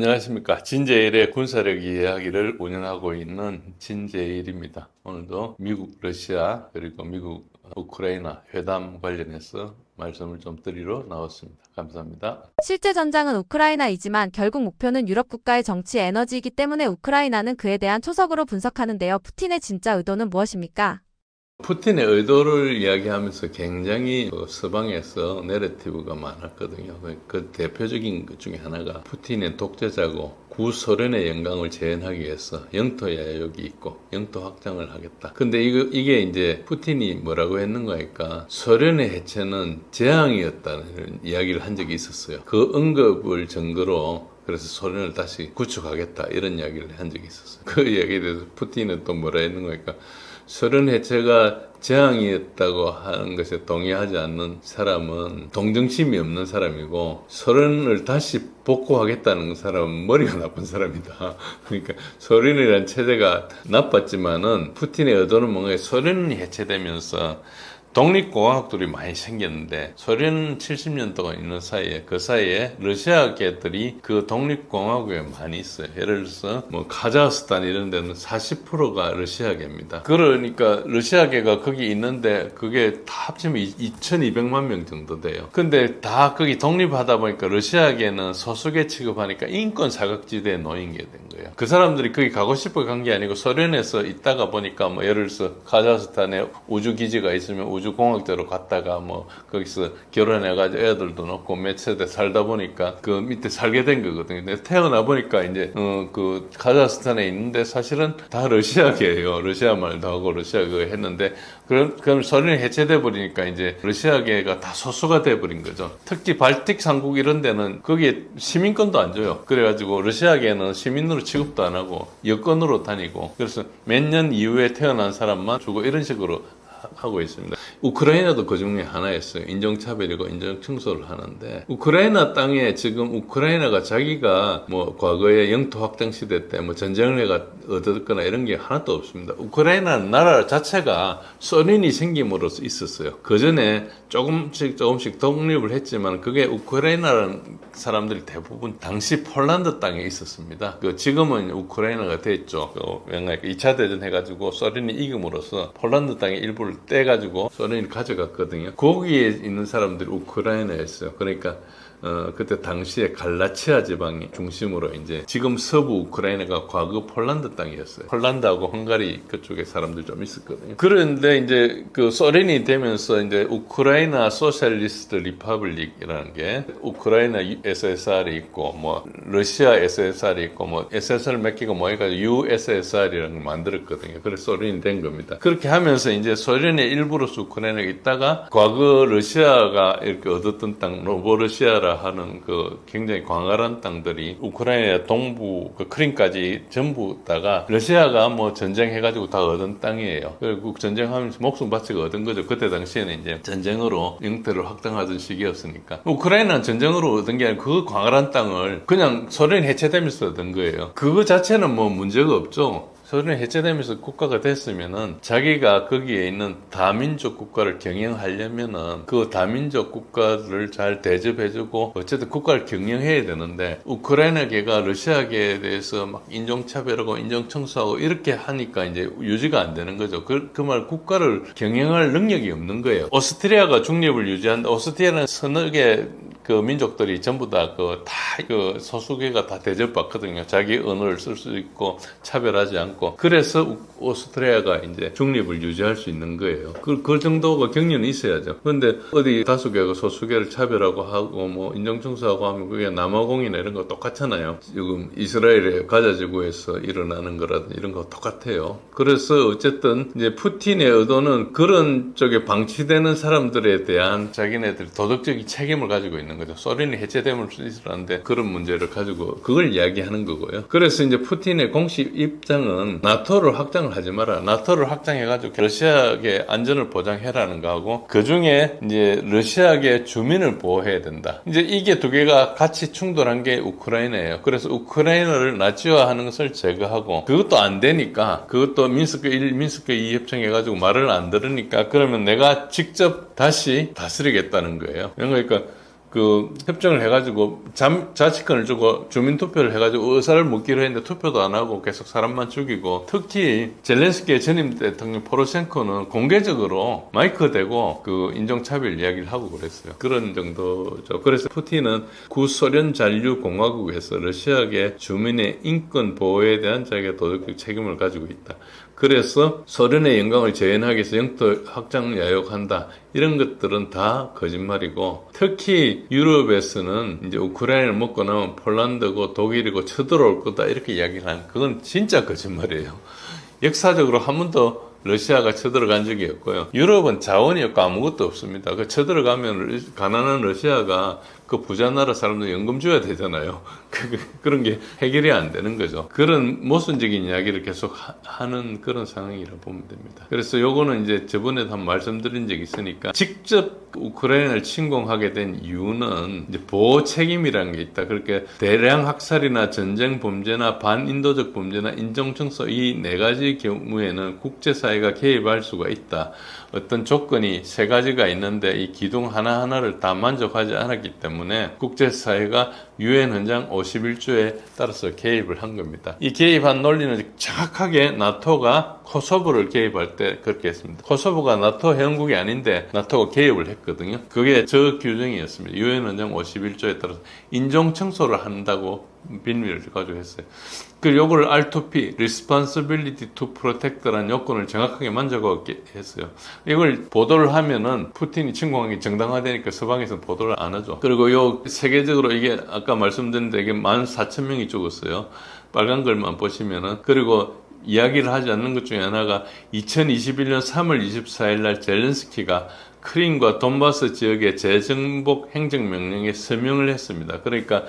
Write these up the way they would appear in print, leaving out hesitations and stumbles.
안녕하십니까. 진제일의 군사력 이야기를 운영하고 있는 진제일입니다. 오늘도 미국, 러시아, 그리고 미국, 우크라이나 회담 관련해서 말씀을 좀 드리러 나왔습니다. 감사합니다. 실제 전장은 우크라이나이지만 결국 목표는 유럽 국가의 정치 에너지이기 때문에 우크라이나는 그에 대한 초석으로 분석하는데요. 푸틴의 진짜 의도는 무엇입니까? 푸틴의 의도를 이야기하면서 굉장히 서방에서 내러티브가 많았거든요. 그 대표적인 것 중에 하나가 푸틴의 독재자고 구소련의 영광을 재현하기 위해서 영토 야욕이 있고 영토 확장을 하겠다. 근데 이게 이제 푸틴이 뭐라고 했는가 하니까 소련의 해체는 재앙이었다는 이야기를 한 적이 있었어요. 그 언급을 증거로 그래서 소련을 다시 구축하겠다 이런 이야기를 한 적이 있었어요. 그 이야기에 대해서 푸틴은 또 뭐라 했는가 하니까 소련 해체가 재앙이었다고 하는 것에 동의하지 않는 사람은 동정심이 없는 사람이고 소련을 다시 복구하겠다는 사람은 머리가 나쁜 사람이다. 그러니까 소련이라는 체제가 나빴지만은 푸틴의 의도는 뭔가 소련이 해체되면서 독립공화국들이 많이 생겼는데 소련 70년 동안 있는 사이에 그 사이에 러시아계들이 그 독립공화국에 많이 있어요. 예를 들어서 뭐 카자흐스탄 이런 데는 40%가 러시아계입니다. 그러니까 러시아계가 거기 있는데 그게 다 합치면 2200만 명 정도 돼요. 근데 다 거기 독립하다 보니까 러시아계는 소수계 취급하니까 인권 사각지대에 놓인 게 된 거예요. 그 사람들이 거기 가고 싶어 간 게 아니고 소련에서 있다가 보니까 뭐 예를 들어서 카자흐스탄에 우주기지가 있으면 우주공학대로 갔다가 뭐 거기서 결혼해가지고 애들도 낳고 몇 세대 살다 보니까 그 밑에 살게 된 거거든요. 근데 태어나 보니까 이제 그 카자흐스탄에 있는데 사실은 다 러시아계예요. 러시아 말도 하고 러시아 그거 했는데 그럼 소련이 해체돼 버리니까 이제 러시아계가 다 소수가 돼 버린 거죠. 특히 발틱 삼국 이런 데는 거기에 시민권도 안 줘요. 그래가지고 러시아계는 시민으로 취급도 안 하고 여권으로 다니고 그래서 몇 년 이후에 태어난 사람만 주고 이런 식으로 하고 있습니다. 우크라이나도 그 중에 하나였어요. 인종차별이고 인종청소를 하는데 우크라이나 땅에 지금 우크라이나가 자기가 뭐 과거에 영토 확장 시대 때 뭐 전쟁을 해가 얻었거나 이런 게 하나도 없습니다. 우크라이나는 나라 자체가 소련이 생김으로써 있었어요. 그 전에 조금씩 독립을 했지만 그게 우크라이나라는 사람들이 대부분 당시 폴란드 땅에 있었습니다. 그 지금은 우크라이나가 됐죠. 그 2차 대전 해가지고 소련이 이김으로써 폴란드 땅의 일부를 떼가지고 소련이 가져갔거든요. 거기에 있는 사람들이 우크라이나였어요. 그러니까 그때 당시에 갈라치아 지방이 중심으로 이제 지금 서부 우크라이나가 과거 폴란드 땅이었어요. 폴란드하고 헝가리 그쪽에 사람들 좀 있었거든요. 그런데 이제 그 소련이 되면서 이제 우크라이나 소셜리스트 리퍼블릭이라는 게 우크라이나 SSR이 있고 뭐 러시아 SSR이 있고 뭐 SSR 몇 개가 모여가지고 USSR이라는 걸 만들었거든요. 그래서 소련이 된 겁니다. 그렇게 하면서 이제 소련의 일부로서 우크라이나가 있다가 과거 러시아가 이렇게 얻었던 땅 노보러시아라 하는 그 굉장히 광활한 땅들이 우크라이나 동부 그 크림까지 전부 다가 러시아가 뭐 전쟁해가지고 다 얻은 땅이에요. 결국 전쟁하면서 목숨 바치고 얻은 거죠. 그때 당시에는 이제 전쟁으로 영토를 확장하던 시기였으니까. 우크라이나는 전쟁으로 얻은 게 아니고 그 광활한 땅을 그냥 소련이 해체되면서 얻은 거예요. 그거 자체는 뭐 문제가 없죠. 소련이 해체되면서 국가가 됐으면은 자기가 거기에 있는 다민족 국가를 경영하려면은 그 다민족 국가를 잘 대접해주고 어쨌든 국가를 경영해야 되는데 우크라이나계가 러시아계에 대해서 막 인종차별하고 인종청소하고 이렇게 하니까 이제 유지가 안 되는 거죠. 그 말 국가를 경영할 능력이 없는 거예요. 오스트리아가 중립을 유지한다. 오스트리아는 서너 개 그 민족들이 전부 다 그 소수계가 다 대접받거든요. 자기 언어를 쓸 수 있고 차별하지 않고. 그래서 오스트리아가 이제 중립을 유지할 수 있는 거예요. 그 정도가 경륜이 있어야죠. 그런데 어디 다수계가 소수계를 차별하고 하고 뭐 인종청소하고 하면 그게 남아공이나 이런 거 똑같잖아요. 지금 이스라엘의 가자지구에서 일어나는 거라든지 이런 거 똑같아요. 그래서 어쨌든 이제 푸틴의 의도는 그런 쪽에 방치되는 사람들에 대한 자기네들이 도덕적인 책임을 가지고 있는 거죠. 소련이 해체됨을 수있었는데 그런 문제를 가지고 그걸 이야기하는 거고요. 그래서 이제 푸틴의 공식 입장은 나토를 확장을 하지 마라. 나토를 확장해가지고 러시아계 안전을 보장해라는 거하고 그 중에 이제 러시아계 주민을 보호해야 된다. 이제 이게 두 개가 같이 충돌한 게 우크라이나예요. 그래서 우크라이나를 나치화하는 것을 제거하고 그것도 안 되니까 그것도 민스크 1, 민스크 2 협정해가지고 말을 안 들으니까 그러면 내가 직접 다시 다스리겠다는 거예요. 그러니까 그 협정을 해가지고 자치권을 주고 주민투표를 해가지고 의사를 묻기로 했는데 투표도 안 하고 계속 사람만 죽이고, 특히 젤렌스키 전임 대통령 포로셴코는 공개적으로 마이크 대고 그 인종차별 이야기를 하고 그랬어요. 그런 정도죠. 그래서 푸틴은 구소련 잔류공화국에서 러시아계 주민의 인권 보호에 대한 자기가 도덕적 책임을 가지고 있다. 그래서 소련의 영광을 재현하기 위해서 영토 확장 야욕한다. 이런 것들은 다 거짓말이고, 특히 유럽에서는 이제 우크라이나를 먹고 나면 폴란드고 독일이고 쳐들어올 거다 이렇게 이야기를 하는, 그건 진짜 거짓말이에요. 역사적으로 한 번도 러시아가 쳐들어간 적이 없고요. 유럽은 자원이 없고 아무것도 없습니다. 그 쳐들어가면 가난한 러시아가 그 부자 나라 사람들 연금 줘야 되잖아요. 그런 게 해결이 안 되는 거죠. 그런 모순적인 이야기를 계속 하는 그런 상황이라고 보면 됩니다. 그래서 요거는 이제 저번에도 한번 말씀드린 적이 있으니까, 직접 우크라이나를 침공하게 된 이유는 이제 보호 책임이라는 게 있다. 그렇게 대량 학살이나 전쟁 범죄나 반인도적 범죄나 인종청소 이 네 가지 경우에는 국제사회가 개입할 수가 있다. 어떤 조건이 세 가지가 있는데 이 기둥 하나하나를 다 만족하지 않았기 때문에 국제사회가 유엔 헌장 51조에 따라서 개입을 한 겁니다. 이 개입한 논리는 정확하게 나토가 코소보를 개입할 때 그렇게 했습니다. 코소보가 나토 회원국이 아닌데 나토가 개입을 했거든요. 그게 저 규정이었습니다. 유엔 헌장 51조에 따라서 인종 청소를 한다고 빌미를 가지고 했어요. 그 요거를 R2P, Responsibility to Protect라는 요건을 정확하게 만족하게 했어요. 이걸 보도를 하면은 푸틴이 침공한 게 정당화되니까 서방에서는 보도를 안 하죠. 그리고 요 세계적으로 이게 아까 말씀드린 데 이게 14,000명이 죽었어요. 빨간 글만 보시면은. 그리고 이야기를 하지 않는 것 중에 하나가 2021년 3월 24일 날 젤렌스키가 크림과 돈바스 지역의 재정복 행정명령에 서명을 했습니다. 그러니까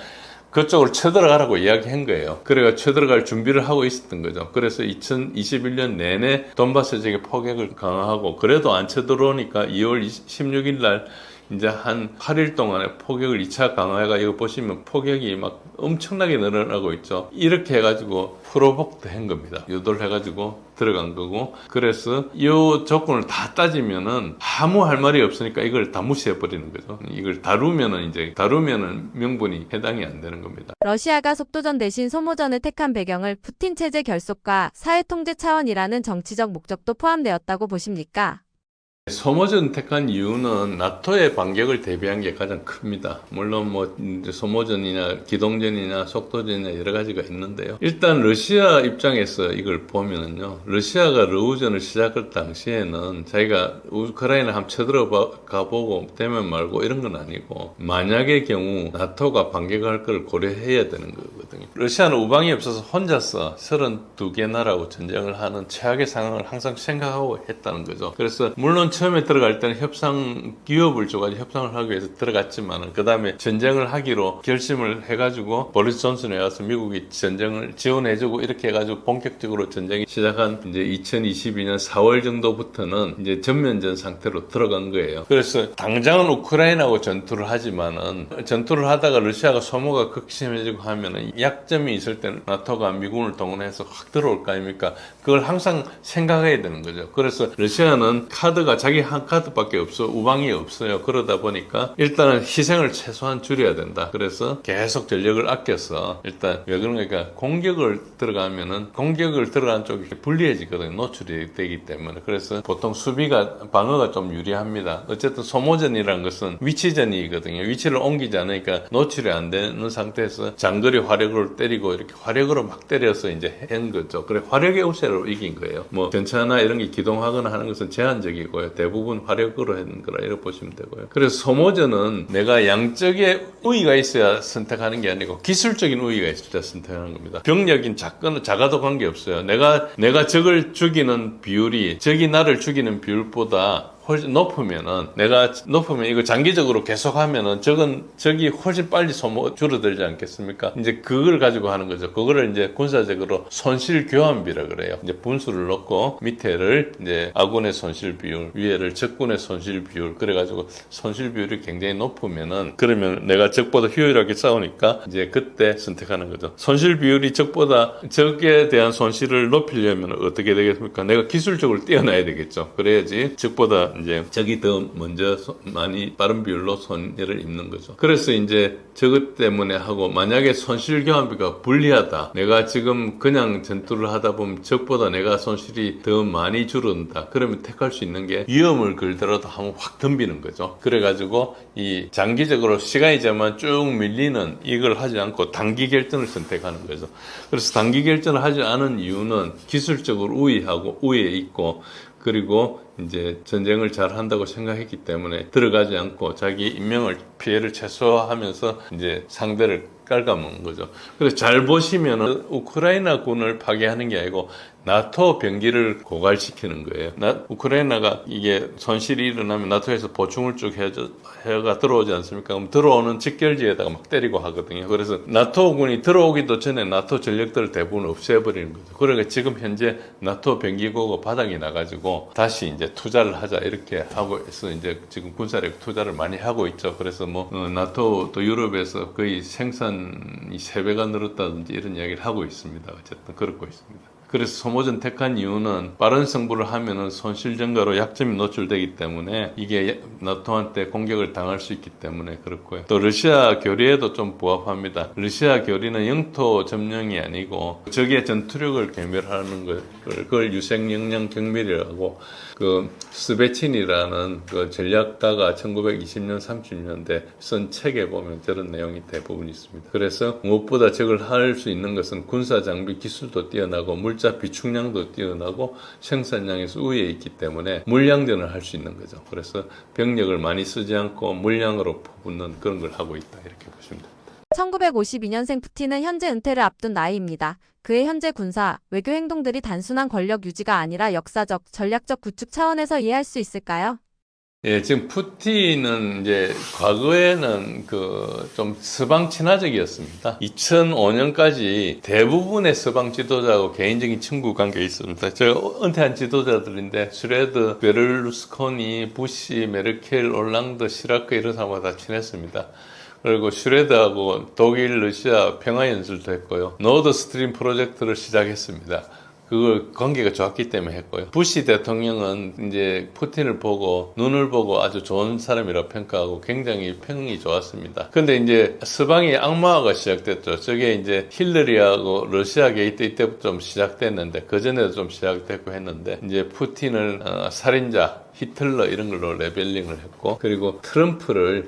그쪽으로 쳐들어가라고 이야기한 거예요. 그래가 쳐들어갈 준비를 하고 있었던 거죠. 그래서 2021년 내내 돈바스 지역의 포격을 강화하고, 그래도 안 쳐들어오니까 2월 16일 날 이제 한 8일 동안에 포격을 2차 강화해가, 이거 보시면 포격이 막 엄청나게 늘어나고 있죠. 이렇게 해가지고 프로복트 한 겁니다. 유도를 해가지고 들어간 거고, 그래서 이 조건을 다 따지면은 아무 할 말이 없으니까 이걸 다 무시해버리는 거죠. 이걸 다루면은 명분이 해당이 안 되는 겁니다. 러시아가 속도전 대신 소모전을 택한 배경을 푸틴 체제 결속과 사회통제 차원이라는 정치적 목적도 포함되었다고 보십니까? 소모전 택한 이유는 나토의 반격을 대비한 게 가장 큽니다. 물론 뭐 소모전이나 기동전이나 속도전이나 여러 가지가 있는데요. 일단 러시아 입장에서 이걸 보면은요, 러시아가 러우전을 시작할 당시에는 자기가 우크라이나 한번 쳐들어가 보고 되면 말고 이런 건 아니고, 만약의 경우 나토가 반격할 걸 고려해야 되는 거거든요. 러시아는 우방이 없어서 혼자서 32개 나라하고 전쟁을 하는 최악의 상황을 항상 생각하고 했다는 거죠. 그래서 물론 처음에 들어갈 때는 기업을 줘가지고 협상을 하기 위해서 들어갔지만은, 그 다음에 전쟁을 하기로 결심을 해가지고 보리스 존슨에 와서 미국이 전쟁을 지원해주고 이렇게 해가지고 본격적으로 전쟁이 시작한 이제 2022년 4월 정도부터는 이제 전면전 상태로 들어간 거예요. 그래서 당장은 우크라이나하고 전투를 하지만은, 전투를 하다가 러시아가 소모가 극심해지고 하면은 약점이 있을 때는 나토가 미군을 동원해서 확 들어올 거 아닙니까? 그걸 항상 생각해야 되는 거죠. 그래서 러시아는 카드가 자기 한 카드밖에 없어, 우방이 없어요. 그러다 보니까 일단은 희생을 최소한 줄여야 된다. 그래서 계속 전력을 아껴서, 일단 왜 그런가, 공격을 들어가는 쪽이 불리해지거든요. 노출이 되기 때문에. 그래서 보통 방어가 좀 유리합니다. 어쨌든 소모전이라는 것은 위치전이거든요. 위치를 옮기지 않으니까 노출이 안 되는 상태에서 장거리 화력을 때리고, 이렇게 화력으로 막 때려서 이제 한 거죠. 그래, 화력의 우세로 이긴 거예요. 뭐 전차나 이런 게 기동하거나 하는 것은 제한적이고요. 대부분 화력으로 했는 거라 이렇게 보시면 되고요. 그래서 소모전은 내가 양적의 우위가 있어야 선택하는 게 아니고 기술적인 우위가 있어야 선택하는 겁니다. 병력인 작아도 관계없어요. 내가 적을 죽이는 비율이 적이 나를 죽이는 비율보다 훨씬 높으면 이거 장기적으로 계속하면은 적이 훨씬 빨리 줄어들지 않겠습니까? 이제 그걸 가지고 하는 거죠. 그거를 이제 군사적으로 손실 교환비라 그래요. 이제 분수를 넣고 밑에를 이제 아군의 손실 비율, 위에를 적군의 손실 비율, 그래가지고 손실 비율이 굉장히 높으면은, 그러면 내가 적보다 효율하게 싸우니까 이제 그때 선택하는 거죠. 손실 비율이 적에 대한 손실을 높이려면 어떻게 되겠습니까? 내가 기술적으로 뛰어나야 되겠죠. 그래야지 적보다 이제 적이 더 먼저 많이 빠른 비율로 손해를 입는 거죠. 그래서 이제 저것 때문에 하고 만약에 손실 교환비가 불리하다. 내가 지금 그냥 전투를 하다 보면 적보다 내가 손실이 더 많이 줄어든다. 그러면 택할 수 있는 게 위험을 걸더라도 한번 확 덤비는 거죠. 그래가지고 이 장기적으로 시간이 지나면 쭉 밀리는 이걸 하지 않고 단기 결전을 선택하는 거죠. 그래서 단기 결전을 하지 않은 이유는 기술적으로 우위에 있고 그리고 이제 전쟁을 잘 한다고 생각했기 때문에 들어가지 않고 자기 인명을 피해를 최소화하면서 이제 상대를 깔아먹는 거죠. 그래서 잘 보시면은 우크라이나 군을 파괴하는 게 아니고 나토 병기를 고갈시키는 거예요. 우크라이나가 이게 손실이 일어나면 나토에서 보충을 쭉 해가 들어오지 않습니까? 그럼 들어오는 직결지에다가 막 때리고 하거든요. 그래서 나토군이 들어오기도 전에 나토 전력들을 대부분 없애버리는 거죠. 그러니까 지금 현재 나토 병기고가 바닥이 나가지고 다시 이제 투자를 하자 이렇게 하고 해서 이제 지금 군사력 투자를 많이 하고 있죠. 그래서 나토 또 유럽에서 거의 생산이 3배가 늘었다든지 이런 이야기를 하고 있습니다. 어쨌든 그렇고 있습니다. 그래서 소모전 택한 이유는 빠른 승부를 하면은 손실 증가로 약점이 노출되기 때문에 이게 나토한테 공격을 당할 수 있기 때문에 그렇고요. 또 러시아 교리에도 좀 부합합니다. 러시아 교리는 영토 점령이 아니고 적의 전투력을 괴멸하는 그걸 유생역량 경멸이라고 그 스베친이라는 그 전략가가 1920년 30년대 쓴 책에 보면 저런 내용이 대부분 있습니다. 그래서 무엇보다 적을 할 수 있는 것은 군사 장비 기술도 뛰어나고 물자 비축량도 뛰어나고 생산량에서 우위에 있기 때문에 물량전을 할 수 있는 거죠. 그래서 병력을 많이 쓰지 않고 물량으로 퍼붓는 그런 걸 하고 있다 이렇게 보시면 됩니다. 1952년생 푸틴은 현재 은퇴를 앞둔 나이입니다. 그의 현재 군사, 외교 행동들이 단순한 권력 유지가 아니라 역사적, 전략적 구축 차원에서 이해할 수 있을까요? 예, 지금 푸틴은 이제 과거에는 좀 서방 친화적이었습니다. 2005년까지 대부분의 서방 지도자하고 개인적인 친구 관계가 있었습니다. 제가 은퇴한 지도자들인데 슈레드, 베를루스코니, 부시, 메르켈, 올랑드, 시라크 이런 사람과 다 친했습니다. 그리고 슈레드하고 독일, 러시아 평화연설도 했고요. 노드 스트림 프로젝트를 시작했습니다. 그걸 관계가 좋았기 때문에 했고요. 부시 대통령은 이제 푸틴을 보고 눈을 보고 아주 좋은 사람이라고 평가하고 굉장히 평이 좋았습니다. 근데 이제 서방의 악마화가 시작됐죠. 저게 이제 힐러리하고 러시아 게이트 이때부터 좀 시작됐는데 그전에도 좀 시작됐고 했는데 이제 푸틴을 살인자 히틀러 이런 걸로 레벨링을 했고 그리고 트럼프를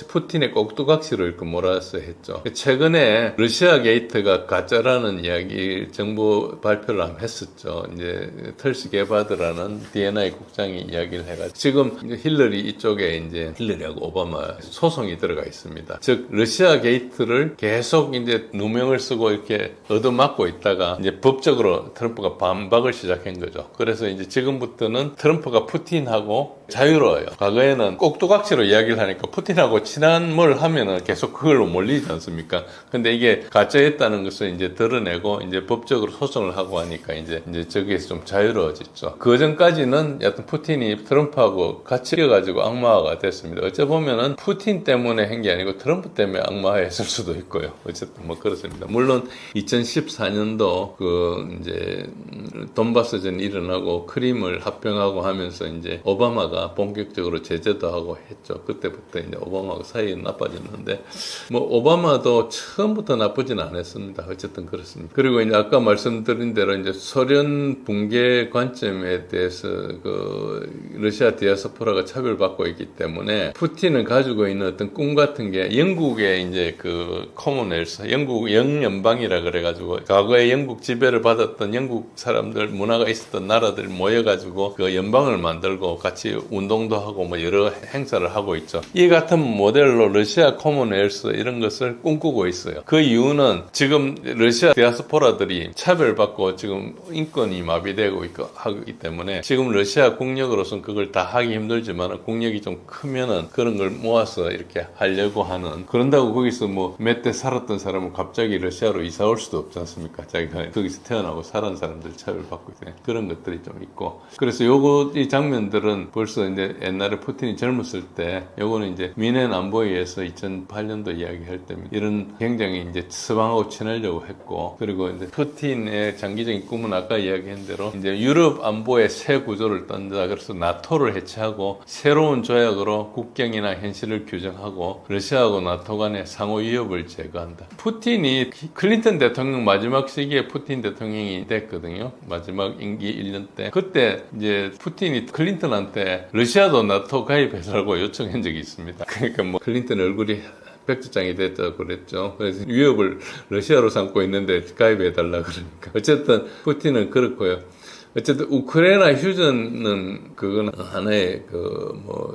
푸틴의 꼭두각시로 이렇게 몰아서 했죠. 최근에 러시아 게이트가 가짜라는 이야기 정부 발표를 한번 했었죠. 이제 털시 게바드라는 DNI 국장이 이야기를 해가지고 지금 이제 힐러리 이쪽에 이제 힐러리하고 오바마 소송이 들어가 있습니다. 즉 러시아 게이트를 계속 이제 누명을 쓰고 이렇게 얻어맞고 있다가 이제 법적으로 트럼프가 반박을 시작한 거죠. 그래서 이제 지금부터는 트럼프가 푸틴하고 자유로워요. 과거에는 꼭두각시로 이야기를 하니까 푸틴하고 친한 뭘 하면은 계속 그걸로 몰리지 않습니까? 근데 이게 가짜였다는 것을 이제 드러내고 이제 법적으로 소송을 하고 하니까 이제 저기에서 좀 자유로워졌죠. 그 전까지는 여튼 푸틴이 트럼프하고 같이 껴가지고 악마화가 됐습니다. 어째 보면은 푸틴 때문에 한 게 아니고 트럼프 때문에 악마화했을 수도 있고요. 어쨌든 뭐 그렇습니다. 물론 2014년도 이제 돈바스전이 일어나고 크림을 합병하고 하면서 이제 오바마가 본격적으로 제재도 하고 했죠. 그때부터 이제 오바마가 사이가 나빠졌는데 뭐 오바마도 처음부터 나쁘진 않았습니다. 어쨌든 그렇습니다. 그리고 이제 아까 말씀드린 대로 이제 소련 붕괴 관점에 대해서 러시아 디아스포라가 차별받고 있기 때문에 푸틴은 가지고 있는 어떤 꿈 같은 게 영국의 이제 코먼웰스, 영국 영연방이라 그래가지고 과거에 영국 지배를 받았던 영국 사람들 문화가 있었던 나라들 모여가지고 그 연방을 만들고 같이 운동도 하고 뭐 여러 행사를 하고 있죠. 이 같은 모델로 러시아 코먼웰스 이런 것을 꿈꾸고 있어요. 그 이유는 지금 러시아 디아스포라들이 차별받고 지금 인권이 마비되고 하기 때문에 지금 러시아 국력으로서는 그걸 다 하기 힘들지만 국력이 좀 크면은 그런 걸 모아서 이렇게 하려고 하는 그런다고 거기서 뭐 몇 대 살았던 사람은 갑자기 러시아로 이사 올 수도 없지 않습니까? 자기가 거기서 태어나고 살은 사람들 차별받고 있어요. 그런 것들이 좀 있고 그래서 이 장면들은 벌써 이제 옛날에 푸틴이 젊었을 때 요거는 이제 미넨 안보위에서 2008년도 이야기할 때입니다. 이런 굉장히 이제 서방하고 친하려고 했고 그리고 이제 푸틴의 장기적인 궁극적인 꿈은 아까 이야기한 대로 이제 유럽 안보의 새 구조를 떤다. 그래서 나토를 해체하고 새로운 조약으로 국경이나 현실을 규정하고 러시아하고 나토 간의 상호 위협을 제거한다. 푸틴이 클린턴 대통령 마지막 시기에 푸틴 대통령이 됐거든요. 마지막 임기 1년 때. 그때 이제 푸틴이 클린턴한테 러시아도 나토 가입해달라고 요청한 적이 있습니다. 그러니까 뭐 클린턴 얼굴이 백지장이 됐다고 그랬죠. 그래서 위협을 러시아로 삼고 있는데 가입해달라 그러니까. 어쨌든 푸틴은 그렇고요. 어쨌든 우크라이나 휴전은 그건 하나의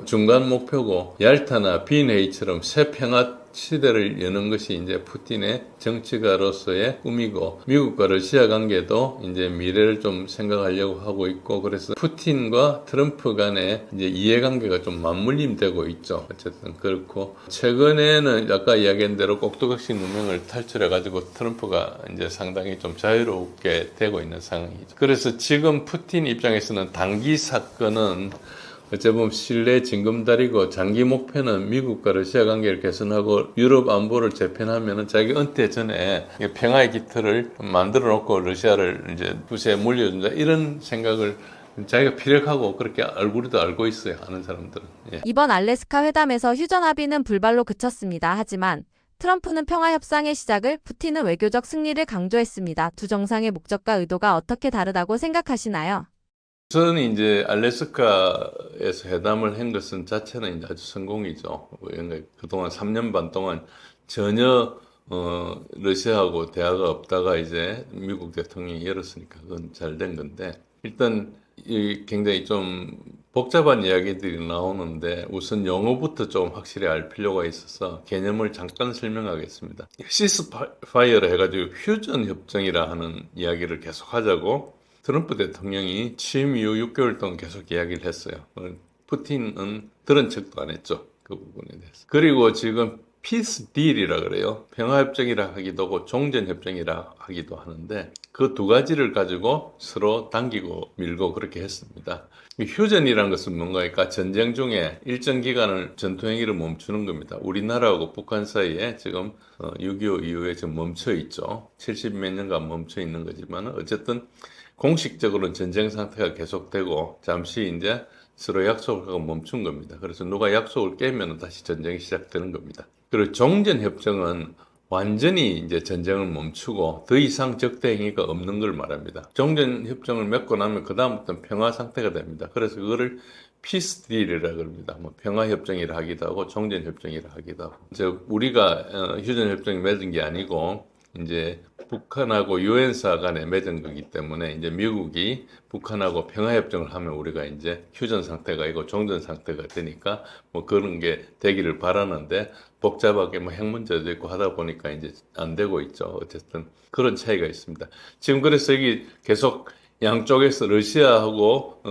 중간 목표고 얄타나 빈헤이처럼 새 평화 시대를 여는 것이 이제 푸틴의 정치가로서의 꿈이고 미국과 러시아 관계도 이제 미래를 좀 생각하려고 하고 있고 그래서 푸틴과 트럼프 간의 이제 이해관계가 좀 맞물림되고 있죠. 어쨌든 그렇고 최근에는 아까 이야기한 대로 꼭두각시 누명을 탈출해가지고 트럼프가 이제 상당히 좀 자유롭게 되고 있는 상황이죠. 그래서 지금 푸틴 입장에서는 단기 사건은 어찌 보면 신뢰 징검다리고 장기 목표는 미국과 러시아 관계를 개선하고 유럽 안보를 재편하면은 자기 은퇴 전에 평화의 기틀을 만들어 놓고 러시아를 이제 부세에 물려준다 이런 생각을 자기가 피력하고 그렇게 우리도 알고 있어요. 아는 사람들은. 예. 이번 알래스카 회담에서 휴전 합의는 불발로 그쳤습니다. 하지만 트럼프는 평화 협상의 시작을, 푸틴은 외교적 승리를 강조했습니다. 두 정상의 목적과 의도가 어떻게 다르다고 생각하시나요? 우선 이제 알래스카에서 회담을 한 것은 자체는 이제 아주 성공이죠. 그동안 3년 반 동안 전혀 러시아하고 대화가 없다가 이제 미국 대통령이 열었으니까 그건 잘 된 건데 일단 굉장히 좀 복잡한 이야기들이 나오는데 우선 용어부터 좀 확실히 알 필요가 있어서 개념을 잠깐 설명하겠습니다. 시스파이어를 해가지고 휴전 협정이라 하는 이야기를 계속 하자고 트럼프 대통령이 취임 이후 6개월 동안 계속 이야기를 했어요. 푸틴은 들은 척도 안 했죠. 그 부분에 대해서. 그리고 지금 피스 딜이라 그래요. 평화협정이라 하기도 하고 종전협정이라 하기도 하는데 그 두 가지를 가지고 서로 당기고 밀고 그렇게 했습니다. 휴전이란 것은 뭔가니까 전쟁 중에 일정 기간을 전투행위를 멈추는 겁니다. 우리나라하고 북한 사이에 지금 6.25 이후에 지금 멈춰 있죠. 70 몇 년간 멈춰 있는 거지만 어쨌든 공식적으로는 전쟁 상태가 계속되고 잠시 이제 서로 약속을 하고 멈춘 겁니다. 그래서 누가 약속을 깨면 다시 전쟁이 시작되는 겁니다. 그리고 종전협정은 완전히 이제 전쟁을 멈추고 더 이상 적대 행위가 없는 걸 말합니다. 종전협정을 맺고 나면 그다음부터는 평화 상태가 됩니다. 그래서 그거를 피스 딜이라 그럽니다. 뭐 평화협정이라 하기도 하고 종전협정이라 하기도 하고. 우리가 휴전협정이 맺은 게 아니고 이제 북한하고 유엔사 간에 맺은 거기 때문에 이제 미국이 북한하고 평화협정을 하면 우리가 이제 휴전 상태가 아니고 종전 상태가 되니까 뭐 그런 게 되기를 바라는데 복잡하게 뭐 핵 문제도 있고 하다 보니까 이제 안 되고 있죠. 어쨌든 그런 차이가 있습니다. 지금 그래서 여기 계속 양쪽에서 러시아하고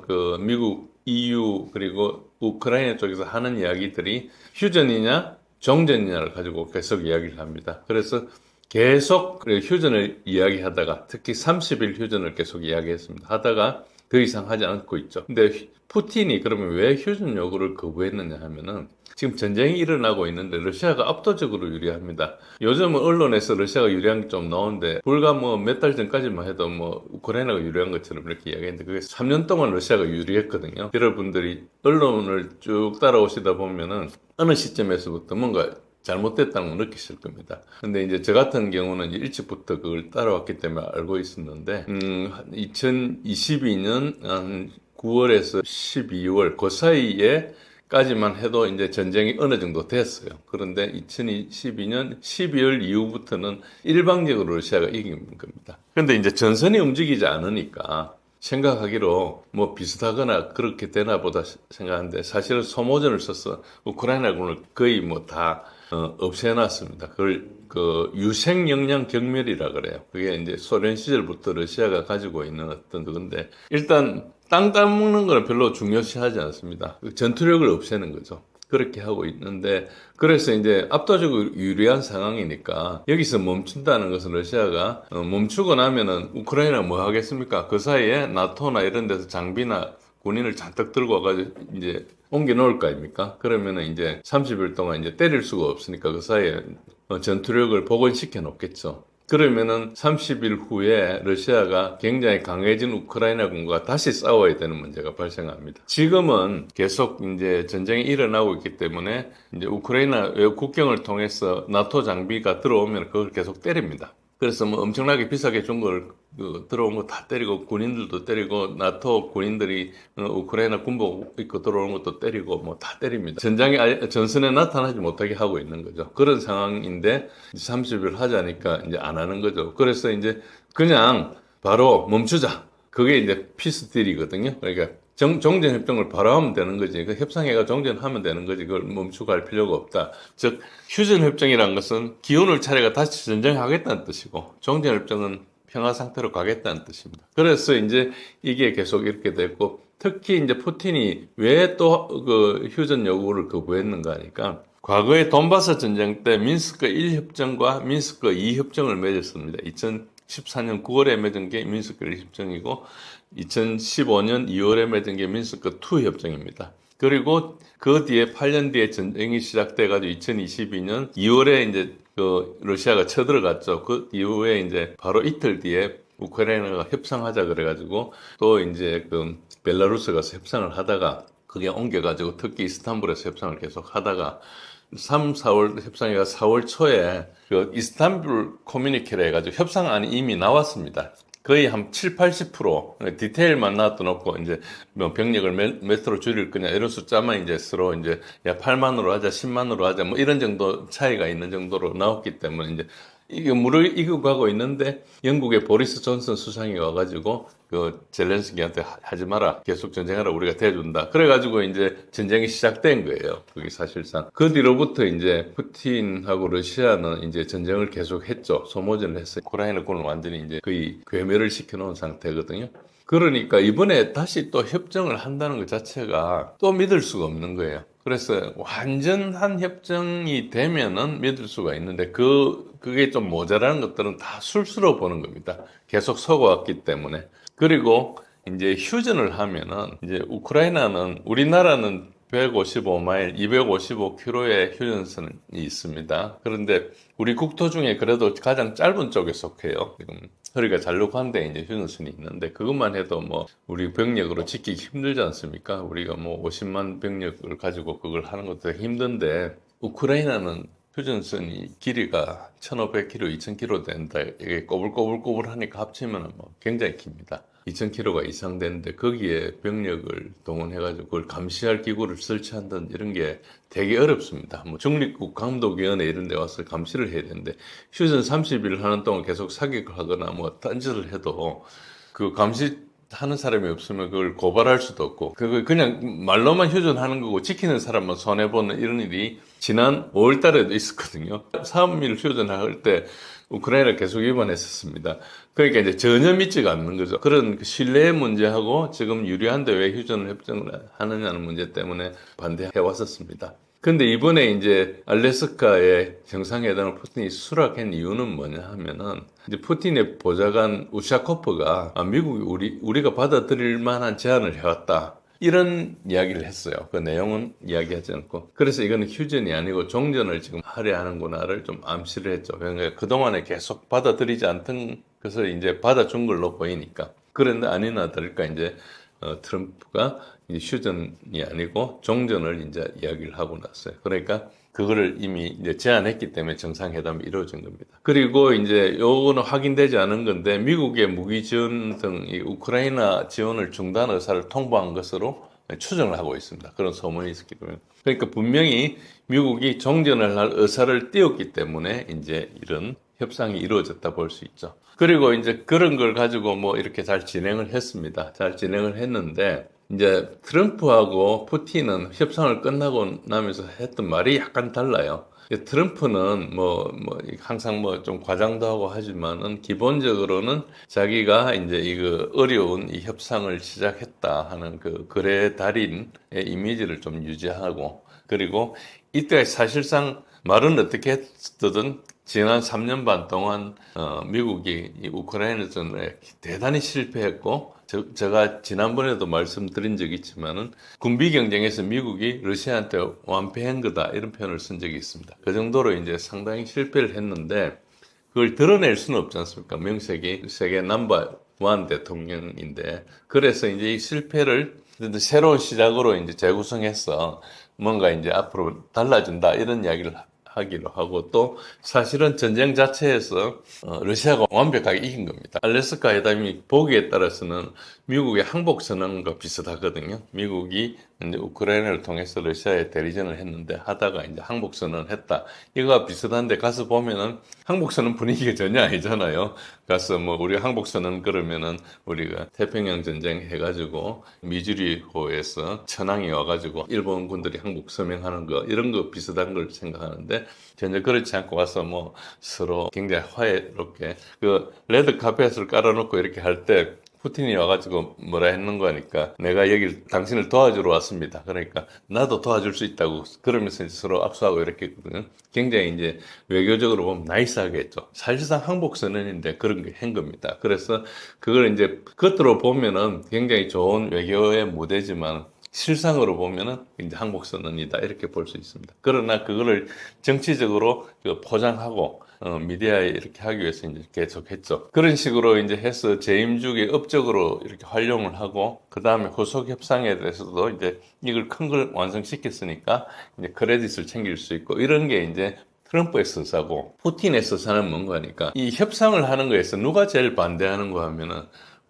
그 미국, EU 그리고 우크라이나 쪽에서 하는 이야기들이 휴전이냐 종전이냐를 가지고 계속 이야기를 합니다. 그래서 계속 휴전을 이야기하다가 특히 30일 휴전을 계속 이야기했습니다. 하다가 더 이상 하지 않고 있죠. 근데 푸틴이 그러면 왜 휴전 요구를 거부했느냐 하면은 지금 전쟁이 일어나고 있는데 러시아가 압도적으로 유리합니다. 요즘은 언론에서 러시아가 유리한 게 좀 나오는데 불과 뭐 몇 달 전까지만 해도 뭐 우크라이나가 유리한 것처럼 이렇게 이야기했는데 그게 3년 동안 러시아가 유리했거든요. 여러분들이 언론을 쭉 따라오시다 보면은 어느 시점에서부터 뭔가 잘못됐다는 걸 느끼실 겁니다. 근데 이제 저 같은 경우는 이제 일찍부터 그걸 따라왔기 때문에 알고 있었는데, 2022년 한 9월에서 12월 그 사이에까지만 해도 이제 전쟁이 어느 정도 됐어요. 그런데 2022년 12월 이후부터는 일방적으로 러시아가 이긴 겁니다. 근데 이제 전선이 움직이지 않으니까 생각하기로 뭐 비슷하거나 그렇게 되나 보다 생각하는데 사실은 소모전을 써서 우크라이나군을 거의 뭐 다 없애놨습니다. 그걸 그 유생 역량 경멸이라 그래요. 그게 이제 소련 시절부터 러시아가 가지고 있는 어떤 그건데 일단 땅 따먹는 걸 별로 중요시하지 않습니다. 전투력을 없애는 거죠. 그렇게 하고 있는데 그래서 이제 압도적으로 유리한 상황이니까 여기서 멈춘다는 것은 러시아가 멈추고 나면은 우크라이나 뭐 하겠습니까? 그 사이에 나토나 이런 데서 장비나 군인을 잔뜩 들고 와가지고 이제 옮겨 놓을 거 아닙니까? 그러면은 이제 30일 동안 이제 때릴 수가 없으니까 그 사이에 전투력을 복원시켜 놓겠죠. 그러면은 30일 후에 러시아가 굉장히 강해진 우크라이나군과 다시 싸워야 되는 문제가 발생합니다. 지금은 계속 이제 전쟁이 일어나고 있기 때문에 이제 우크라이나 국경을 통해서 나토 장비가 들어오면 그걸 계속 때립니다. 그래서 뭐 엄청나게 비싸게 준 걸 들어온 거 다 때리고 군인들도 때리고 나토 군인들이 우크라이나 군복 입고 들어오는 것도 때리고 뭐 다 때립니다. 전선에 나타나지 못하게 하고 있는 거죠. 그런 상황인데 30일 하자니까 이제 안 하는 거죠. 그래서 이제 그냥 바로 멈추자. 그게 이제 피스딜이거든요. 그러니까 정전협정을 바로 하면 되는 거지. 그 협상회가 정전하면 되는 거지. 그걸 멈추고 할 필요가 없다. 즉, 휴전협정이란 것은 기운을 차례가 다시 전쟁하겠다는 뜻이고, 정전협정은 평화 상태로 가겠다는 뜻입니다. 그래서 이제 이게 계속 이렇게 됐고, 특히 이제 푸틴이 왜 또 그 휴전 요구를 거부했는가 하니까, 과거에 돈바스 전쟁 때 미न्스크 1협정과 미न्스크 2협정을 맺었습니다. 2014년 9월에 맺은 게 미न्스크 1협정이고 2015년 2월에 맺은 게 미न्스크 2 협정입니다. 그리고 그 뒤에 8년 뒤에 전쟁이 시작돼 가지고 2022년 2월에 이제 그 러시아가 쳐들어갔죠. 그 이후에 이제 바로 이틀 뒤에 우크라이나가 협상하자 그래가지고 또 이제 그 벨라루스 가서 협상을 하다가 그게 옮겨가지고 특히 이스탄불에서 협상을 계속 하다가 3, 4월 협상회가 4월 초에 그 이스탄불 커뮤니케를 해가지고 협상안이 이미 나왔습니다. 거의 한 7, 80% 디테일만 놔둬놓고 이제 뭐 병력을 몇으로 줄일 거냐 이런 숫자만 이제 서로 이제 야 8만으로 하자 10만으로 하자 뭐 이런 정도 차이가 있는 정도로 나왔기 때문에 이제 이게 물을 이고 가고 있는데 영국의 보리스 존슨 수상이 와가지고 그 젤렌스키한테 하지 마라 계속 전쟁하라 우리가 대준다 그래가지고 이제 전쟁이 시작된 거예요. 그게 사실상 그 뒤로부터 이제 푸틴하고 러시아는 이제 전쟁을 계속했죠. 소모전을 했어요. 우크라이나군을 완전히 이제 거의 괴멸을 시켜놓은 상태거든요. 그러니까 이번에 다시 또 협정을 한다는 것 자체가 또 믿을 수가 없는 거예요. 그래서 완전한 협정이 되면은 믿을 수가 있는데 그게 좀 모자라는 것들은 다 술수로 보는 겁니다. 계속 속아왔기 때문에. 그리고 이제 휴전을 하면은 이제 우크라이나는 우리나라는 155마일, 255km의 휴전선이 있습니다. 그런데 우리 국토 중에 그래도 가장 짧은 쪽에 속해요. 지금 허리가 잘록한데 이제 휴전선이 있는데 그것만 해도 뭐 우리 병력으로 지키기 힘들지 않습니까? 우리가 뭐 50만 병력을 가지고 그걸 하는 것도 힘든데 우크라이나는 휴전선이 길이가 1,500km, 2,000km 된다. 이게 꼬불꼬불꼬불하니까 합치면 뭐 굉장히 깁니다. 2,000km가 이상 되는데 거기에 병력을 동원해가지고 그걸 감시할 기구를 설치한다는 이런 게 되게 어렵습니다. 뭐 중립국 감독위원회 이런 데 와서 감시를 해야 되는데 휴전 30일 하는 동안 계속 사격을 하거나 뭐 딴짓을 해도 그 감시하는 사람이 없으면 그걸 고발할 수도 없고 그걸 그냥 말로만 휴전하는 거고 지키는 사람만 손해보는 이런 일이 지난 5월 달에도 있었거든요. 3일 휴전할 때 우크라이나 계속 위반했었습니다. 그러니까 이제 전혀 믿지가 않는 거죠. 그런 신뢰의 문제하고 지금 유리한데 왜 휴전 협정을 하느냐는 문제 때문에 반대해 왔었습니다. 근데 이번에 이제 알래스카의 정상회담을 푸틴이 수락한 이유는 뭐냐 하면은 이제 푸틴의 보좌관 우샤코프가 미국이 우리가 받아들일 만한 제안을 해왔다. 이런 이야기를 했어요. 그 내용은 이야기하지 않고. 그래서 이거는 휴전이 아니고 종전을 지금 하려 하는구나를 좀 암시를 했죠. 그러니까 그동안에 계속 받아들이지 않던 것을 이제 받아준 걸로 보이니까. 그런데 아니나 다를까 이제 트럼프가 이제 휴전이 아니고 종전을 이제 이야기를 하고 났어요. 그러니까 그거를 이미 이제 제안했기 때문에 정상회담이 이루어진 겁니다. 그리고 이제 요거는 확인되지 않은 건데 미국의 무기 지원 등 이 우크라이나 지원을 중단 의사를 통보한 것으로 추정을 하고 있습니다. 그런 소문이 있었기 때문에. 그러니까 분명히 미국이 종전을 할 의사를 띄웠기 때문에 이제 이런 협상이 이루어졌다 볼 수 있죠. 그리고 이제 그런 걸 가지고 뭐 이렇게 잘 진행을 했습니다. 잘 진행을 했는데 이제 트럼프하고 푸틴은 협상을 끝나고 나면서 했던 말이 약간 달라요. 트럼프는 항상 좀 과장도 하고 하지만은 기본적으로는 자기가 이제 이거 어려운 이 협상을 시작했다 하는 그 거래 달인의 이미지를 좀 유지하고 그리고 이때 사실상 말은 어떻게 했든 지난 3년 반 동안 미국이 이 우크라이나전에 대단히 실패했고 제가 지난번에도 말씀드린 적이 있지만은 군비 경쟁에서 미국이 러시아한테 완패한 거다 이런 표현을 쓴 적이 있습니다. 그 정도로 이제 상당히 실패를 했는데 그걸 드러낼 수는 없지 않습니까? 명색이 세계 넘버 원 대통령인데, 그래서 이제 이 실패를 새로운 시작으로 이제 재구성해서 뭔가 이제 앞으로 달라진다 이런 이야기를 하기로 하고, 또 사실은 전쟁 자체에서 러시아가 완벽하게 이긴 겁니다. 알래스카 회담이 보기에 따라서는 미국의 항복 선언과 비슷하거든요. 미국이 이제 우크라이나를 통해서 러시아에 대리전을 했는데 하다가 이제 항복 선언을 했다. 이거와 비슷한데, 가서 보면은 항복 선언 분위기가 전혀 아니잖아요. 가서 뭐 우리 항복 선언 그러면은 우리가 태평양 전쟁 해가지고 미주리호에서 천황이 와가지고 일본 군들이 항복 서명하는 거, 이런 거 비슷한 걸 생각하는데, 전혀 그렇지 않고 와서 뭐 서로 굉장히 화해롭게 그 레드 카펫을 깔아놓고 이렇게 할 때 푸틴이 와가지고 뭐라 했는 거니까, 내가 여기 당신을 도와주러 왔습니다. 그러니까 나도 도와줄 수 있다고 그러면서 이제 서로 악수하고 이렇게 했거든요. 굉장히 이제 외교적으로 보면 나이스하게 했죠. 사실상 항복 선언인데 그런 게 한 겁니다. 그래서 그걸 이제 겉으로 보면은 굉장히 좋은 외교의 무대지만, 실상으로 보면은 이제 항복 선언이다 이렇게 볼 수 있습니다. 그러나 그거를 정치적으로 포장하고 미디어에 이렇게 하기 위해서 이제 계속했죠. 그런 식으로 이제 해서 재임 주기 업적으로 이렇게 활용을 하고, 그 다음에 후속 협상에 대해서도 이제 이걸 큰 걸 완성시켰으니까 이제 크레딧을 챙길 수 있고, 이런 게 이제 트럼프의 서사고, 푸틴의 서사는 뭔가니까, 이 협상을 하는 거에서 누가 제일 반대하는 거 하면은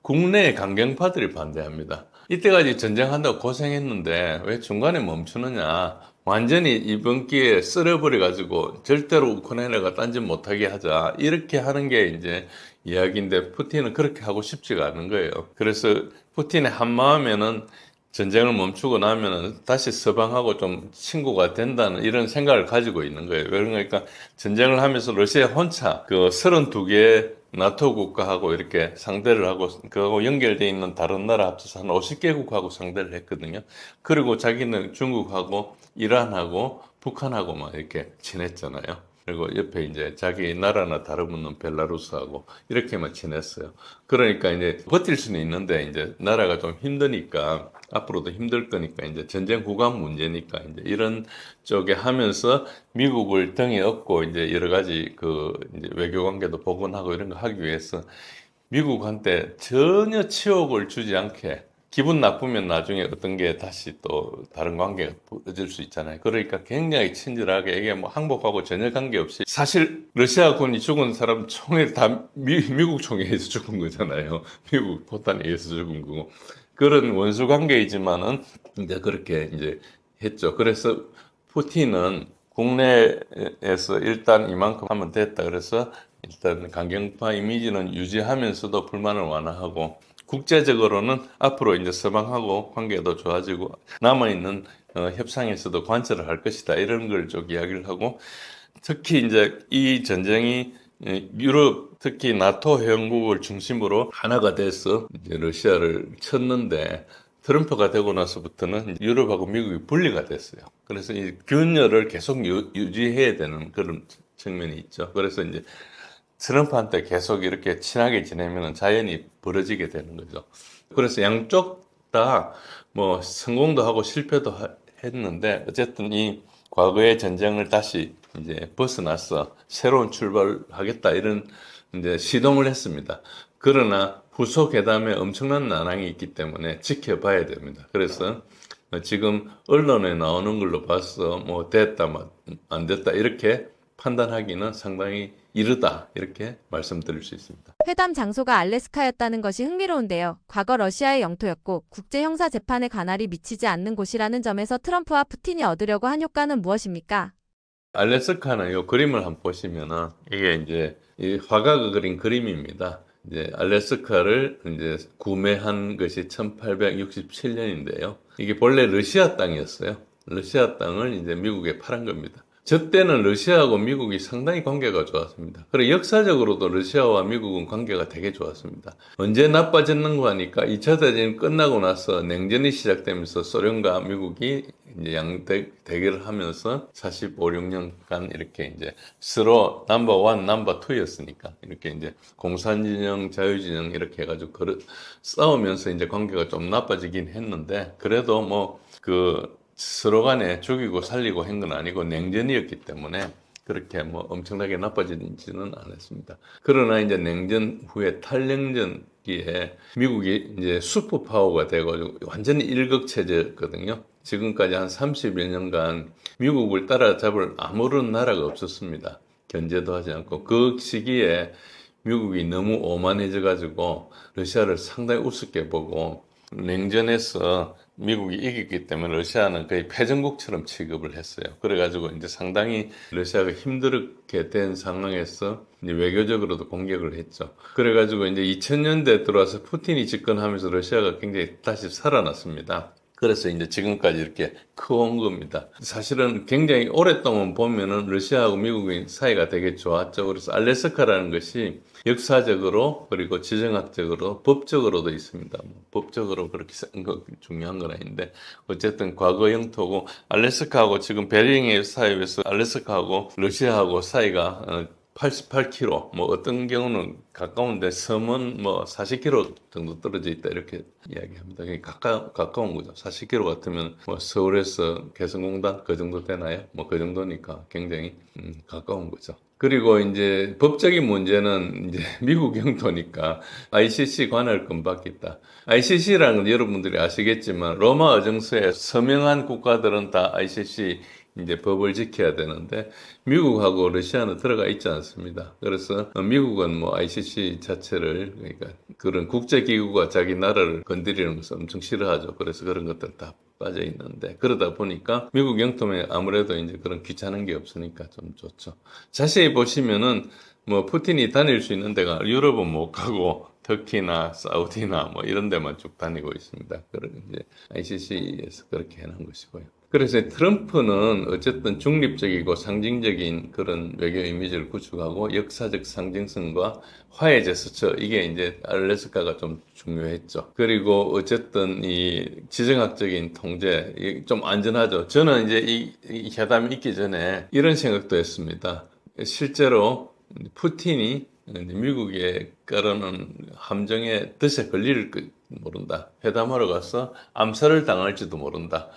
국내의 강경파들이 반대합니다. 이때까지 전쟁한다고 고생했는데 왜 중간에 멈추느냐. 완전히 이번 기회에 쓸어버려가지고 절대로 우크라이나가 딴짓 못하게 하자. 이렇게 하는 게 이제 이야기인데, 푸틴은 그렇게 하고 싶지가 않은 거예요. 그래서 푸틴의 한마음에는 전쟁을 멈추고 나면은 다시 서방하고 좀 친구가 된다는 이런 생각을 가지고 있는 거예요. 그러니까 전쟁을 하면서 러시아 혼자 그 32개 나토 국가하고 이렇게 상대를 하고, 그하고 연결되어 있는 다른 나라 합쳐서 한 50개국하고 상대를 했거든요. 그리고 자기는 중국하고 이란하고 북한하고 막 이렇게 지냈잖아요. 그리고 옆에 이제 자기 나라나 다름없는 벨라루스하고 이렇게만 지냈어요. 그러니까 이제 버틸 수는 있는데, 이제 나라가 좀 힘드니까, 앞으로도 힘들 거니까, 이제 전쟁 후관 문제니까, 이제 이런 쪽에 하면서 미국을 등에 업고 이제 여러 가지 이제 외교 관계도 복원하고 이런 거 하기 위해서 미국한테 전혀 치욕을 주지 않게, 기분 나쁘면 나중에 어떤 게 다시 또 다른 관계가 벌어질 수 있잖아요. 그러니까 굉장히 친절하게, 이게 뭐 항복하고 전혀 관계없이, 사실 러시아군이 죽은 사람 총에 다 미국 총에 의해서 죽은 거잖아요. 미국 포탄에 의해서 죽은 거고. 그런 원수 관계이지만은 이제 그렇게 이제 했죠. 그래서 푸틴은 국내에서 일단 이만큼 하면 됐다. 그래서 일단 강경파 이미지는 유지하면서도 불만을 완화하고, 국제적으로는 앞으로 이제 서방하고 관계도 좋아지고 남아있는 협상에서도 관철을 할 것이다. 이런 걸 좀 이야기를 하고, 특히 이제 이 전쟁이 유럽, 특히 나토 회원국을 중심으로 하나가 돼서 이제 러시아를 쳤는데, 트럼프가 되고 나서부터는 유럽하고 미국이 분리가 됐어요. 그래서 이 균열을 계속 유지해야 되는 그런 측면이 있죠. 그래서 이제 트럼프한테 계속 이렇게 친하게 지내면 자연히 벌어지게 되는 거죠. 그래서 양쪽 다 뭐 성공도 하고 실패도 했는데, 어쨌든 이 과거의 전쟁을 다시 이제 벗어나서 새로운 출발을 하겠다, 이런 이제 시동을 했습니다. 그러나 후속 회담에 엄청난 난항이 있기 때문에 지켜봐야 됩니다. 그래서 지금 언론에 나오는 걸로 봐서 뭐 됐다, 안 됐다 이렇게 판단하기는 상당히 이르다, 이렇게 말씀드릴 수 있습니다. 회담 장소가 알래스카였다는 것이 흥미로운데요. 과거 러시아의 영토였고 국제형사재판에 관할이 미치지 않는 곳이라는 점에서 트럼프와 푸틴이 얻으려고 한 효과는 무엇입니까? 알래스카는 이 그림을 한번 보시면은, 이게 이제 이 화가가 그린 그림입니다. 이제 알래스카를 이제 구매한 것이 1867년인데요. 이게 본래 러시아 땅이었어요. 러시아 땅을 이제 미국에 팔은 겁니다. 저 때는 러시아하고 미국이 상당히 관계가 좋았습니다. 그리고 역사적으로도 러시아와 미국은 관계가 되게 좋았습니다. 언제 나빠졌는가 하니까 2차 대전이 끝나고 나서 냉전이 시작되면서 소련과 미국이 이제 대결을 하면서 45, 6년간 이렇게 이제 서로 넘버 원, 넘버 투였으니까 이렇게 이제 공산진영, 자유진영 이렇게 해가지고 싸우면서 이제 관계가 좀 나빠지긴 했는데, 그래도 뭐 서로 간에 죽이고 살리고 한 건 아니고 냉전이었기 때문에 그렇게 뭐 엄청나게 나빠지지는 않았습니다. 그러나 이제 냉전 후에 탈냉전기에 미국이 이제 슈퍼파워가 돼가지고 완전히 일극체제였거든요. 지금까지 한 30여 년간 미국을 따라잡을 아무런 나라가 없었습니다. 견제도 하지 않고 그 시기에 미국이 너무 오만해져가지고 러시아를 상당히 우습게 보고 냉전에서 미국이 이겼기 때문에 러시아는 거의 패전국처럼 취급을 했어요. 그래가지고 이제 상당히 러시아가 힘들게 된 상황에서 이제 외교적으로도 공격을 했죠. 그래가지고 이제 2000년대 들어와서 푸틴이 집권하면서 러시아가 굉장히 다시 살아났습니다. 그래서 이제 지금까지 이렇게 커온 겁니다. 사실은 굉장히 오랫동안 보면은 러시아하고 미국의 사이가 되게 좋았죠. 그래서 알래스카라는 것이 역사적으로 그리고 지정학적으로 법적으로도 있습니다. 법적으로 그렇게 중요한 건 아닌데 어쨌든 과거 영토고 알래스카하고 지금 베링의 사이에서 알래스카하고 러시아하고 사이가 88km, 뭐 어떤 경우는 가까운데 섬은 뭐 40km 정도 떨어져 있다 이렇게 이야기합니다. 가까운 거죠. 40km 같으면 뭐 서울에서 개성공단 그 정도 되나요? 뭐 그 정도니까 굉장히 가까운 거죠. 그리고 이제 법적인 문제는 이제 미국 영토니까 ICC 관할권 받겠다. ICC라는 건 여러분들이 아시겠지만 로마 어정서에 서명한 국가들은 다 ICC 이제 법을 지켜야 되는데 미국하고 러시아는 들어가 있지 않습니다. 그래서 미국은 뭐 ICC 자체를 그러니까 그런 국제기구가 자기 나라를 건드리는 것을 엄청 싫어하죠. 그래서 그런 것들 다 빠져 있는데 그러다 보니까 미국 영토에 아무래도 이제 그런 귀찮은 게 없으니까 좀 좋죠. 자세히 보시면은 뭐 푸틴이 다닐 수 있는 데가 유럽은 못 가고 터키나 사우디나 뭐 이런 데만 쭉 다니고 있습니다. 그런 이제 ICC에서 그렇게 해놓은 것이고요. 그래서 트럼프는 어쨌든 중립적이고 상징적인 그런 외교 이미지를 구축하고 역사적 상징성과 화해 제스처 이게 이제 알래스카가 좀 중요했죠. 그리고 어쨌든 이 지정학적인 통제 좀 안전하죠. 저는 이제 이 회담이 있기 전에 이런 생각도 했습니다. 실제로 푸틴이 미국에 깔아놓은 함정에 덫에 걸릴 모른다. 회담하러 가서 암살을 당할지도 모른다.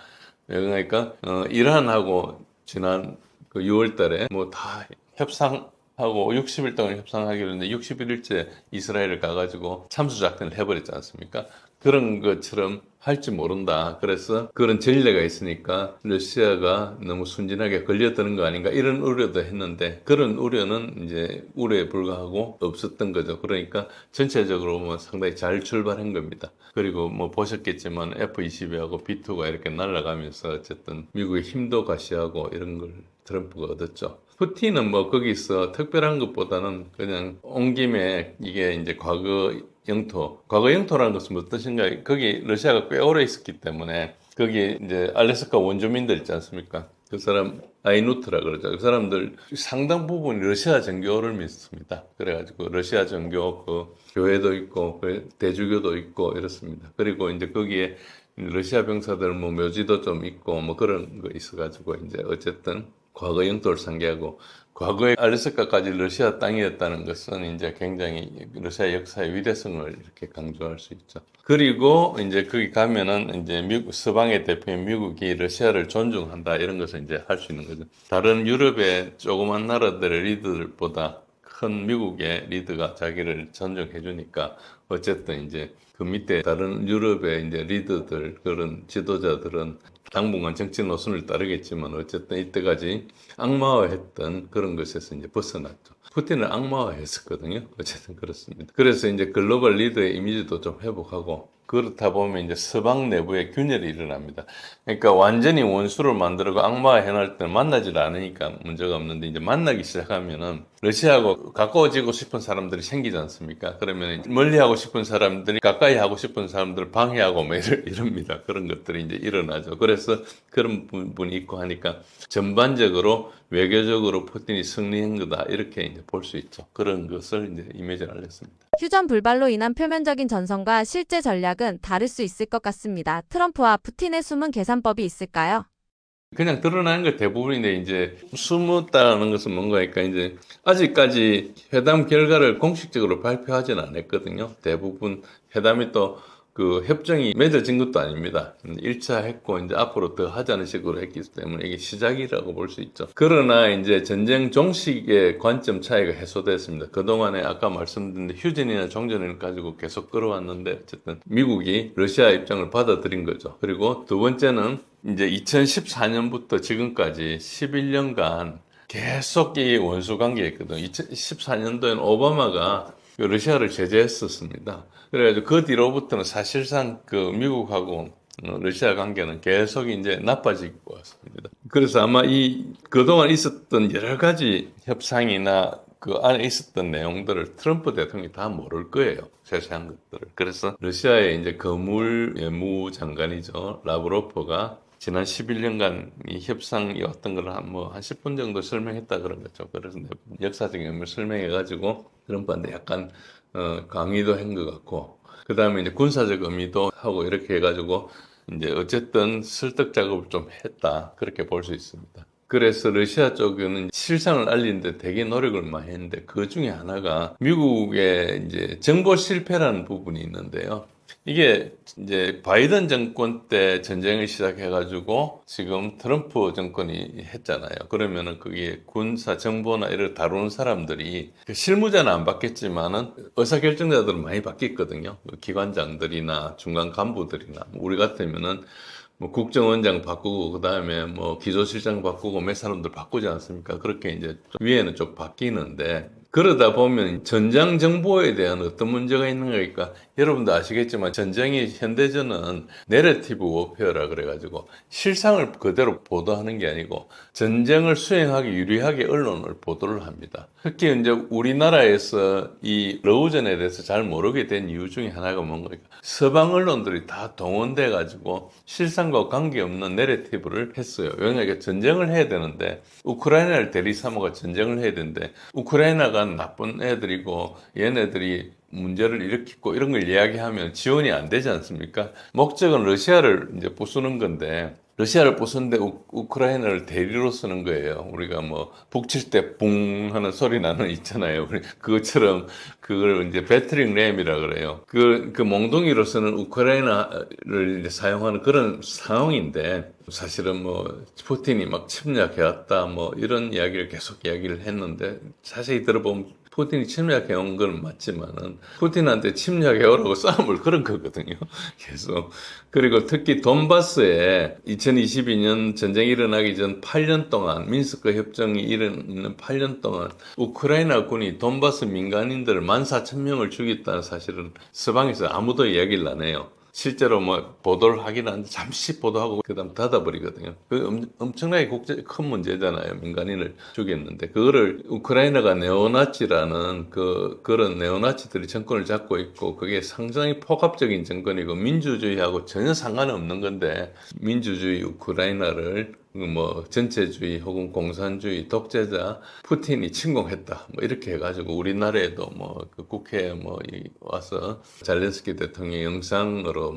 그러니까 이란하고 지난 그 6월 달에 뭐 다 협상하고 60일 동안 협상하기로 했는데 61일째 이스라엘을 가가지고 참수작전을 해버렸지 않습니까? 그런 것처럼 할지 모른다. 그래서 그런 전례가 있으니까 러시아가 너무 순진하게 걸려드는 거 아닌가 이런 우려도 했는데 그런 우려는 이제 우려에 불과하고 없었던 거죠. 그러니까 전체적으로 뭐 상당히 잘 출발한 겁니다. 그리고 뭐 보셨겠지만 F-22하고 B-2가 이렇게 날아가면서 어쨌든 미국의 힘도 가시하고 이런 걸 트럼프가 얻었죠. 푸틴은 뭐 거기서 특별한 것보다는 그냥 온 김에 이게 이제 과거 영토라는 것은 어떤 생각이, 거기 러시아가 꽤 오래 있었기 때문에, 거기 이제 알래스카 원주민들 있지 않습니까? 그 사람, 아이누트라 그러죠. 그 사람들 상당 부분이 러시아 정교를 믿습니다. 그래가지고 러시아 정교, 그 교회도 있고, 그 대주교도 있고 이렇습니다. 그리고 이제 거기에 러시아 병사들 뭐 묘지도 좀 있고 뭐 그런 거 있어가지고 이제 어쨌든 과거 영토를 상기하고 과거에 알래스카까지 러시아 땅이었다는 것은 이제 굉장히 러시아 역사의 위대성을 이렇게 강조할 수 있죠. 그리고 이제 거기 가면은 이제 미국, 서방의 대표인 미국이 러시아를 존중한다 이런 것을 이제 할 수 있는 거죠. 다른 유럽의 조그만 나라들의 리더들보다 큰 미국의 리더가 자기를 존중해 주니까 어쨌든 이제 그 밑에 다른 유럽의 이제 리더들 그런 지도자들은 당분간 정치 노선을 따르겠지만 어쨌든 이때까지 악마화했던 그런 것에서 이제 벗어났죠. 푸틴을 악마화했었거든요. 어쨌든 그렇습니다. 그래서 이제 글로벌 리더의 이미지도 좀 회복하고 그렇다 보면 이제 서방 내부에 균열이 일어납니다. 그러니까 완전히 원수를 만들고 악마화 해놓을 때는 만나질 않으니까 문제가 없는데 이제 만나기 시작하면은 러시아하고 가까워지고 싶은 사람들이 생기지 않습니까? 그러면 멀리 하고 싶은 사람들이 가까이 하고 싶은 사람들을 방해하고 뭐 이럽니다. 그런 것들이 이제 일어나죠. 그래서 그런 부분이 있고 하니까 전반적으로 외교적으로 푸틴이 승리한 거다 이렇게 이제 볼 수 있죠. 그런 것을 이제 이미지를 알렸습니다. 휴전 불발로 인한 표면적인 전선과 실제 전략은 다를 수 있을 것 같습니다. 트럼프와 푸틴의 숨은 계산법이 있을까요? 그냥 드러나는 게 대부분인데 이제 숨었다는 것은 뭔가니까 이제 아직까지 회담 결과를 공식적으로 발표하지는 않았거든요. 대부분 회담이 또 그 협정이 맺어진 것도 아닙니다. 1차 했고 이제 앞으로 더 하자는 식으로 했기 때문에 이게 시작이라고 볼 수 있죠. 그러나 이제 전쟁 종식의 관점 차이가 해소됐습니다. 그동안에 아까 말씀드린 휴전이나 종전을 가지고 계속 끌어왔는데 어쨌든 미국이 러시아 입장을 받아들인 거죠. 그리고 두 번째는 이제 2014년부터 지금까지 11년간 계속 이 원수 관계였거든요. 2014년도에는 오바마가 러시아를 제재했었습니다. 그래가지고 그 뒤로부터는 사실상 그 미국하고 러시아 관계는 계속 이제 나빠지고 왔습니다. 그래서 아마 그동안 있었던 여러 가지 협상이나 그 안에 있었던 내용들을 트럼프 대통령이 다 모를 거예요. 세세한 것들을. 그래서 러시아의 이제 거물 외무 장관이죠. 라브로프가 지난 11년간 이 협상이 어떤 걸 한 10분 정도 설명했다 그런 거죠. 그래서 역사적인 의미를 설명해가지고 트럼프한테 약간 강의도 한 것 같고, 그 다음에 이제 군사적 의미도 하고 이렇게 해가지고 이제 어쨌든 설득 작업을 좀 했다. 그렇게 볼 수 있습니다. 그래서 러시아 쪽은 실상을 알리는데 되게 노력을 많이 했는데 그 중에 하나가 미국의 이제 정보 실패라는 부분이 있는데요. 이게 이제 바이든 정권 때 전쟁을 시작해가지고 지금 트럼프 정권이 했잖아요. 그러면은 그게 군사 정보나 이를 다루는 사람들이 실무자는 안 바뀌었지만은 의사결정자들은 많이 바뀌었거든요. 기관장들이나 중간 간부들이나 우리 같으면은 국정원장 바꾸고 그다음에 기조실장 바꾸고 몇 사람들 바꾸지 않습니까? 그렇게 이제 위에는 좀 바뀌는데 그러다 보면 전장 정보에 대한 어떤 문제가 있는 거니까 여러분도 아시겠지만 전쟁이 현대전은 내러티브 워페어라 그래가지고 실상을 그대로 보도하는 게 아니고 전쟁을 수행하기 유리하게 언론을 보도를 합니다. 특히 이제 우리나라에서 이 러우전에 대해서 잘 모르게 된 이유 중에 하나가 뭔가 서방 언론들이 다 동원돼 가지고 실상과 관계없는 내러티브를 했어요. 왜냐하면 전쟁을 해야 되는데 우크라이나를 대리 삼아가 전쟁을 해야 되는데 우크라이나가 나쁜 애들이고 얘네들이 문제를 일으키고 이런 걸 이야기하면 지원이 안 되지 않습니까? 목적은 러시아를 이제 부수는 건데 러시아를 부수는데 우크라이나를 대리로 쓰는 거예요. 우리가 북칠 때 붕 하는 소리 나는 있잖아요. 그것처럼 그걸 이제 배터링 램이라 그래요. 그 몽둥이로서는 우크라이나를 이제 사용하는 그런 상황인데 사실은 푸틴이 막 침략해왔다 이런 이야기를 계속 이야기를 했는데 자세히 들어보면 푸틴이 침략해온 건 맞지만은 푸틴한테 침략해오라고 싸움을 걸은 거거든요. 계속. 그리고 특히 돈바스에 2022년 전쟁이 일어나기 전 8년 동안 민스크 협정이 일어나는 8년 동안 우크라이나 군이 돈바스 민간인들을 14,000명을 죽였다는 사실은 서방에서 아무도 이야기를 안 해요. 실제로 보도를 하긴 하는데 잠시 보도하고 그다음 닫아버리거든요. 그 엄청나게 큰 문제잖아요. 민간인을 죽였는데 그거를 우크라이나가 네오나치라는 그런 네오나치들이 정권을 잡고 있고 그게 상당히 폭압적인 정권이고 민주주의하고 전혀 상관없는 건데 민주주의 우크라이나를 전체주의 혹은 공산주의 독재자 푸틴이 침공했다. 이렇게 해가지고 우리나라에도 그 국회에 와서 잘렌스키 대통령 영상으로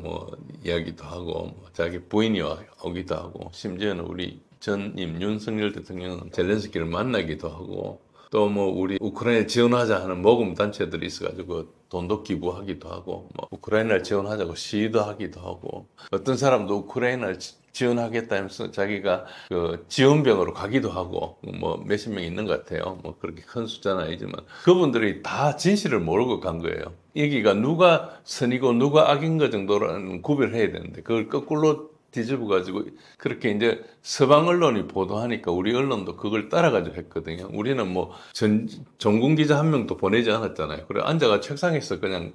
이야기도 하고 자기 부인이 오기도 하고 심지어는 우리 전임 윤석열 대통령은 잘렌스키를 만나기도 하고 또 우리 우크라이나 지원하자 하는 모금 단체들이 있어가지고 돈도 기부하기도 하고 우크라이나를 지원하자고 시위도 하기도 하고 어떤 사람도 우크라이나를 지원하겠다 하면서 자기가 그 지원병으로 가기도 하고 몇십 명 있는 것 같아요. 그렇게 큰 숫자는 아니지만 그분들이 다 진실을 모르고 간 거예요. 여기가 누가 선이고 누가 악인 거 정도로는 구별을 해야 되는데 그걸 거꾸로 뒤집어 가지고 그렇게 이제 서방 언론이 보도하니까 우리 언론도 그걸 따라가지고 했거든요. 우리는 전군 기자 한 명도 보내지 않았잖아요. 그래 앉아가 책상에서 그냥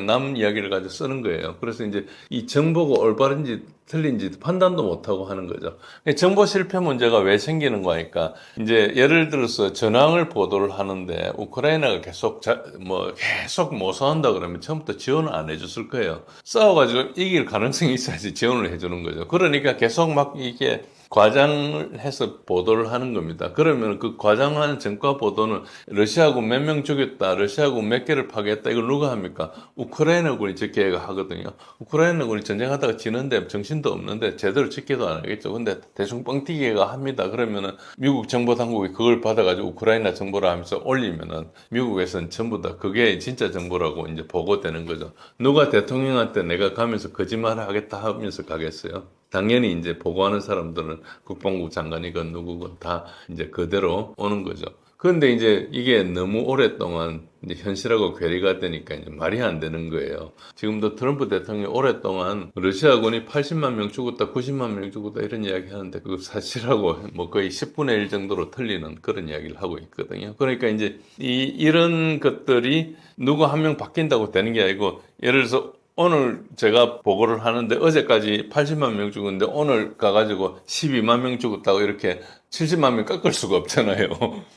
남 이야기를 가지고 쓰는 거예요. 그래서 이제 이 정보가 올바른지 틀린지 판단도 못하고 하는 거죠. 정보 실패 문제가 왜 생기는 거니까 이제 예를 들어서 전황을 보도를 하는데 우크라이나가 계속 계속 모사한다 그러면 처음부터 지원을 안 해줬을 거예요. 싸워가지고 이길 가능성이 있어야지 지원을 해주는 거죠. 그러니까 계속 이게 과장을 해서 보도를 하는 겁니다. 그러면 그 과장하는 전과 보도는 러시아군 몇 명 죽였다, 러시아군 몇 개를 파괴했다, 이걸 누가 합니까? 우크라이나군이 적게 하거든요. 우크라이나군이 전쟁하다가 지는데 정신도 없는데 제대로 지키도 안 하겠죠. 근데 대충 뻥튀기가 합니다. 그러면은 미국 정보 당국이 그걸 받아가지고 우크라이나 정보를 하면서 올리면은 미국에서는 전부 다 그게 진짜 정보라고 이제 보고되는 거죠. 누가 대통령한테 내가 가면서 거짓말을 하겠다 하면서 가겠어요? 당연히 이제 보고하는 사람들은 국방부 장관이건 누구건 다 이제 그대로 오는 거죠. 그런데 이제 이게 너무 오랫동안 이제 현실하고 괴리가 되니까 이제 말이 안 되는 거예요. 지금도 트럼프 대통령이 오랫동안 러시아군이 80만 명 죽었다, 90만 명 죽었다 이런 이야기 하는데 그 사실하고 뭐 거의 10분의 1 정도로 틀리는 그런 이야기를 하고 있거든요. 그러니까 이제 이런 것들이 누구 한 명 바뀐다고 되는 게 아니고 예를 들어서 오늘 제가 보고를 하는데 어제까지 80만 명 죽었는데 오늘 가가지고 12만 명 죽었다고 이렇게 70만 명 깎을 수가 없잖아요.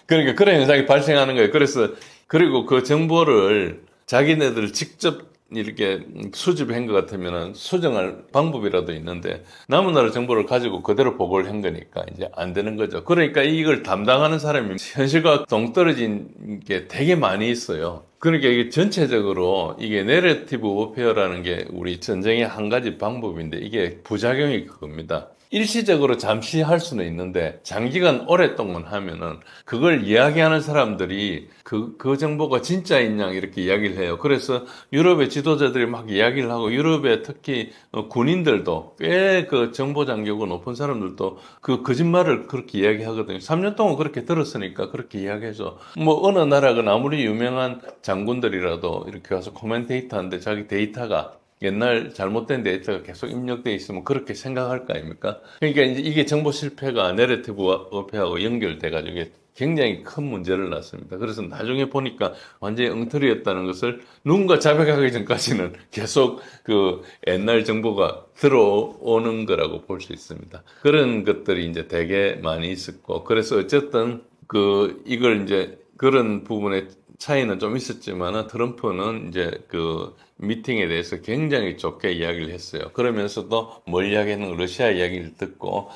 그러니까 그런 현상이 발생하는 거예요. 그래서 그리고 그 정보를 자기네들 직접 이렇게 수집한 것 같으면 수정할 방법이라도 있는데 남은 나라 정보를 가지고 그대로 보고를 한 거니까 이제 안 되는 거죠. 그러니까 이걸 담당하는 사람이 현실과 동떨어진 게 되게 많이 있어요. 그러니까 이게 전체적으로 이게 내러티브 워페어라는 게 우리 전쟁의 한 가지 방법인데 이게 부작용이 그겁니다. 일시적으로 잠시 할 수는 있는데 장기간 오랫동안 하면은 그걸 이야기하는 사람들이 그 정보가 진짜인 양 이렇게 이야기를 해요. 그래서 유럽의 지도자들이 막 이야기를 하고 유럽의 특히 군인들도 꽤 그 정보 장교가 높은 사람들도 그 거짓말을 그렇게 이야기하거든요. 3년 동안 그렇게 들었으니까 그렇게 이야기해서 뭐 어느 나라가 아무리 유명한 장군들이라도 이렇게 와서 코멘테이터 하는데 자기 데이터가 옛날 잘못된 데이터가 계속 입력돼 있으면 그렇게 생각할 거 아닙니까? 그러니까 이제 이게 정보 실패가 내러티브 워페어하고 연결돼 가지고 굉장히 큰 문제를 낳습니다. 그래서 나중에 보니까 완전히 엉터리였다는 것을 누군가 자백하기 전까지는 계속 그 옛날 정보가 들어오는 거라고 볼 수 있습니다. 그런 것들이 이제 되게 많이 있었고, 그래서 어쨌든 이걸 이제 그런 부분에 차이는 좀 있었지만은 트럼프는 이제 그 미팅에 대해서 굉장히 좋게 이야기를 했어요. 그러면서도 뭘 이야기하는 러시아 이야기를 듣고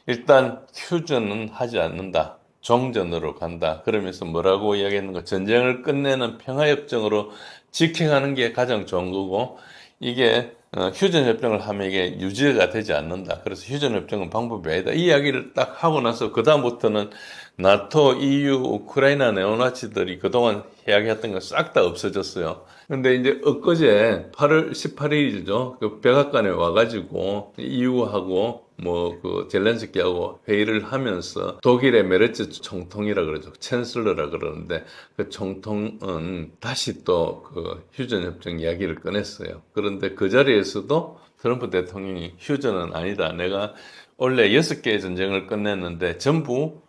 일단 휴전은 하지 않는다. 종전으로 간다. 그러면서 뭐라고 이야기했는가? 전쟁을 끝내는 평화협정으로 지켜가는 게 가장 좋은 거고 이게 휴전협정을 하면 이게 유지가 되지 않는다. 그래서 휴전협정은 방법이 아니다. 이 이야기를 딱 하고 나서 그다음부터는 나토, EU, 우크라이나 네오나치들이 그동안 이야기했던 거 싹 다 없어졌어요. 근데 이제 엊그제 8월 18일이죠. 그 백악관에 와가지고 EU하고 뭐 그 젤렌스키하고 회의를 하면서 독일의 메르츠 총통이라 그러죠. 챈슬러라 그러는데 그 총통은 다시 또 그 휴전협정 이야기를 꺼냈어요. 그런데 그 자리에서도 트럼프 대통령이 휴전은 아니다. 내가 원래 6개의 전쟁을 끝냈는데 전부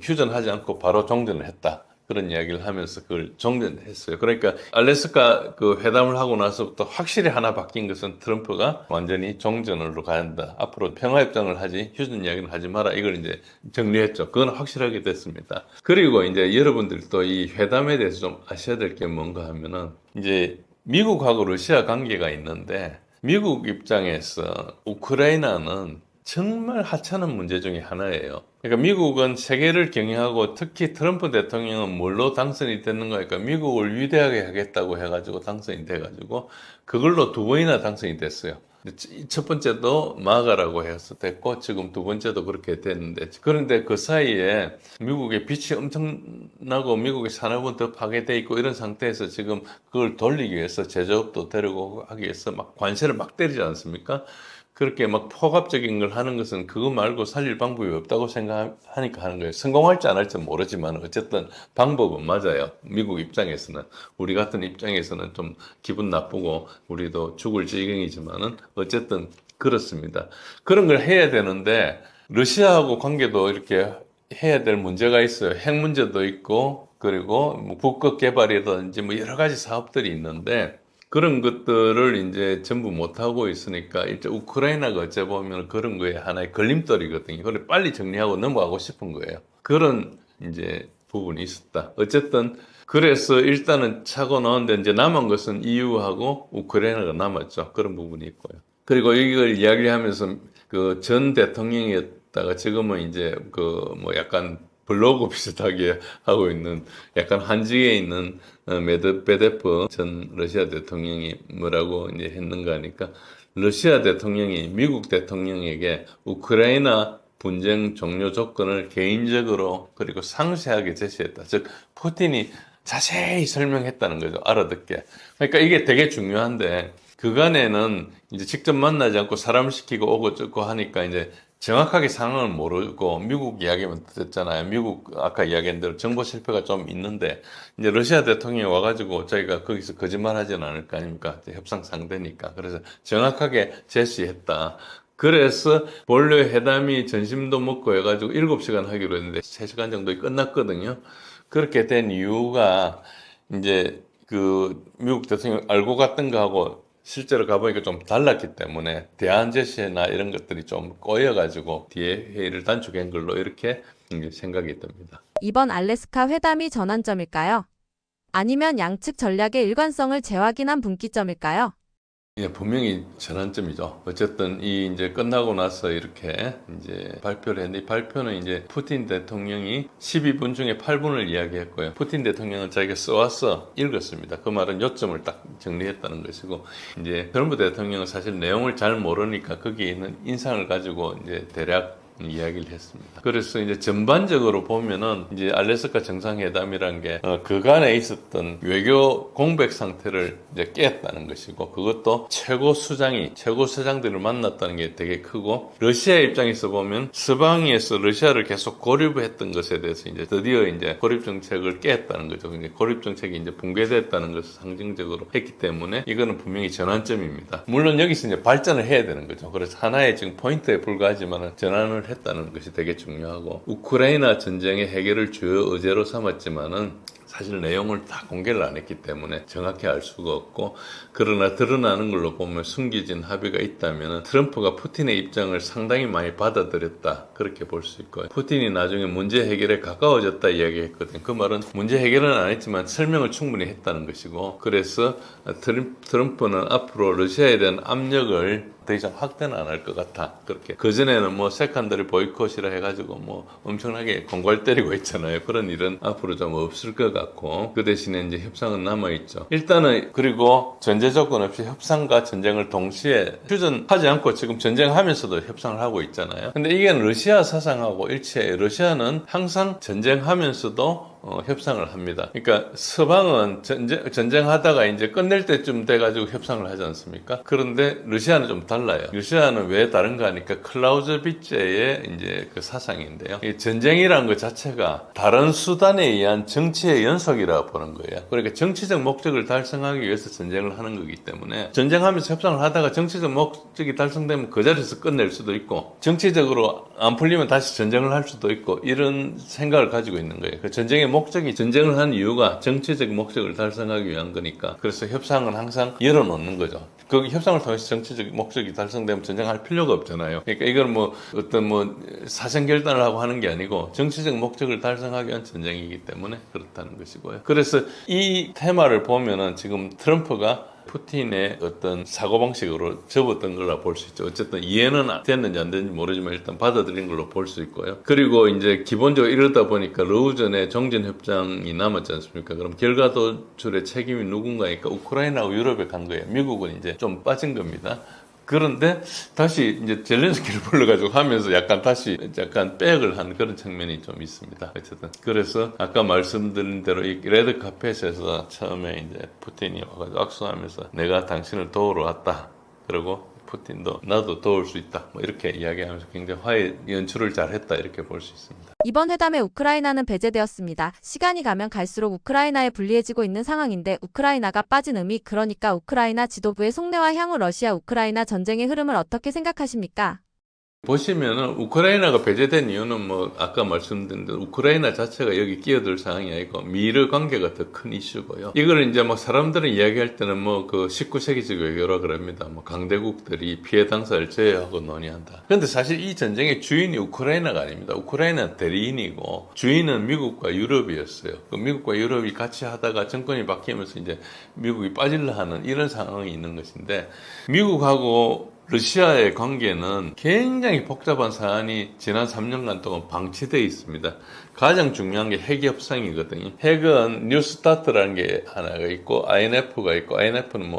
휴전하지 않고 바로 종전을 했다. 그런 이야기를 하면서 그걸 종전했어요. 그러니까 알래스카 그 회담을 하고 나서부터 확실히 하나 바뀐 것은 트럼프가 완전히 종전으로 간다. 앞으로 평화협정을 하지 휴전 이야기는 하지 마라. 이걸 이제 정리했죠. 그건 확실하게 됐습니다. 그리고 이제 여러분들도 이 회담에 대해서 좀 아셔야 될 게 뭔가 하면은 이제 미국하고 러시아 관계가 있는데 미국 입장에서 우크라이나는 정말 하찮은 문제 중에 하나예요. 그러니까 미국은 세계를 경영하고 특히 트럼프 대통령은 뭘로 당선이 됐는가 하니까 미국을 위대하게 하겠다고 해가지고 당선이 돼가지고 그걸로 2번이나 당선이 됐어요. 첫 번째도 마가라고 해서 됐고 지금 2번째도 그렇게 됐는데 그런데 그 사이에 미국의 빚이 엄청나고 미국의 산업은 더 파괴돼 있고 이런 상태에서 지금 그걸 돌리기 위해서 제조업도 데리고 하기 위해서 막 관세를 막 때리지 않습니까? 그렇게 막 포괄적인 걸 하는 것은 그거 말고 살릴 방법이 없다고 생각하니까 하는 거예요. 성공할지 안 할지 모르지만 어쨌든 방법은 맞아요. 미국 입장에서는. 우리 같은 입장에서는 좀 기분 나쁘고 우리도 죽을 지경이지만은 어쨌든 그렇습니다. 그런 걸 해야 되는데 러시아하고 관계도 이렇게 해야 될 문제가 있어요. 핵 문제도 있고 그리고 뭐 북극 개발이라든지 뭐 여러 가지 사업들이 있는데 그런 것들을 이제 전부 못하고 있으니까, 이제 우크라이나가 어째 보면 그런 거에 하나의 걸림돌이거든요. 그걸 빨리 정리하고 넘어가고 싶은 거예요. 그런 이제 부분이 있었다. 어쨌든, 그래서 일단은 차고 나오는데 이제 남은 것은 EU하고 우크라이나가 남았죠. 그런 부분이 있고요. 그리고 이걸 이야기하면서 그 전 대통령이었던 있다가 지금은 이제 그 뭐 약간 블로그 비슷하게 하고 있는 약간 한직에 있는 메드베데프 전 러시아 대통령이 뭐라고 이제 했는가 하니까 러시아 대통령이 미국 대통령에게 우크라이나 분쟁 종료 조건을 개인적으로 그리고 상세하게 제시했다. 즉 푸틴이 자세히 설명했다는 거죠. 알아듣게. 그러니까 이게 되게 중요한데 그간에는 이제 직접 만나지 않고 사람 시키고 오고 저고 하니까 이제 정확하게 상황을 모르고 미국 이야기만 듣잖아요. 미국 아까 이야기한 대로 정보 실패가 좀 있는데 이제 러시아 대통령이 와가지고 자기가 거기서 거짓말하지는 않을 거 아닙니까? 협상 상대니까. 그래서 정확하게 제시했다. 그래서 본래 회담이 점심도 먹고 해가지고 7시간 하기로 했는데 3시간 정도에 끝났거든요. 그렇게 된 이유가 이제 그 미국 대통령 알고 갔던 거하고 실제로 가보니까 좀 달랐기 때문에 대안 제시나 이런 것들이 좀 꼬여가지고 뒤에 회의를 단축한 걸로 이렇게 생각이 듭니다. 이번 알래스카 회담이 전환점일까요? 아니면 양측 전략의 일관성을 재확인한 분기점일까요? 예, 분명히 전환점이죠. 어쨌든 이 이제 끝나고 나서 이렇게 이제 발표를 했는데 이 발표는 이제 푸틴 대통령이 12분 중에 8분을 이야기했고요. 푸틴 대통령은 자기가 써와서 읽었습니다. 그 말은 요점을 딱 정리했다는 것이고 이제 트럼프 대통령은 사실 내용을 잘 모르니까 거기에 있는 인상을 가지고 이제 대략 이야기를 했습니다. 그래서 이제 전반적으로 보면은 이제 알래스카 정상회담이란 게 그간에 있었던 외교 공백 상태를 이제 깼다는 것이고 그것도 최고 수장들을 만났다는 게 되게 크고 러시아 입장에서 보면 서방에서 러시아를 계속 고립했던 것에 대해서 이제 드디어 이제 고립 정책을 깼다는 거죠. 이제 고립 정책이 이제 붕괴됐다는 것을 상징적으로 했기 때문에 이거는 분명히 전환점입니다. 물론 여기서 이제 발전을 해야 되는 거죠. 그래서 하나의 지금 포인트에 불과하지만 전환을 했다는 것이 되게 중요하고 우크라이나 전쟁의 해결을 주요 의제로 삼았지만은 사실 내용을 다 공개를 안 했기 때문에 정확히 알 수가 없고 그러나 드러나는 걸로 보면 숨겨진 합의가 있다면 트럼프가 푸틴의 입장을 상당히 많이 받아들였다 그렇게 볼 수 있고요. 푸틴이 나중에 문제 해결에 가까워졌다 이야기했거든요. 그 말은 문제 해결은 안 했지만 설명을 충분히 했다는 것이고 그래서 트럼프는 앞으로 러시아에 대한 압력을 더 이상 확대는 안 할 것 같아. 그렇게. 그전에는 뭐 세컨더리 보이콧이라 해가지고 뭐 엄청나게 공갈 때리고 있잖아요. 그런 일은 앞으로 좀 없을 것 같고 그 대신에 이제 협상은 남아있죠. 일단은 그리고 전제 조건 없이 협상과 전쟁을 동시에 휴전하지 않고 지금 전쟁하면서도 협상을 하고 있잖아요. 근데 이게 러시아 사상하고 일치해요. 러시아는 항상 전쟁하면서도 협상을 합니다. 그러니까 서방은 전쟁하다가 이제 끝낼 때쯤 돼가지고 협상을 하지 않습니까? 그런데 러시아는 좀 달라요. 러시아는 왜 다른가 하니까 클라우즈비체의 이제 그 사상인데요. 이 전쟁이라는 것 자체가 다른 수단에 의한 정치의 연속이라고 보는 거예요. 그러니까 정치적 목적을 달성하기 위해서 전쟁을 하는 거기 때문에 전쟁하면서 협상을 하다가 정치적 목적이 달성되면 그 자리에서 끝낼 수도 있고 정치적으로 안 풀리면 다시 전쟁을 할 수도 있고 이런 생각을 가지고 있는 거예요. 그 전쟁의 목적이 전쟁을 하는 이유가 정치적 목적을 달성하기 위한 거니까 그래서 협상은 항상 열어놓는 거죠. 그 협상을 통해서 정치적 목적이 달성되면 전쟁할 필요가 없잖아요. 그러니까 이건 뭐 어떤 뭐 사생 결단을 하고 하는 게 아니고 정치적 목적을 달성하기 위한 전쟁이기 때문에 그렇다는 것이고요. 그래서 이 테마를 보면은 지금 트럼프가 푸틴의 어떤 사고방식으로 접었던 걸로 볼 수 있죠. 어쨌든 이해는 됐는지 안 됐는지 모르지만 일단 받아들인 걸로 볼 수 있고요. 그리고 이제 기본적으로 이러다 보니까 러우전의 정전협정이 남았지 않습니까? 그럼 결과 도출의 책임이 누군가니까 우크라이나하고 유럽에 간 거예요. 미국은 이제 좀 빠진 겁니다. 그런데 다시 이제 젤렌스키를 불러가지고 하면서 약간 백을 한 그런 측면이 좀 있습니다. 어쨌든 그래서 아까 말씀드린 대로 이 레드 카펫에서 처음에 이제 푸틴이 와가지고 악수하면서 내가 당신을 도우러 왔다. 그리고 푸틴도 나도 도울 수 있다. 뭐 이렇게 이야기하면서 굉장히 화해 연출을 잘했다 이렇게 볼 수 있습니다. 이번 회담에 우크라이나는 배제되었습니다. 시간이 가면 갈수록 우크라이나에 불리해지고 있는 상황인데 우크라이나가 빠진 의미 그러니까 우크라이나 지도부의 속내와 향후 러시아-우크라이나 전쟁의 흐름을 어떻게 생각하십니까? 보시면은 우크라이나가 배제된 이유는 뭐 아까 말씀드린 대로 우크라이나 자체가 여기 끼어들 상황이 아니고 미르 관계가 더 큰 이슈고요. 이걸 이제 뭐 사람들은 이야기할 때는 뭐 그 19세기적 외교라 그럽니다. 뭐 강대국들이 피해 당사를 제어하고 논의한다. 그런데 사실 이 전쟁의 주인이 우크라이나가 아닙니다. 우크라이나는 대리인이고 주인은 미국과 유럽이었어요. 그 미국과 유럽이 같이 하다가 정권이 바뀌면서 이제 미국이 빠질라 하는 이런 상황이 있는 것인데 미국하고 러시아의 관계는 굉장히 복잡한 사안이 지난 3년간 동안 방치되어 있습니다. 가장 중요한 게 핵 협상이거든요. 핵은 뉴스타트라는 게 하나가 있고 INF가 있고, INF는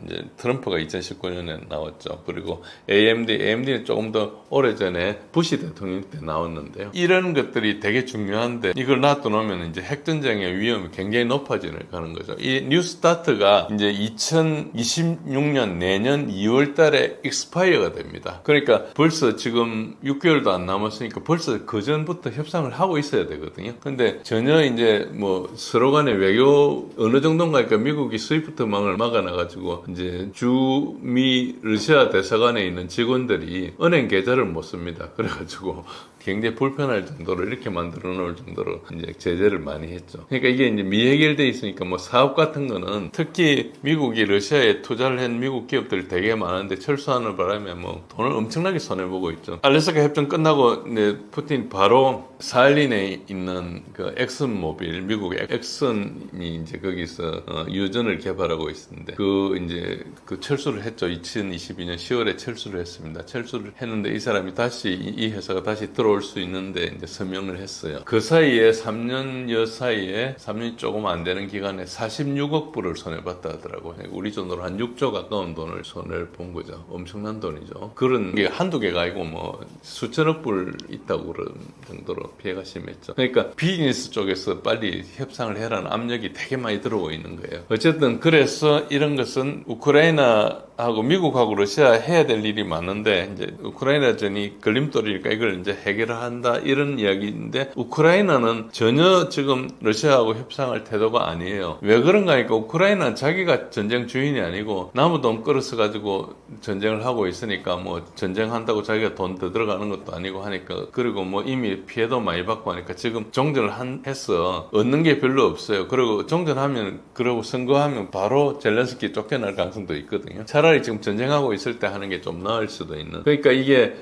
이제 트럼프가 2019년에 나왔죠. 그리고 AMD는 조금 더 오래전에 부시 대통령 때 나왔는데요. 이런 것들이 되게 중요한데 이걸 놔두놓으면 이제 핵전쟁의 위험이 굉장히 높아지는 거죠. 이 뉴스타트가 이제 2026년 내년 2월 달에 익스파이어가 됩니다. 그러니까 벌써 지금 6개월도 안 남았으니까 벌써 그 전부터 협상을 하고 있어야 되거든요. 근데 전혀 이제 서로 간의 외교 어느 정도인가 미국이 스위프트망을 막아놔가지고 이제 주미 러시아 대사관에 있는 직원들이 은행 계좌를 못 씁니다. 그래가지고 굉장히 불편할 정도로 이렇게 만들어 놓을 정도로 이제 제재를 많이 했죠. 그러니까 이게 이제 미해결돼 있으니까 사업 같은 거는 특히 미국이 러시아에 투자를 한 미국 기업들이 되게 많은데 철수하는 바람에 돈을 엄청나게 손해보고 있죠. 알래스카 협정 끝나고 푸틴 바로 사할린에 있는 그 엑슨모빌, 미국의 엑슨이 이제 거기서 유전을 개발하고 있는데 그 철수를 했죠. 2022년 10월에 철수를 했습니다. 철수를 했는데 이 사람이 다시 이 회사가 다시 들어올 수 있는데 이제 서명을 했어요. 그 사이에 3년여 사이에 3년 조금 안 되는 기간에 46억 불을 손해봤다 하더라고요. 우리 돈으로 한 6조 가까운 돈을 손해를 본 거죠. 엄청난 돈이죠. 그런 게 한두 개가 아니고 수천억 불 있다고 그런 정도로 피해가 심했죠. 그러니까 비즈니스 쪽에서 빨리 협상을 해라는 압력이 되게 많이 들어오고 있는 거예요. 어쨌든 그래서 이런 것은 우크라이나하고 미국하고 러시아 해야 될 일이 많은데 이제 우크라이나전이 걸림돌이니까 이걸 이제 해결을 한다 이런 이야기인데 우크라이나는 전혀 지금 러시아하고 협상할 태도가 아니에요. 왜 그런가 하니까 우크라이나는 자기가 전쟁 주인이 아니고 남의 돈 끌어서 가지고 전쟁을 하고 있으니까 전쟁한다고 자기가 돈 더 들어가는 것도 아니고 하니까 그리고 이미 피해도 많이 받고 하니까 지금 종전을 해서 얻는 게 별로 없어요. 그리고 종전하면 그러고 선거하면 바로 젤렌스키 쫓겨날 가능성도 있거든요. 차라리 지금 전쟁하고 있을 때 하는 게 좀 나을 수도 있는. 그러니까 이게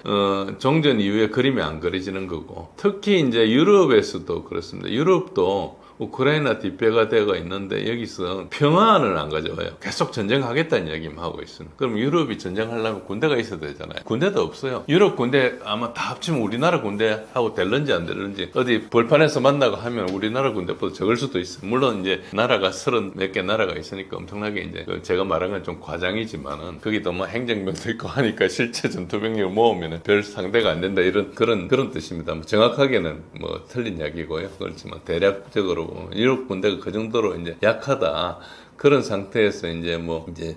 종전 이후에 그림이 안 그려지는 거고 특히 이제 유럽에서도 그렇습니다. 유럽도 우크라이나 뒷배가 되어 있는데 여기서 평화를 안 가져와요. 계속 전쟁하겠다는 얘기만 하고 있습니다. 그럼 유럽이 전쟁하려면 군대가 있어야 되잖아요. 군대도 없어요. 유럽 군대 아마 다 합치면 우리나라 군대하고 될런지 안 될런지 어디 벌판에서 만나고 하면 우리나라 군대보다 적을 수도 있어요. 물론 이제 나라가 30 몇 개 나라가 있으니까 엄청나게 이제 제가 말한 건 좀 과장이지만은 거기도 행정병도 있고 하니까 실제 전투병력을 모으면 별 상대가 안 된다 이런 그런 뜻입니다. 정확하게는 틀린 이야기고요. 그렇지만 대략적으로 유럽 군대가 그 정도로 이제 약하다. 그런 상태에서 이제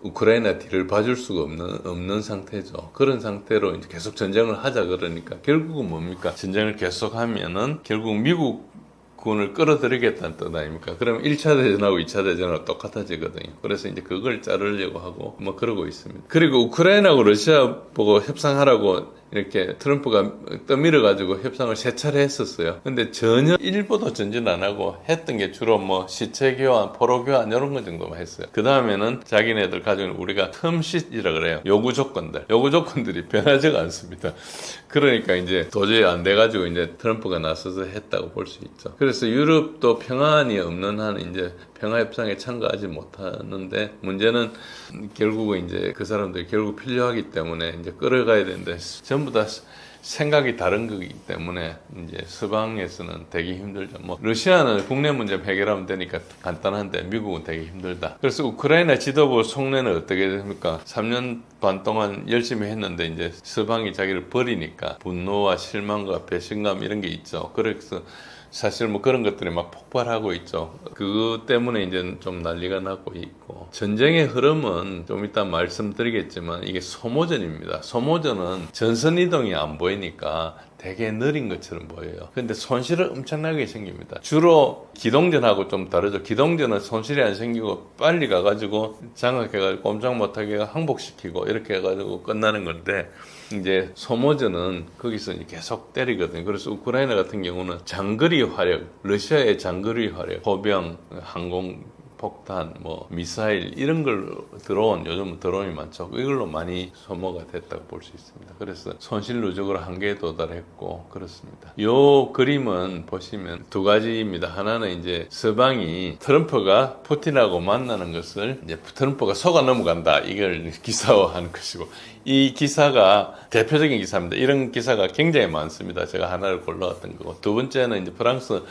우크라이나 뒤를 봐줄 수가 없는 상태죠. 그런 상태로 이제 계속 전쟁을 하자 그러니까 결국은 뭡니까? 전쟁을 계속하면은 결국 미국 군을 끌어들이겠다는 뜻 아닙니까? 그럼 1차 대전하고 2차 대전하고 똑같아지거든요. 그래서 이제 그걸 자르려고 하고 그러고 있습니다. 그리고 우크라이나하고 러시아 보고 협상하라고 이렇게 트럼프가 떠밀어가지고 협상을 3차례 했었어요. 근데 전혀 일보도 전진 안 하고 했던 게 주로 시체 교환, 포로 교환 이런 거 정도만 했어요. 그 다음에는 자기네들 가지고 우리가 텀싯이라 그래요. 요구 조건들이 변하지가 않습니다. 그러니까 이제 도저히 안 돼가지고 이제 트럼프가 나서서 했다고 볼 수 있죠. 그래서 유럽도 평안이 없는 한 이제 평화협상에 참가하지 못하는데 문제는 결국은 이제 그 사람들이 결국 필요하기 때문에 이제 끌어가야 되는데 전부 다 생각이 다른 거기 때문에 이제 서방에서는 되게 힘들죠. 러시아는 국내 문제 해결하면 되니까 간단한데 미국은 되게 힘들다. 그래서 우크라이나 지도부 속내는 어떻게 됩니까? 3년 반 동안 열심히 했는데 이제 서방이 자기를 버리니까 분노와 실망과 배신감 이런 게 있죠. 그래서 사실 그런 것들이 폭발하고 있죠. 그것 때문에 이제 좀 난리가 나고 있고 전쟁의 흐름은 좀 이따 말씀드리겠지만 이게 소모전입니다. 소모전은 전선 이동이 안 보이니까 되게 느린 것처럼 보여요. 근데 손실은 엄청나게 생깁니다. 주로 기동전하고 좀 다르죠. 기동전은 손실이 안 생기고 빨리 가가지고 장악해가지고 꼼짝 못하게 항복시키고 이렇게 해가지고 끝나는 건데 이제 소모전은 거기서 이제 계속 때리거든요. 그래서 우크라이나 같은 경우는 장거리 화력, 러시아의 장거리 화력, 포병, 항공 폭탄, 뭐 미사일 이런 걸 드론, 요즘 드론이 많죠. 이걸로 많이 소모가 됐다고 볼 수 있습니다. 그래서 손실 누적으로 한계에 도달했고 그렇습니다. 요 그림은 보시면 두 가지입니다. 하나는 이제 서방이 트럼프가 푸틴하고 만나는 것을 이제 트럼프가 속아 넘어간다, 이걸 기사화하는 것이고, 이 기사가 대표적인 기사입니다. 이런 기사가 굉장히 많습니다. 제가 하나를 골라왔던 거고, 두 번째는 이제 프랑스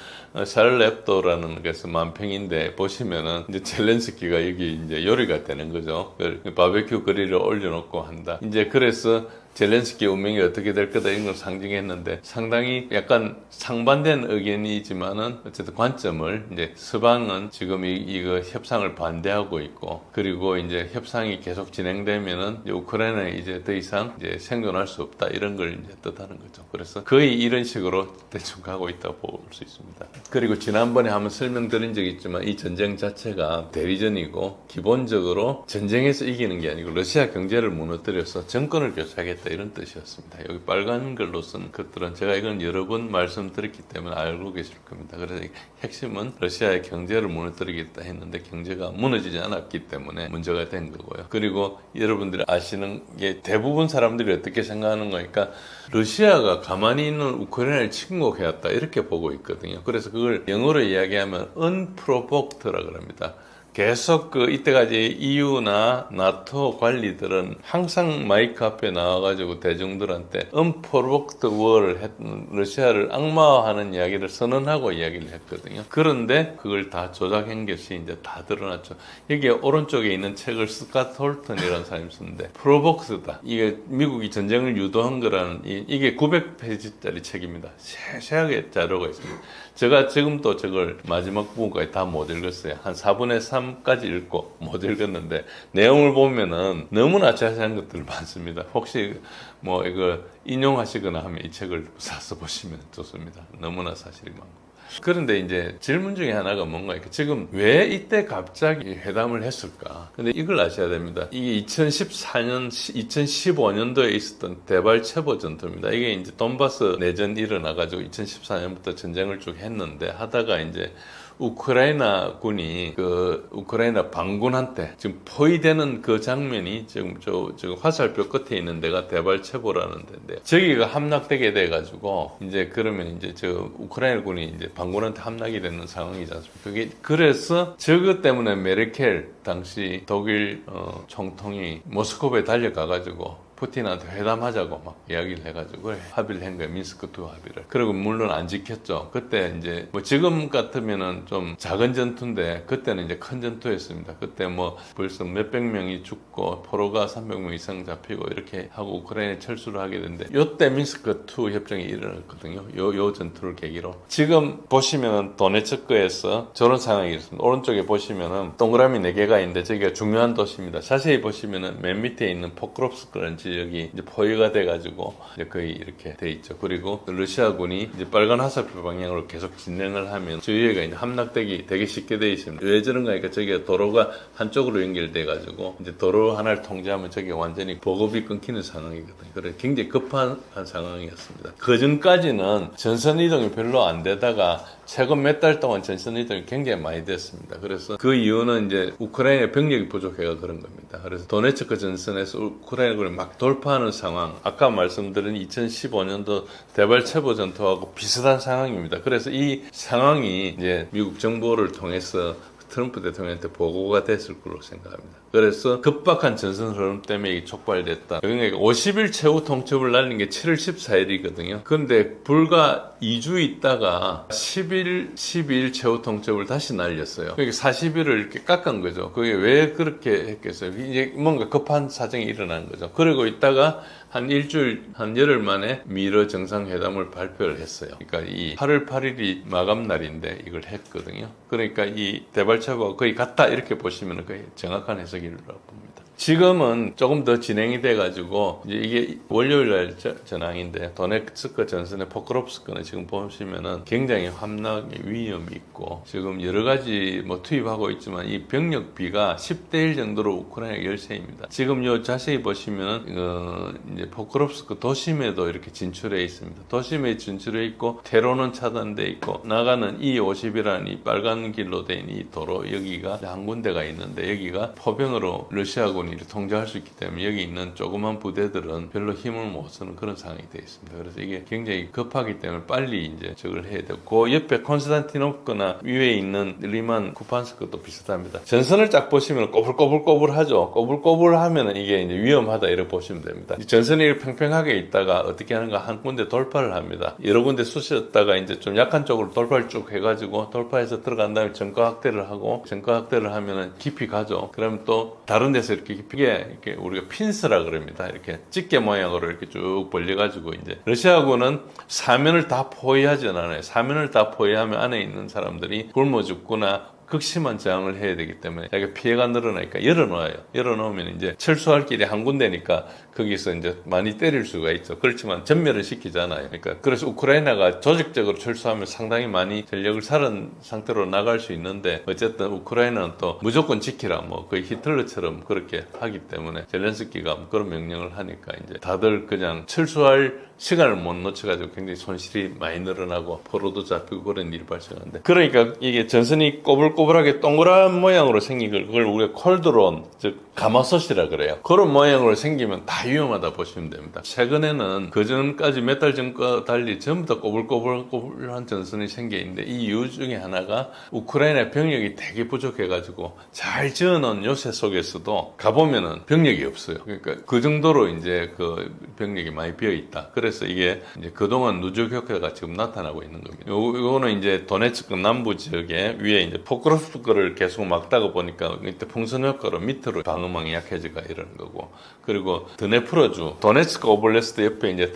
샤를 앱도라는 것에서 만평인데 보시면은 이제 젤렌스키가 여기 이제 요리가 되는 거죠. 바베큐 그릴을 올려놓고 한다. 이제 그래서 젤렌스키 운명이 어떻게 될 거다 이런 걸 상징했는데, 상당히 약간 상반된 의견이지만은 어쨌든 관점을, 이제 서방은 지금 이거 협상을 반대하고 있고, 그리고 이제 협상이 계속 진행되면은 이제 우크라이나에 이제 더 이상 이제 생존할 수 없다, 이런 걸 이제 뜻하는 거죠. 그래서 거의 이런 식으로 대충 가고 있다고 볼 수 있습니다. 그리고 지난번에 한번 설명드린 적이 있지만, 이 전쟁 자체가 대리전이고 기본적으로 전쟁에서 이기는 게 아니고 러시아 경제를 무너뜨려서 정권을 교체하겠다, 이런 뜻이었습니다. 여기 빨간 글로 쓴 것들은 제가 이건 여러 번 말씀드렸기 때문에 알고 계실 겁니다. 그래서 핵심은 러시아의 경제를 무너뜨리겠다 했는데 경제가 무너지지 않았기 때문에 문제가 된 거고요. 그리고 여러분들이 아시는 게, 대부분 사람들이 어떻게 생각하는 거니까 러시아가 가만히 있는 우크라이나를 침공해왔다, 이렇게 보고 있거든요. 그래서 그걸 영어로 이야기하면 unprovoked라 그럽니다. 계속 이때까지 EU나 나토 관리들은 항상 마이크 앞에 나와가지고 대중들한테 unprovoked war를 러시아를 악마화하는 이야기를 선언하고 이야기를 했거든요. 그런데 그걸 다 조작한 것이 이제 다 드러났죠. 여기 오른쪽에 있는 책을 스캇 홀턴이라는 사람이 썼는데, 프로복스다, 이게 미국이 전쟁을 유도한 거라는, 이게 900페이지짜리 책입니다. 세세하게 자료가 있습니다. 제가 지금도 저걸 마지막 부분까지 다 못 읽었어요. 한 4분의 3까지 읽고 못 읽었는데, 내용을 보면은 너무나 자세한 것들 많습니다. 혹시 뭐 이거 인용하시거나 하면 이 책을 사서 보시면 좋습니다. 너무나 사실이 많고. 그런데 이제 질문 중에 하나가 뭔가, 지금 왜 이때 갑자기 회담을 했을까? 근데 이걸 아셔야 됩니다. 이게 2014년, 2015년도에 있었던 데발체보 전투입니다. 이게 이제 돈바스 내전이 일어나가지고 2014년부터 전쟁을 쭉 했는데, 하다가 이제 우크라이나 군이 우크라이나 반군한테 지금 포위되는 그 장면이 지금 화살표 끝에 있는 데가 데발체보라는 데인데, 저기가 함락되게 돼가지고 이제 그러면 이제 우크라이나 군이 이제 반군한테 함락이 되는 상황이지 않습니까? 그래서 저것 때문에 메르켈 당시 독일 총통이 모스크바에 달려가가지고 푸틴한테 회담하자고 막 이야기를 해가지고 합의를 한 거예요. 미스크2 합의를. 그리고 물론 안 지켰죠. 그때 이제 뭐 지금 같으면은 좀 작은 전투인데, 그때는 이제 큰 전투였습니다. 그때 뭐 벌써 몇백 명이 죽고 포로가 300명 이상 잡히고 이렇게 하고 우크라이나에 철수를 하게 됐는데, 요때 미스크2 협정이 일어났거든요. 요 전투를 계기로. 지금 보시면은 도네츠크에서 저런 상황이 있습니다. 오른쪽에 보시면은 동그라미 4개가 있는데 저기가 중요한 도시입니다. 자세히 보시면은 맨 밑에 있는 포크롭스크라는 지역이 이제 포위가 돼가지고 이제 거의 이렇게 돼 있죠. 그리고 러시아군이 이제 빨간 화살표 방향으로 계속 진행을 하면 주위에가 이제 함락되기 되게 쉽게 돼 있습니다. 왜 저런가 하니까 저기가 도로가 한쪽으로 연결돼가지고 이제 도로 하나를 통제하면 저게 완전히 보급이 끊기는 상황이거든요. 그래서 굉장히 급한 상황이었습니다. 그 전까지는 전선 이동이 별로 안 되다가 최근 몇 달 동안 전선 이동이 굉장히 많이 됐습니다. 그래서 그 이유는 이제 우크라이나 병력이 부족해가 그런 겁니다. 그래서 도네츠크 전선에서 우크라이나군이 막 돌파하는 상황, 아까 말씀드린 2015년도 데발체보 전투하고 비슷한 상황입니다. 그래서 이 상황이 이제 미국 정보를 통해서 트럼프 대통령한테 보고가 됐을 걸로 생각합니다. 그래서 급박한 전선 흐름 때문에 이게 촉발됐다. 그러니까 50일 최후 통첩을 날린 게 7월 14일이거든요. 그런데 불과 2주 있다가 10일, 12일 최후 통첩을 다시 날렸어요. 그러니까 40일을 이렇게 깎은 거죠. 그게 왜 그렇게 했겠어요? 이제 뭔가 급한 사정이 일어난 거죠. 그리고 있다가 한 일주일, 한 열흘 만에 미러 정상회담을 발표를 했어요. 그러니까 이 8월 8일이 마감 날인데 이걸 했거든요. 그러니까 이 데발체보가 거의 같다, 이렇게 보시면 거의 정확한 해석이라고 봅니다. 지금은 조금 더 진행이 돼가지고 이제 이게 월요일날 전황인데 도네츠크 전선의 포크롭스크는 지금 보시면은 굉장히 함락의 위험이 있고 지금 여러 가지 뭐 투입하고 있지만 이 병력비가 10대 1 정도로 우크라이나 열세입니다. 지금 요 자세히 보시면 이제 포크롭스크 도심에도 이렇게 진출해 있습니다. 도심에 진출해 있고 테로는 차단돼 있고 나가는 E50이라는 이 빨간 길로 된 이 도로 여기가 한 군데가 있는데 여기가 포병으로 러시아군이 통제할 수 있기 때문에 여기 있는 조그만 부대들은 별로 힘을 못 쓰는 그런 상황이 되어 있습니다. 그래서 이게 굉장히 급하기 때문에 빨리 이제 저걸 해야 되고 그 옆에 콘스탄티노프크나 위에 있는 리만 쿠판스크도 비슷합니다. 전선을 쫙 보시면 꼬불꼬불꼬불하죠. 꼬불꼬불하면 이게 이제 위험하다 이렇게 보시면 됩니다. 전선이 팽팽하게 있다가 어떻게 하는가 한 군데 돌파를 합니다. 여러 군데 쑤셨다가 이제 좀 약한 쪽으로 돌파를 쭉 해가지고 돌파해서 들어간 다음에 전과 확대를 하고 전과 확대를 하면은 깊이 가죠. 그러면 또 다른 데서 이렇게 깊게 이렇게 우리가 핀스라 그럽니다. 이렇게 집게 모양으로 이렇게 쭉 벌려가지고 이제 러시아군은 사면을 다 포위하지 않아요. 사면을 다 포위하면 안에 있는 사람들이 굶어 죽거나 극심한 저항을 해야 되기 때문에 자기가 피해가 늘어나니까 열어놓아요. 열어놓으면 이제 철수할 길이 한 군데니까 거기서 이제 많이 때릴 수가 있죠. 그렇지만 전멸을 시키잖아요. 그러니까 그래서 우크라이나가 조직적으로 철수하면 상당히 많이 전력을 살은 상태로 나갈 수 있는데 어쨌든 우크라이나는 또 무조건 지키라 뭐 거의 히틀러처럼 그렇게 하기 때문에 젤렌스키가 그런 명령을 하니까 이제 다들 그냥 철수할 시간을 못 놓쳐가지고 굉장히 손실이 많이 늘어나고 포로도 잡히고 그런 일이 발생하는데 그러니까 이게 전선이 꼬불꼬불하게 동그란 모양으로 생긴 그걸 우리가 콜드론 즉 가마솥이라 그래요. 그런 모양으로 생기면 다 위험하다 보시면 됩니다. 최근에는 그 전까지 몇 달 전과 달리 전부 다 꼬불꼬불한 전선이 생겨 있는데 이 이유 중에 하나가 우크라이나 병력이 되게 부족해가지고 잘 지어놓은 요새 속에서도 가보면은 병력이 없어요. 그러니까 그 정도로 이제 그 병력이 많이 비어 있다. 그래서 이게 이제 그동안 누적 효과가 지금 나타나고 있는 겁니다. 요거는 이제 도네츠크 남부 지역에 위에 이제 포크로프스크를 계속 막다가 보니까 이때 풍선 효과로 밑으로 방어망이 약해지가 이러는 거고 그리고 드네프로주 도네츠크 오블레스트 옆에 이제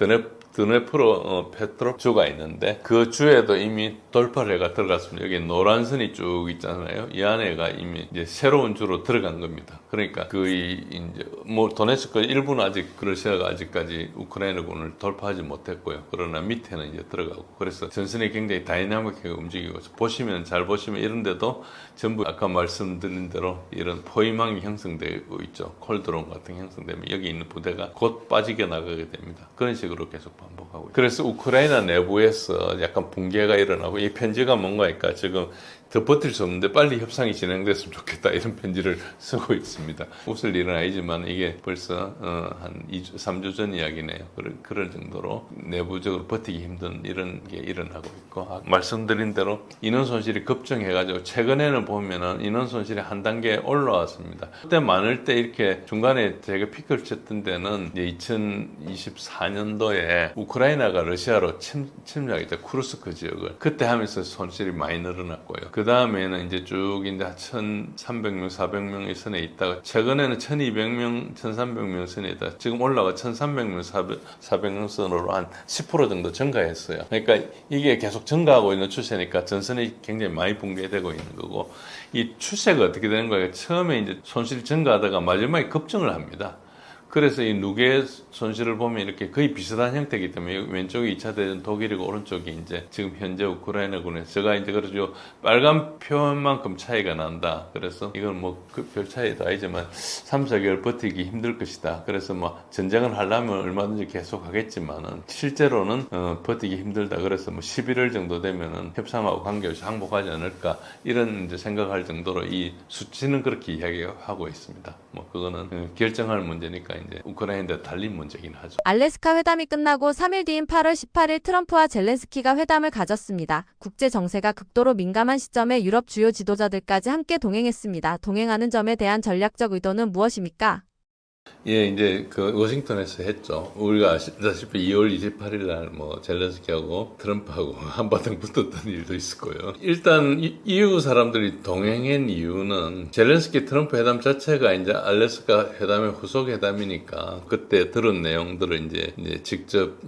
드네프로 페트로주가 있는데 그 주에도 이미 돌파를 해가 들어갔습니다. 여기 노란 선이 쭉 있잖아요. 이 안에가 이미 이제 새로운 주로 들어간 겁니다. 그러니까 이제 뭐 도네츠크 일부는 아직 러시아가 아직까지 우크라이나군을 돌파하지 못했고요. 그러나 밑에는 이제 들어가고 그래서 전선이 굉장히 다이나믹하게 움직이고 보시면 잘 보시면 이런데도 전부 아까 말씀드린 대로 이런 포위망이 형성되고 있죠. 콜드론 같은 형성되면 여기 있는 부대가 곧 빠지게 나가게 됩니다. 그런 식으로 계속 반복하고 있어요. 그래서 우크라이나 내부에서 약간 붕괴가 일어나고 이 편지가 뭔가니까 지금 더 버틸 수 없는데 빨리 협상이 진행됐으면 좋겠다 이런 편지를 쓰고 있습니다. 웃을 일은 아니지만 이게 벌써 한 2주, 3주 전 이야기네요. 그럴 정도로 내부적으로 버티기 힘든 이런 게 일어나고 있고 말씀드린 대로 인원 손실이 급증해가지고 최근에는 보면은 인원 손실이 한 단계 올라왔습니다. 그때 많을 때 이렇게 중간에 되게 피크를 쳤던 데는 2024년도에 우크라이나가 러시아로 침략했죠. 쿠르스크 지역을. 그때 하면서 손실이 많이 늘어났고요. 그 다음에는 이제 쭉 이제 1,300명, 400명의 선에 있다가 최근에는 1,200명, 1,300명 선에 있다가 지금 올라가 1,300명, 400명 선으로 한 10% 정도 증가했어요. 그러니까 이게 계속 증가하고 있는 추세니까 전선이 굉장히 많이 붕괴되고 있는 거고 이 추세가 어떻게 되는 거예요? 처음에 이제 손실이 증가하다가 마지막에 급증을 합니다. 그래서 이 누계 손실을 보면 이렇게 거의 비슷한 형태이기 때문에 왼쪽이 2차 대전 독일이고 오른쪽이 이제 지금 현재 우크라이나군에서 제가 이제 그러죠. 빨간 표현만큼 차이가 난다. 그래서 이건 뭐 별 차이도 아니지만 3, 4개월 버티기 힘들 것이다. 그래서 뭐 전쟁을 하려면 얼마든지 계속 하겠지만은 실제로는 버티기 힘들다. 그래서 뭐 11월 정도 되면은 협상하고 관계없이 항복하지 않을까 이런 이제 생각할 정도로 이 수치는 그렇게 이야기하고 있습니다. 뭐 그거는 결정할 문제니까 이제 우크라이나에 달린 문제긴 하죠. 알래스카 회담이 끝나고 3일 뒤인 8월 18일 트럼프와 젤렌스키가 회담을 가졌습니다. 국제 정세가 극도로 민감한 시점에 유럽 주요 지도자들까지 함께 동행했습니다. 동행하는 점에 대한 전략적 의도는 무엇입니까? 예, 이제 그 워싱턴에서 했죠. 우리가 아시다시피 2월 28일 날 뭐 젤렌스키하고 트럼프하고 한바탕 붙었던 일도 있을 거예요. 일단 EU 사람들이 동행한 이유는 젤렌스키 트럼프 회담 자체가 이제 알래스카 회담의 후속 회담이니까 그때 들은 내용들을 이제 직접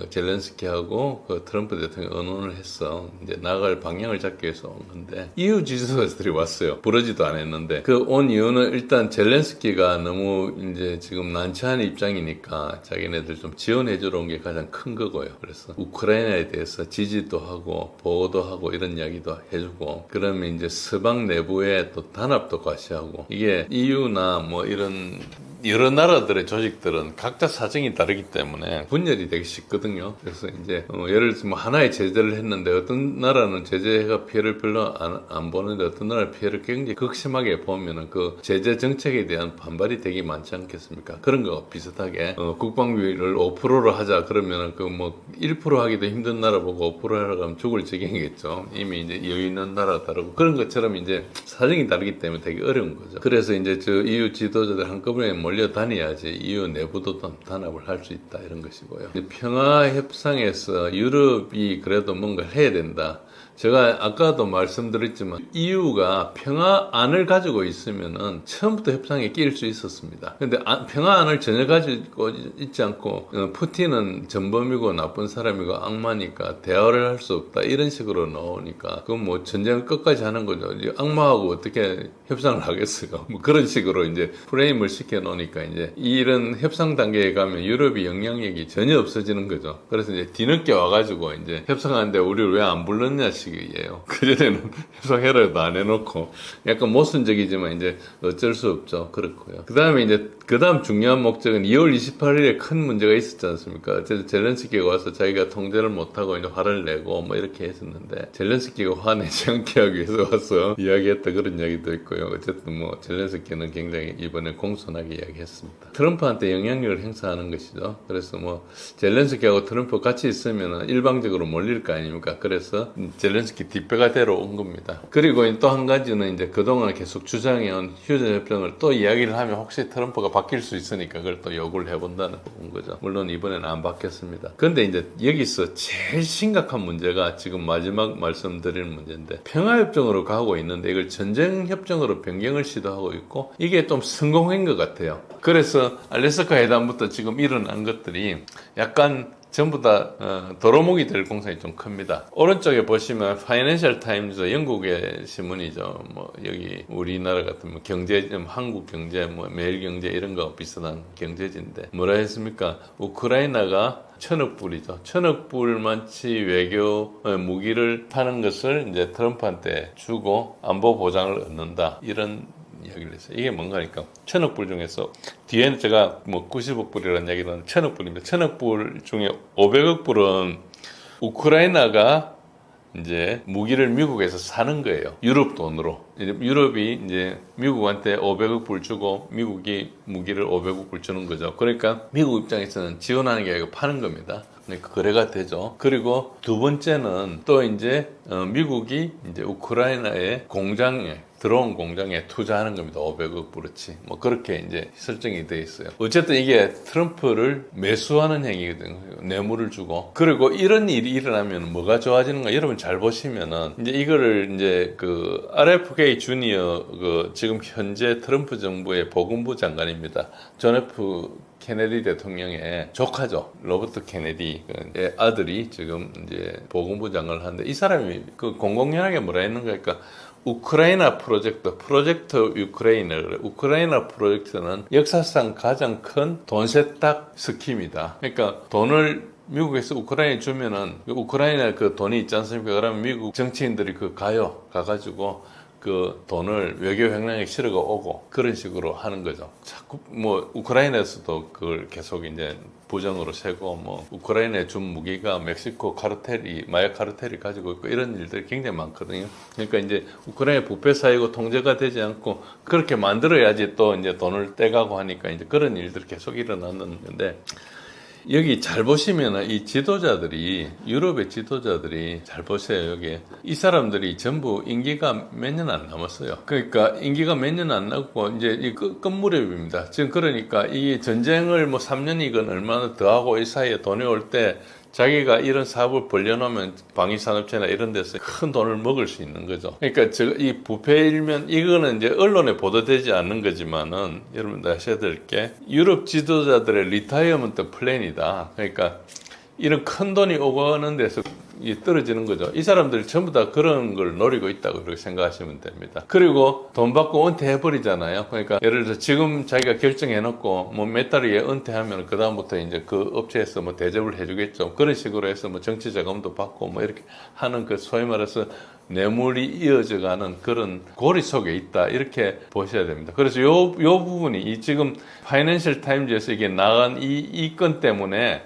젤렌스키하고 그 트럼프 대통령이 의논을 해서 이제 나갈 방향을 잡기 위해서 온 건데 EU 지지자들이 왔어요. 부르지도 않았는데 그 온 이유는 일단 젤렌스키가 너무 이제 지금 난처한 입장이니까 자기네들 좀 지원해주러 온 게 가장 큰 거고요. 그래서 우크라이나에 대해서 지지도 하고 보호도 하고 이런 이야기도 해주고 그러면 이제 서방 내부에 또 단합도 과시하고 이게 EU나 뭐 이런 여러 나라들의 조직들은 각자 사정이 다르기 때문에 분열이 되기 쉽거든요. 그래서 이제 예를 들어서 뭐 하나의 제재를 했는데 어떤 나라는 제재가 피해를 별로 안 보는데 어떤 나라는 피해를 굉장히 극심하게 보면은 그 제재 정책에 대한 반발이 되게 많지 않겠습니까? 그런 거 비슷하게 국방비를 5%로 하자 그러면은 그 뭐 1% 하기도 힘든 나라 보고 5% 하라고 하면 죽을 지경이겠죠. 이미 이제 여유 있는 나라 다르고 그런 것처럼 이제 사정이 다르기 때문에 되게 어려운 거죠. 그래서 이제 저 EU 지도자들 한꺼번에 몰려 다녀야지 EU 내부도 단합을 할 수 있다 이런 것이고요. 평화 협상에서 유럽이 그래도 뭔가를 해야 된다. 제가 아까도 말씀드렸지만 EU가 평화안을 가지고 있으면은 처음부터 협상에 끼일 수 있었습니다. 근데 평화안을 전혀 가지고 있지 않고 푸틴은 전범이고 나쁜 사람이고 악마니까 대화를 할 수 없다 이런 식으로 나오니까 그건 뭐 전쟁을 끝까지 하는 거죠. 악마하고 어떻게 협상을 하겠어요. 뭐 그런 식으로 이제 프레임을 시켜 놓으니까 이제 이런 협상 단계에 가면 유럽이 영향력이 전혀 없어지는 거죠. 그래서 이제 뒤늦게 와가지고 이제 협상하는데 우리를 왜 안 불렀냐 식이에요. 그전에는 협상해라도 안 해놓고 약간 모순적이지만 이제 어쩔 수 없죠. 그렇고요. 그 다음에 이제 그 다음 중요한 목적은 2월 28일에 큰 문제가 있었지 않습니까? 젤렌스키가 와서 자기가 통제를 못하고 이제 화를 내고 뭐 이렇게 했었는데 젤렌스키가 화내지 않게 하기 위해서 와서 이야기했다 그런 이야기도 있고요. 어쨌든 뭐 젤렌스키는 굉장히 이번에 공손하게 이야기했습니다. 트럼프한테 영향력을 행사하는 것이죠. 그래서 뭐 젤렌스키하고 트럼프 같이 있으면 일방적으로 몰릴 거 아닙니까? 그래서 젤렌스키 뒷배가 되러 온 겁니다. 그리고 또 한 가지는 이제 그동안 계속 주장해온 휴전 협정을 또 이야기를 하면 혹시 트럼프가 바뀔 수 있으니까 그걸 또 요구를 해본다는 거죠. 물론 이번에는 안 바뀌었습니다. 그런데 이제 여기서 제일 심각한 문제가 지금 마지막 말씀드리는 문제인데 평화협정으로 가고 있는데 이걸 전쟁협정으로 변경을 시도하고 있고 이게 좀 성공한 것 같아요. 그래서 알래스카 회담부터 지금 일어난 것들이 약간 전부 다 도로목이 될 공산이 좀 큽니다. 오른쪽에 보시면 파이낸셜 타임즈 영국의 신문이죠. 뭐 여기 우리나라 같은 뭐 경제점 한국 경제 뭐 매일 경제 이런 거 비슷한 경제지인데 뭐라 했습니까? 우크라이나가 1,000억 불이죠. 1,000억 불만치 외교 무기를 파는 것을 이제 트럼프한테 주고 안보 보장을 얻는다. 이런 이야기를 했어요. 이게 뭔가니까 1,000억 불 중에서 뒤에는 제가 뭐 90억 불이라는 얘기는 1,000억 불입니다. 1,000억 불 중에 500억 불은 우크라이나가 이제 무기를 미국에서 사는 거예요. 유럽 돈으로. 이제 유럽이 이제 미국한테 500억 불 주고 미국이 무기를 500억 불 주는 거죠. 그러니까 미국 입장에서는 지원하는 게 아니고 파는 겁니다. 그러니까 거래가 되죠. 그리고 두 번째는 또 이제 미국이 이제 우크라이나의 공장에 들어온 공장에 투자하는 겁니다. 500억 불어치. 뭐 그렇게 이제 설정이 돼 있어요. 어쨌든 이게 트럼프를 매수하는 행위거든요. 뇌물을 주고. 그리고 이런 일이 일어나면 뭐가 좋아지는가? 여러분 잘 보시면은 이제 이거를 이제 그 RFK 주니어 그 지금 현재 트럼프 정부의 보건부 장관입니다. 존 F 케네디 대통령의 조카죠. 로버트 케네디의 아들이 지금 이제 보건부 장관을 하는데 이 사람이 그 공공연하게 뭐라 했는가 하니까 우크라이나 프로젝트 우크라이나 프로젝트는 역사상 가장 큰 돈 세탁 스키입니다. 그러니까 돈을 미국에서 우크라이나에 주면은 우크라이나 그 돈이 있지 않습니까? 그러면 미국 정치인들이 가가지고 그 돈을 외교 횡령에 실어가 오고 그런 식으로 하는 거죠. 자꾸 뭐 우크라이나에서도 그걸 계속 이제 부정으로 세고 뭐 우크라이나에 준 무기가 멕시코 마약 카르텔이 가지고 있고 이런 일들이 굉장히 많거든요. 그러니까 이제 우크라이나 부패 사회고 통제가 되지 않고 그렇게 만들어야지 또 이제 돈을 떼가고 하니까 이제 그런 일들이 계속 일어나는 건데 여기 잘 보시면 이 지도자들이, 유럽의 지도자들이 잘 보세요. 여기 이 사람들이 전부 임기가 몇 년 안 남았어요. 그러니까 임기가 몇 년 안 남고 이제 이 끝무렵입니다. 지금 그러니까 이 전쟁을 뭐 3년이건 얼마나 더 하고 이 사이에 돈이 올 때 자기가 이런 사업을 벌려놓으면 방위산업체나 이런 데서 큰 돈을 먹을 수 있는 거죠. 그러니까 이 부패 일면, 이거는 이제 언론에 보도되지 않는 거지만은 여러분들 아셔야 될 게 유럽 지도자들의 리타이어먼트 플랜이다. 그러니까 이런 큰 돈이 오가는 데서 떨어지는 거죠. 이 사람들이 전부 다 그런 걸 노리고 있다고 그렇게 생각하시면 됩니다. 그리고 돈 받고 은퇴해버리잖아요. 그러니까 예를 들어서 지금 자기가 결정해놓고 뭐 몇 달 후에 은퇴하면 그다음부터 이제 그 업체에서 뭐 대접을 해주겠죠. 그런 식으로 해서 뭐 정치 자금도 받고 뭐 이렇게 하는 그 소위 말해서 뇌물이 이어져 가는 그런 고리 속에 있다. 이렇게 보셔야 됩니다. 그래서 요 부분이 이 지금 파이낸셜 타임즈에서 이게 나간 이 건 때문에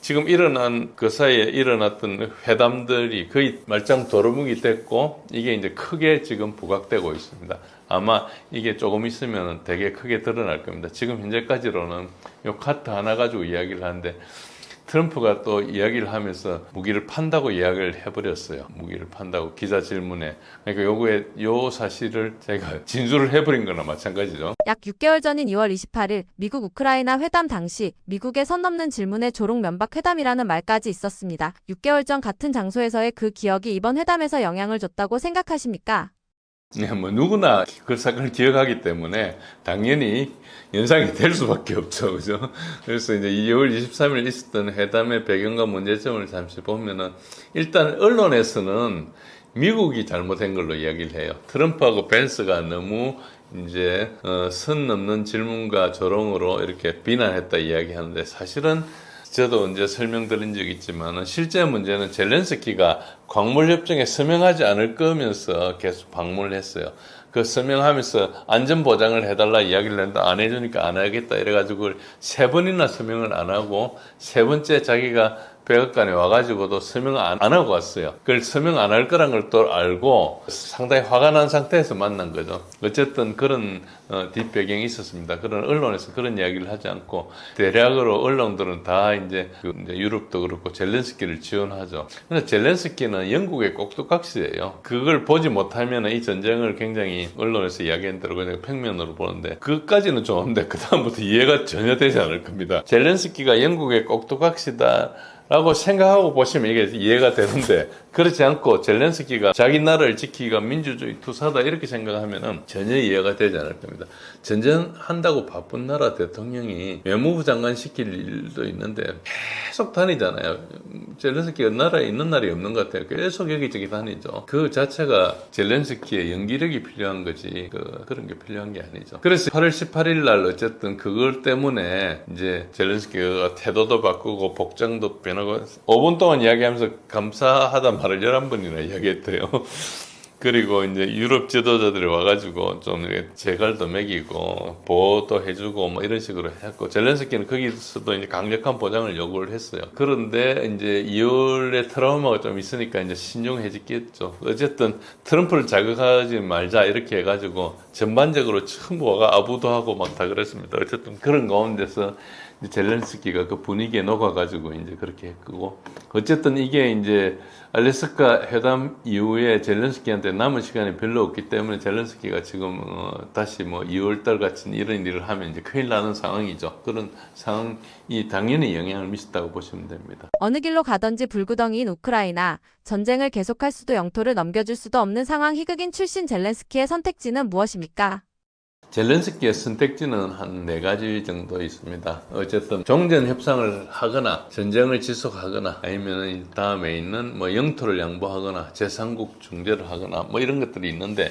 지금 일어난 그 사이에 일어났던 회담들이 거의 말짱 도루묵이 됐고 이게 이제 크게 지금 부각되고 있습니다. 아마 이게 조금 있으면 되게 크게 드러날 겁니다. 지금 현재까지로는 요 카트 하나 가지고 이야기를 하는데 트럼프가 또 이야기를 하면서 무기를 판다고 이야기를 해버렸어요. 무기를 판다고 기자 질문에. 그러니까 요 사실을 제가 진술을 해버린 거나 마찬가지죠. 약 6개월 전인 2월 28일 미국 우크라이나 회담 당시 미국의 선 넘는 질문에 조롱 면박 회담이라는 말까지 있었습니다. 6개월 전 같은 장소에서의 그 기억이 이번 회담에서 영향을 줬다고 생각하십니까? 네, 뭐 누구나 그 사건을 기억하기 때문에 당연히 연상이 될 수밖에 없죠, 그죠? 그래서 이제 2월 23일 있었던 회담의 배경과 문제점을 잠시 보면은 일단 언론에서는 미국이 잘못한 걸로 이야기를 해요. 트럼프하고 벤스가 너무 이제 선 넘는 질문과 조롱으로 이렇게 비난했다 이야기하는데 사실은 저도 이제 설명드린 적이 있지만 실제 문제는 젤렌스키가 광물협정에 서명하지 않을 거면서 계속 방문을 했어요. 그 서명하면서 안전보장을 해달라 이야기를 했는데 안 해주니까 안 하겠다 이래가지고 3번이나 서명을 안 하고 3번째 자기가 백악관에 와가지고도 서명 안 하고 왔어요. 그걸 서명 안 할 거란 걸 또 알고 상당히 화가 난 상태에서 만난 거죠. 어쨌든 그런 뒷배경이 있었습니다. 그런 언론에서 그런 이야기를 하지 않고 대략으로 언론들은 다 이제 유럽도 그렇고 젤렌스키를 지원하죠. 근데 젤렌스키는 영국의 꼭두각시예요. 그걸 보지 못하면 이 전쟁을 굉장히 언론에서 이야기한 대로 그냥 평면으로 보는데 그것까지는 좋은데 그 다음부터 이해가 전혀 되지 않을 겁니다. 젤렌스키가 영국의 꼭두각시다 라고 생각하고 보시면 이게 이해가 되는데 그렇지 않고 젤렌스키가 자기 나라를 지키기가 민주주의 투사다 이렇게 생각하면 전혀 이해가 되지 않을 겁니다. 전쟁한다고 바쁜 나라 대통령이 외무부 장관 시킬 일도 있는데 계속 다니잖아요. 젤렌스키가 나라에 있는 날이 없는 것 같아요. 계속 여기저기 다니죠. 그 자체가 젤렌스키의 연기력이 필요한 거지 그런 게 필요한 게 아니죠. 그래서 8월 18일 날 어쨌든 그걸 때문에 이제 젤렌스키가 태도도 바꾸고 복장도 변하고 5분 동안 이야기하면서 감사하다 말을 11번이나 이야기했대요. 그리고 이제 유럽 지도자들이 와가지고 좀 제갈도 먹이고 보호도 해주고 뭐 이런 식으로 했고 젤렌스키는 거기서도 이제 강력한 보장을 요구를 했어요. 그런데 이제 2월에 트라우마가 좀 있으니까 이제 신중해지겠죠. 어쨌든 트럼프를 자극하지 말자 이렇게 해가지고 전반적으로 전부 와가 아부도 하고 막 다 그랬습니다. 어쨌든 그런 가운데서 젤렌스키가 그 분위기에 녹아가지고 이제 그렇게 했고 어쨌든 이게 이제 알래스카 회담 이후에 젤렌스키한테 남은 시간이 별로 없기 때문에 젤렌스키가 지금 다시 뭐 2월달 같은 이런 일을 하면 이제 큰일 나는 상황이죠. 그런 상황이 당연히 영향을 미쳤다고 보시면 됩니다. 어느 길로 가든지 불구덩이인 우크라이나, 전쟁을 계속할 수도 영토를 넘겨줄 수도 없는 상황. 희극인 출신 젤렌스키의 선택지는 무엇입니까? 젤렌스키의 선택지는 한 4가지 정도 있습니다. 어쨌든 종전 협상을 하거나 전쟁을 지속하거나 아니면 다음에 있는 뭐 영토를 양보하거나 제3국 중재를 하거나 뭐 이런 것들이 있는데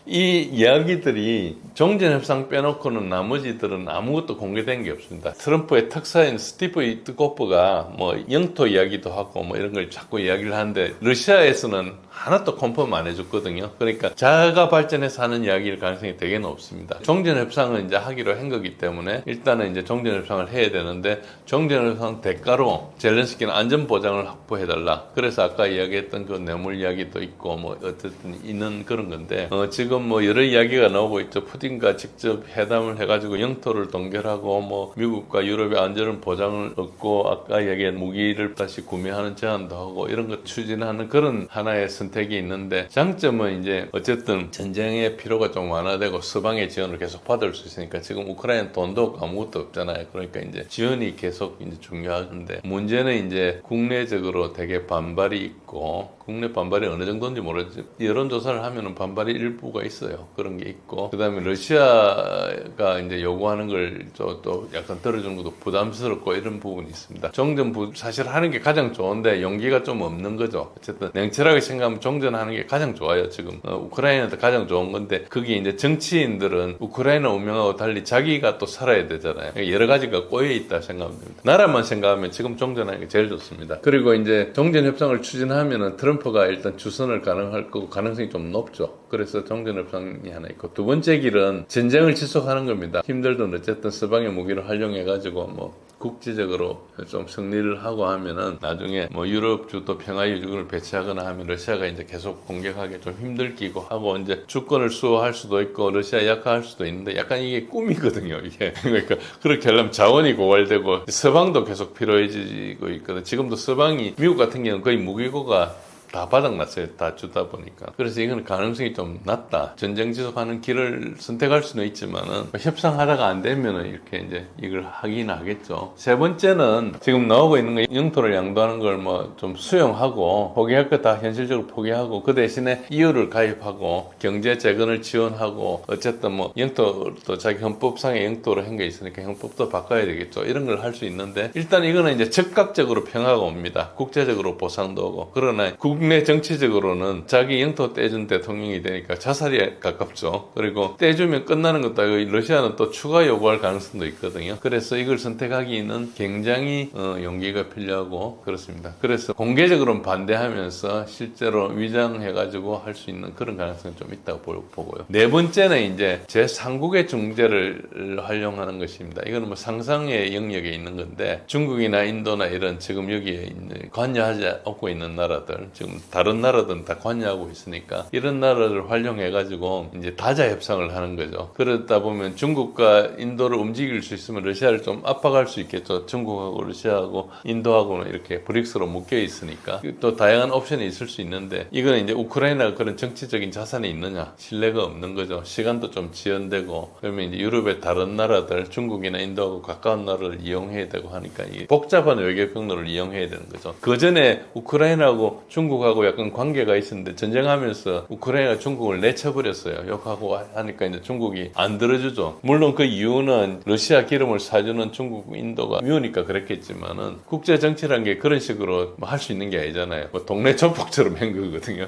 이 이야기들이 종전협상 빼놓고는 나머지들은 아무것도 공개된 게 없습니다. 트럼프의 특사인 스티브 위트코프가 뭐 영토 이야기도 하고 뭐 이런 걸 자꾸 이야기를 하는데 러시아에서는 하나도 컨펌 안 해줬거든요. 그러니까 자가 발전해서 하는 이야기일 가능성이 되게 높습니다. 종전협상은 이제 하기로 한 거기 때문에 일단은 이제 종전협상을 해야 되는데 종전협상 대가로 젤렌스키는 안전보장을 확보해달라. 그래서 아까 이야기했던 그 뇌물 이야기도 있고 뭐 어쨌든 있는 그런 건데 지금 지금 뭐 여러 이야기가 나오고 있죠. 푸틴과 직접 회담을 해가지고 영토를 동결하고 뭐 미국과 유럽의 안전을 보장을 얻고 아까 얘기한 무기를 다시 구매하는 제안도 하고 이런 거 추진하는 그런 하나의 선택이 있는데 장점은 이제 어쨌든 전쟁의 피로가 좀 완화되고 서방의 지원을 계속 받을 수 있으니까 지금 우크라이나 돈도 없고 아무것도 없잖아요. 그러니까 이제 지원이 계속 이제 중요한데 문제는 이제 국내적으로 되게 반발이 있고 국내 반발이 어느 정도인지 모르겠지만 여론조사를 하면은 반발이 일부가 있어요. 그런 게 있고 그다음에 러시아가 이제 요구하는 걸 또 약간 들어주는 것도 부담스럽고 이런 부분이 있습니다. 정전 사실 하는 게 가장 좋은데 용기가 좀 없는 거죠. 어쨌든 냉철하게 생각하면 정전하는 게 가장 좋아요. 지금 우크라이나도 가장 좋은 건데 그게 이제 정치인들은 우크라이나 운명하고 달리 자기가 또 살아야 되잖아요. 여러 가지가 꼬여 있다 생각하면 됩니다. 나라만 생각하면 지금 정전하는 게 제일 좋습니다. 그리고 이제 정전 협상을 추진하면은 트럼프가 일단 주선을 가능할 거고 가능성이 좀 높죠. 그래서 정전 협상이 하나 있고 두 번째 길은 전쟁을 지속하는 겁니다. 힘들든 어쨌든 서방의 무기를 활용해가지고 뭐 국제적으로 좀 승리를 하고 하면은 나중에 뭐 유럽 주도 평화유지군을 배치하거나 하면 러시아가 이제 계속 공격하기 좀 힘들기고 하고 이제 주권을 수호할 수도 있고 러시아 약화할 수도 있는데 약간 이게 꿈이거든요. 이게 그러니까 그렇게 하려면 자원이 고갈되고 서방도 계속 필요해지고 있거든. 지금도 서방이 미국 같은 경우는 거의 무기고가 다 바닥났어요. 다 주다 보니까. 그래서 이건 가능성이 좀 낮다. 전쟁 지속하는 길을 선택할 수는 있지만은 협상하다가 안 되면은 이렇게 이제 이걸 하긴 하겠죠. 세 번째는 지금 나오고 있는 거 영토를 양도하는 걸 뭐 좀 수용하고 포기할 거 다 현실적으로 포기하고 그 대신에 EU를 가입하고 경제 재건을 지원하고 어쨌든 뭐 영토도 자기 헌법상의 영토로 한 게 있으니까 헌법도 바꿔야 되겠죠. 이런 걸 할 수 있는데 일단 이거는 이제 즉각적으로 평화가 옵니다. 국제적으로 보상도 오고 그러나 국내 정치적으로는 자기 영토 떼준 대통령이 되니까 자살이 가깝죠. 그리고 떼주면 끝나는 것도 아니고 러시아는 또 추가 요구할 가능성도 있거든요. 그래서 이걸 선택하기는 굉장히 용기가 필요하고 그렇습니다. 그래서 공개적으로는 반대하면서 실제로 위장해가지고 할 수 있는 그런 가능성이 좀 있다고 보고요. 네 번째는 이제 제3국의 중재를 활용하는 것입니다. 이거는 뭐 상상의 영역에 있는 건데 중국이나 인도나 이런 지금 여기에 있는 관여하지 않고 있는 나라들 지금 다른 나라들은 다 관여하고 있으니까 이런 나라를 활용해가지고 이제 다자 협상을 하는 거죠. 그러다 보면 중국과 인도를 움직일 수 있으면 러시아를 좀 압박할 수 있겠죠. 중국하고 러시아하고 인도하고는 이렇게 브릭스로 묶여 있으니까 또 다양한 옵션이 있을 수 있는데 이거는 이제 우크라이나가 그런 정치적인 자산이 있느냐 신뢰가 없는 거죠. 시간도 좀 지연되고 그러면 이제 유럽의 다른 나라들 중국이나 인도하고 가까운 나라를 이용해야 되고 하니까 이 복잡한 외교 경로를 이용해야 되는 거죠. 그 전에 우크라이나하고 중국하고 약간 관계가 있었는데 전쟁하면서 우크라이나가 중국을 내쳐버렸어요. 욕하고 하니까 이제 중국이 안 들어주죠. 물론 그 이유는 러시아 기름을 사주는 중국, 인도가 미우니까 그랬겠지만은 국제 정치란 게 그런 식으로 할 수 있는 게 아니잖아요. 뭐 동네 조폭처럼 한 거거든요.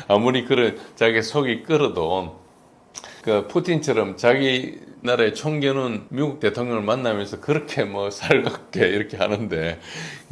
아무리 그런 자기 속이 끓어도 그 푸틴처럼 자기 나라의 총견은 미국 대통령을 만나면서 그렇게 뭐 살갑게 이렇게 하는데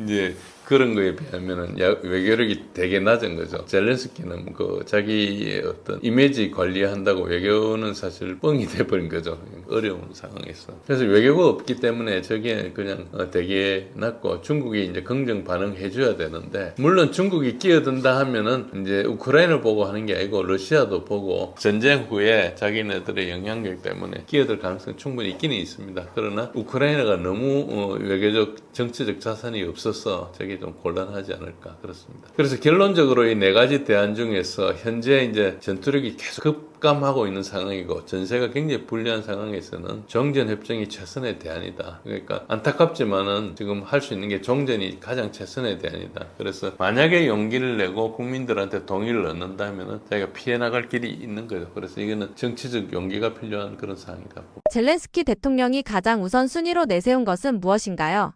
이제 그런 거에 비하면은 외교력이 되게 낮은 거죠. 젤렌스키는 그 자기의 어떤 이미지 관리한다고 외교는 사실 뻥이 돼버린 거죠. 어려운 상황에서. 그래서 외교가 없기 때문에 저게 그냥 되게 낮고 중국이 이제 긍정 반응해줘야 되는데 물론 중국이 끼어든다 하면은 이제 우크라이나를 보고 하는 게 아니고 러시아도 보고 전쟁 후에 자기네들의 영향력 때문에 끼어들 가능성이 충분히 있기는 있습니다. 그러나 우크라이나가 너무 외교적 정치적 자산이 없어서 저게 좀 곤란하지 않을까 그렇습니다. 그래서 결론적으로 이 네 가지 대안 중에서 현재 이제 전투력이 계속 급감하고 있는 상황이고 전세가 굉장히 불리한 상황에서는 정전 협정이 최선의 대안이다. 그러니까 안타깝지만은 지금 할 수 있는 게 종전이 가장 최선의 대안이다. 그래서 만약에 용기를 내고 국민들한테 동의를 얻는다면은 자기가 피해 나갈 길이 있는 거죠. 그래서 이거는 정치적 용기가 필요한 그런 상황이다. 젤렌스키 대통령이 가장 우선순위로 내세운 것은 무엇인가요?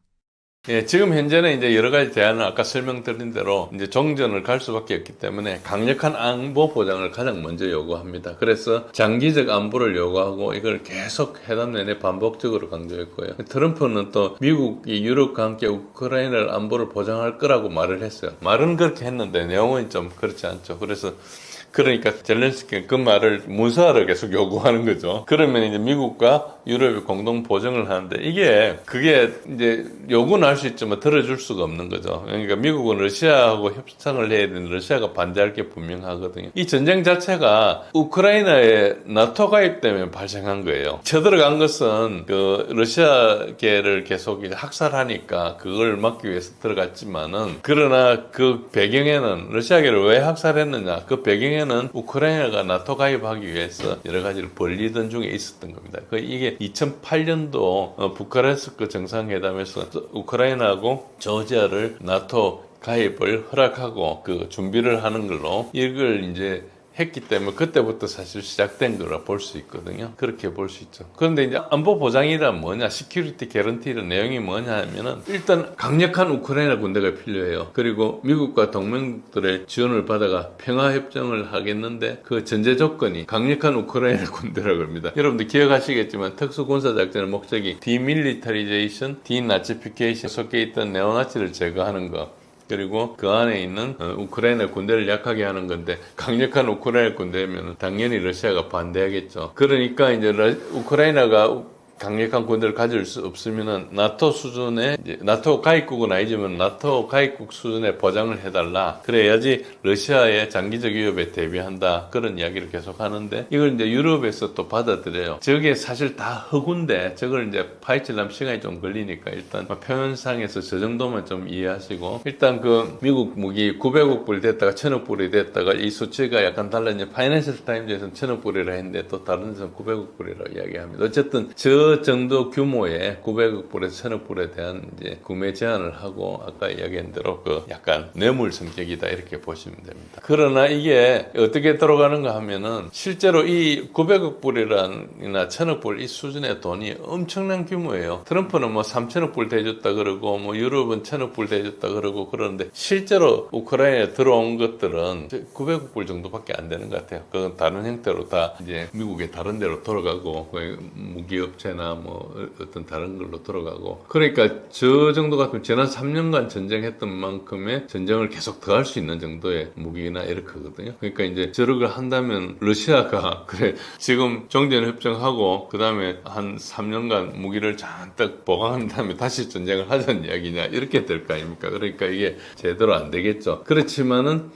예, 지금 현재는 이제 여러 가지 대안을 아까 설명드린 대로 이제 종전을 갈 수밖에 없기 때문에 강력한 안보 보장을 가장 먼저 요구합니다. 그래서 장기적 안보를 요구하고 이걸 계속 회담 내내 반복적으로 강조했고요. 트럼프는 또 미국이 유럽과 함께 우크라이나 안보를 보장할 거라고 말을 했어요. 말은 그렇게 했는데 내용은 좀 그렇지 않죠. 그래서 그러니까 젤렌스키는 그 말을 문서화를 계속 요구하는 거죠. 그러면 이제 미국과 유럽이 공동 보증을 하는데 그게 이제 요구는 할 수 있지만 들어줄 수가 없는 거죠. 그러니까 미국은 러시아하고 협상을 해야 되는데 러시아가 반대할 게 분명하거든요. 이 전쟁 자체가 우크라이나의 나토 가입 때문에 발생한 거예요. 쳐들어간 것은 그 러시아계를 계속 이제 학살하니까 그걸 막기 위해서 들어갔지만은 그러나 그 배경에는 러시아계를 왜 학살했느냐? 그 배경에는 우크라이나가 나토 가입하기 위해서 여러 가지를 벌리던 중에 있었던 겁니다. 이게 2008년도 부카레스트 정상회담에서 우크라이나하고 조지아를 나토 가입을 허락하고 그 준비를 하는 걸로 이걸 이제 했기 때문에 그때부터 사실 시작된 거라 볼 수 있거든요. 그렇게 볼 수 있죠. 그런데 이제 안보 보장이란 뭐냐, 시큐리티 개런티의 내용이 뭐냐 하면은 일단 강력한 우크라이나 군대가 필요해요. 그리고 미국과 동맹들의 지원을 받아가 평화협정을 하겠는데 그 전제 조건이 강력한 우크라이나 군대라고 합니다. 여러분들 기억하시겠지만 특수군사작전의 목적이 디밀리터리제이션, 디나치피케이션 속에 있던 네오나치를 제거하는 거, 그리고 그 안에 있는 우크라이나 군대를 약하게 하는 건데 강력한 우크라이나 군대면 당연히 러시아가 반대하겠죠. 그러니까 이제 우크라이나가 강력한 군대를 가질 수 없으면은 나토 수준의 나토 가입국은 아니지만 나토 가입국 수준의 보장을 해달라. 그래야지 러시아의 장기적 위협에 대비한다. 그런 이야기를 계속 하는데 이걸 이제 유럽에서 또 받아들여요. 저게 사실 다 허구인데 저걸 이제 파헤치려면 시간이 좀 걸리니까 일단 표현상에서 저 정도만 좀 이해하시고 일단 그 미국 무기 900억 불 됐다가 1000억 불이 됐다가 이 수치가 약간 달라진 파이낸셜 타임즈에서는 1000억 불이라 했는데 또 다른 데서는 900억 불이라고 이야기합니다. 어쨌든 저 정도 규모의 900억 불에서 1000억 불에 대한 이제 구매 제한을 하고 아까 이야기한 대로 그 약간 뇌물 성격이다 이렇게 보시면 됩니다. 그러나 이게 어떻게 들어가는가 하면은 실제로 이 900억 불이나 1000억 불 이 수준의 돈이 엄청난 규모예요. 트럼프는 뭐 3000억 불 대줬다 그러고 뭐 유럽은 1000억 불 대줬다 그러고 그러는데 실제로 우크라이나에 들어온 것들은 900억 불 정도밖에 안 되는 것 같아요. 그건 다른 형태로 다 이제 미국의 다른 데로 돌아가고 무기업체나 뭐 어떤 다른 걸로 돌아가고 그러니까 저 정도 같으면 지난 3년간 전쟁했던 만큼의 전쟁을 계속 더 할 수 있는 정도의 무기나 이렇게거든요. 그러니까 이제 저렇게 한다면 러시아가 그래 지금 정전협정하고 그 다음에 한 3년간 무기를 잔뜩 보강한 다음에 다시 전쟁을 하자는 이야기냐 이렇게 될 거 아닙니까? 그러니까 이게 제대로 안 되겠죠. 그렇지만은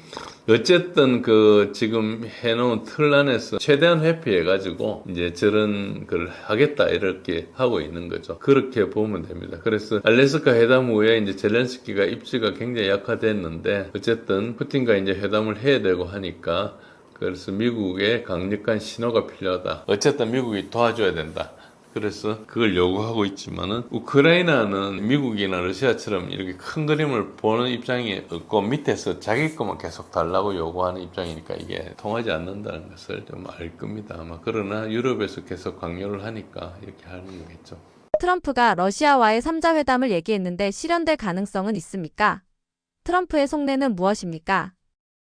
어쨌든 그 지금 해놓은 틀 안에서 최대한 회피해가지고 이제 저런 걸 하겠다 이렇게 하고 있는 거죠. 그렇게 보면 됩니다. 그래서 알래스카 회담 후에 이제 젤렌스키가 입지가 굉장히 약화됐는데 어쨌든 푸틴과 이제 회담을 해야 되고 하니까 그래서 미국의 강력한 신호가 필요하다. 어쨌든 미국이 도와줘야 된다. 그래서 그걸 요구하고 있지만은 우크라이나는 미국이나 러시아처럼 이렇게 큰 그림을 보는 입장이 없고 밑에서 자기 것만 계속 달라고 요구하는 입장이니까 이게 통하지 않는다는 것을 좀 알 겁니다. 아마 그러나 유럽에서 계속 강요를 하니까 이렇게 하는 거겠죠. 트럼프가 러시아와의 3자 회담을 얘기했는데 실현될 가능성은 있습니까? 트럼프의 속내는 무엇입니까?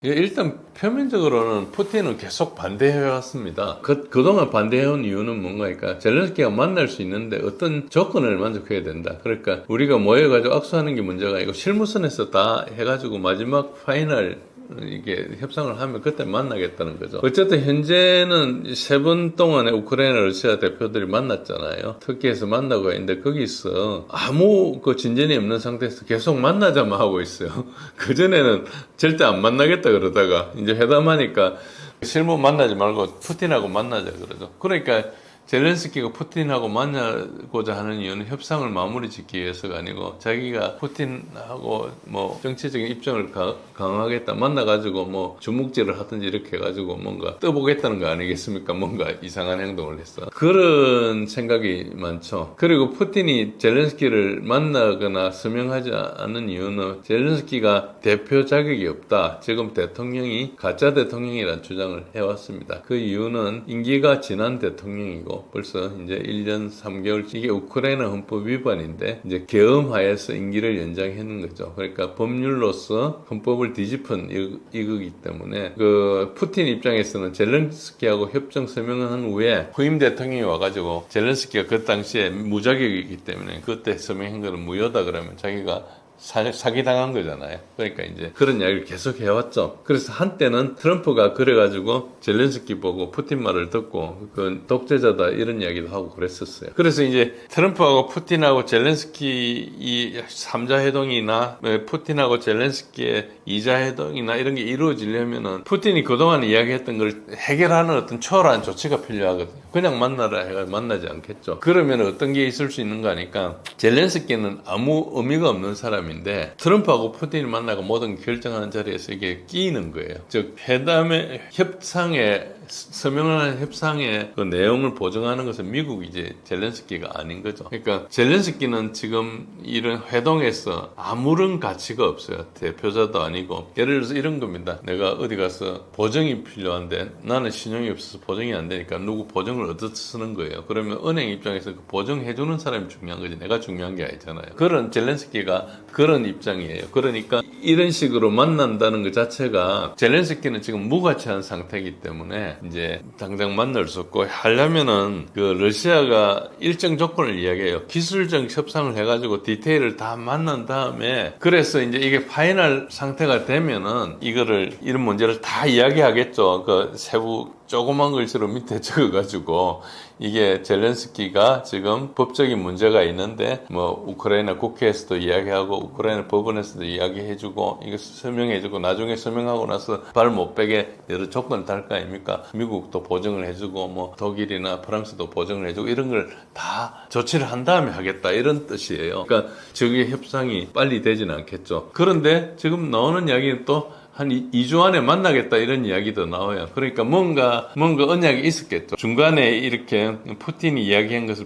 예, 일단 표면적으로는 푸틴은 계속 반대해왔습니다. 그동안 반대해온 이유는 뭔가니까 젤렌스키가 만날 수 있는데 어떤 조건을 만족해야 된다. 그러니까 우리가 모여가지고 악수하는 게 문제가 아니고 실무선에서 다 해가지고 마지막 파이널 이게 협상을 하면 그때 만나겠다는 거죠. 어쨌든 현재는 3번 동안에 우크라이나 러시아 대표들이 만났잖아요. 터키에서 만나고 있는데 거기서 아무 그 진전이 없는 상태에서 계속 만나자만 하고 있어요. 그전에는 절대 안 만나겠다 그러다가 이제 회담하니까 실무 만나지 말고 푸틴하고 만나자 그러죠. 그러니까 젤렌스키가 푸틴하고 만나고자 하는 이유는 협상을 마무리 짓기 위해서가 아니고 자기가 푸틴하고 뭐 정치적인 입장을 강화하겠다 만나가지고 뭐 주먹질을 하든지 이렇게 해가지고 뭔가 떠보겠다는 거 아니겠습니까? 뭔가 이상한 행동을 했어. 그런 생각이 많죠. 그리고 푸틴이 젤렌스키를 만나거나 서명하지 않는 이유는 젤렌스키가 대표 자격이 없다. 지금 대통령이 가짜 대통령이라는 주장을 해왔습니다. 그 이유는 임기가 지난 대통령이고 벌써 이제 1년 3개월 이게 우크라이나 헌법 위반인데 이제 계엄하에서 임기를 연장하는 거죠. 그러니까 법률로서 헌법을 뒤집은 이거기 때문에 그 푸틴 입장에서는 젤렌스키하고 협정 서명을 한 후에 후임 대통령이 와가지고 젤렌스키가 그 당시에 무자격이기 때문에 그때 서명한 거는 무효다 그러면 자기가 사기당한 거잖아요. 그러니까 이제 그런 이야기를 계속 해왔죠. 그래서 한때는 트럼프가 그래가지고 젤렌스키 보고 푸틴 말을 듣고 그 독재자다 이런 이야기도 하고 그랬었어요. 그래서 이제 트럼프하고 푸틴하고 젤렌스키 이 3자 회동이나 푸틴하고 젤렌스키의 2자 회동이나 이런 게 이루어지려면은 푸틴이 그동안 이야기했던 걸 해결하는 어떤 초월한 조치가 필요하거든요. 그냥 만나라 해가 만나지 않겠죠. 그러면 어떤 게 있을 수 있는 거니까 젤렌스키는 아무 의미가 없는 사람인데 트럼프하고 푸틴이 만나고 모든 결정하는 자리에서 이게 끼이는 거예요. 즉 회담의 협상에 서명을 한 협상의 그 내용을 보증하는 것은 미국이지 젤렌스키가 아닌 거죠. 그러니까 젤렌스키는 지금 이런 회동에서 아무런 가치가 없어요. 대표자도 아니고. 예를 들어서 이런 겁니다. 내가 어디 가서 보증이 필요한데 나는 신용이 없어서 보증이 안 되니까 누구 보증을 얻어서 쓰는 거예요. 그러면 은행 입장에서 그 보증해주는 사람이 중요한 거지 내가 중요한 게 아니잖아요. 그런 젤렌스키가 그런 입장이에요. 그러니까 이런 식으로 만난다는 것 자체가 젤렌스키는 지금 무가치한 상태이기 때문에 이제 당장 만날 수 없고 하려면은 그 러시아가 일정 조건을 이야기해요. 기술적 협상을 해가지고 디테일을 다 만난 다음에 그래서 이제 이게 파이널 상태가 되면은 이거를 이런 문제를 다 이야기하겠죠. 그 세부 조그만 글씨로 밑에 적어가지고 이게 젤렌스키가 지금 법적인 문제가 있는데 뭐 우크라이나 국회에서도 이야기하고 우크라이나 법원에서도 이야기해주고 이거 설명해주고 나중에 설명하고 나서 발 못 빼게 여러 조건을 달 거 아닙니까? 미국도 보증을 해주고 뭐 독일이나 프랑스도 보증을 해주고 이런 걸 다 조치를 한 다음에 하겠다 이런 뜻이에요. 그러니까 저게 협상이 빨리 되지는 않겠죠. 그런데 지금 나오는 이야기는 또 한 2주 안에 만나겠다 이런 이야기도 나와요. 그러니까 뭔가 언약이 있었겠죠. 중간에 이렇게 푸틴이 이야기한 것을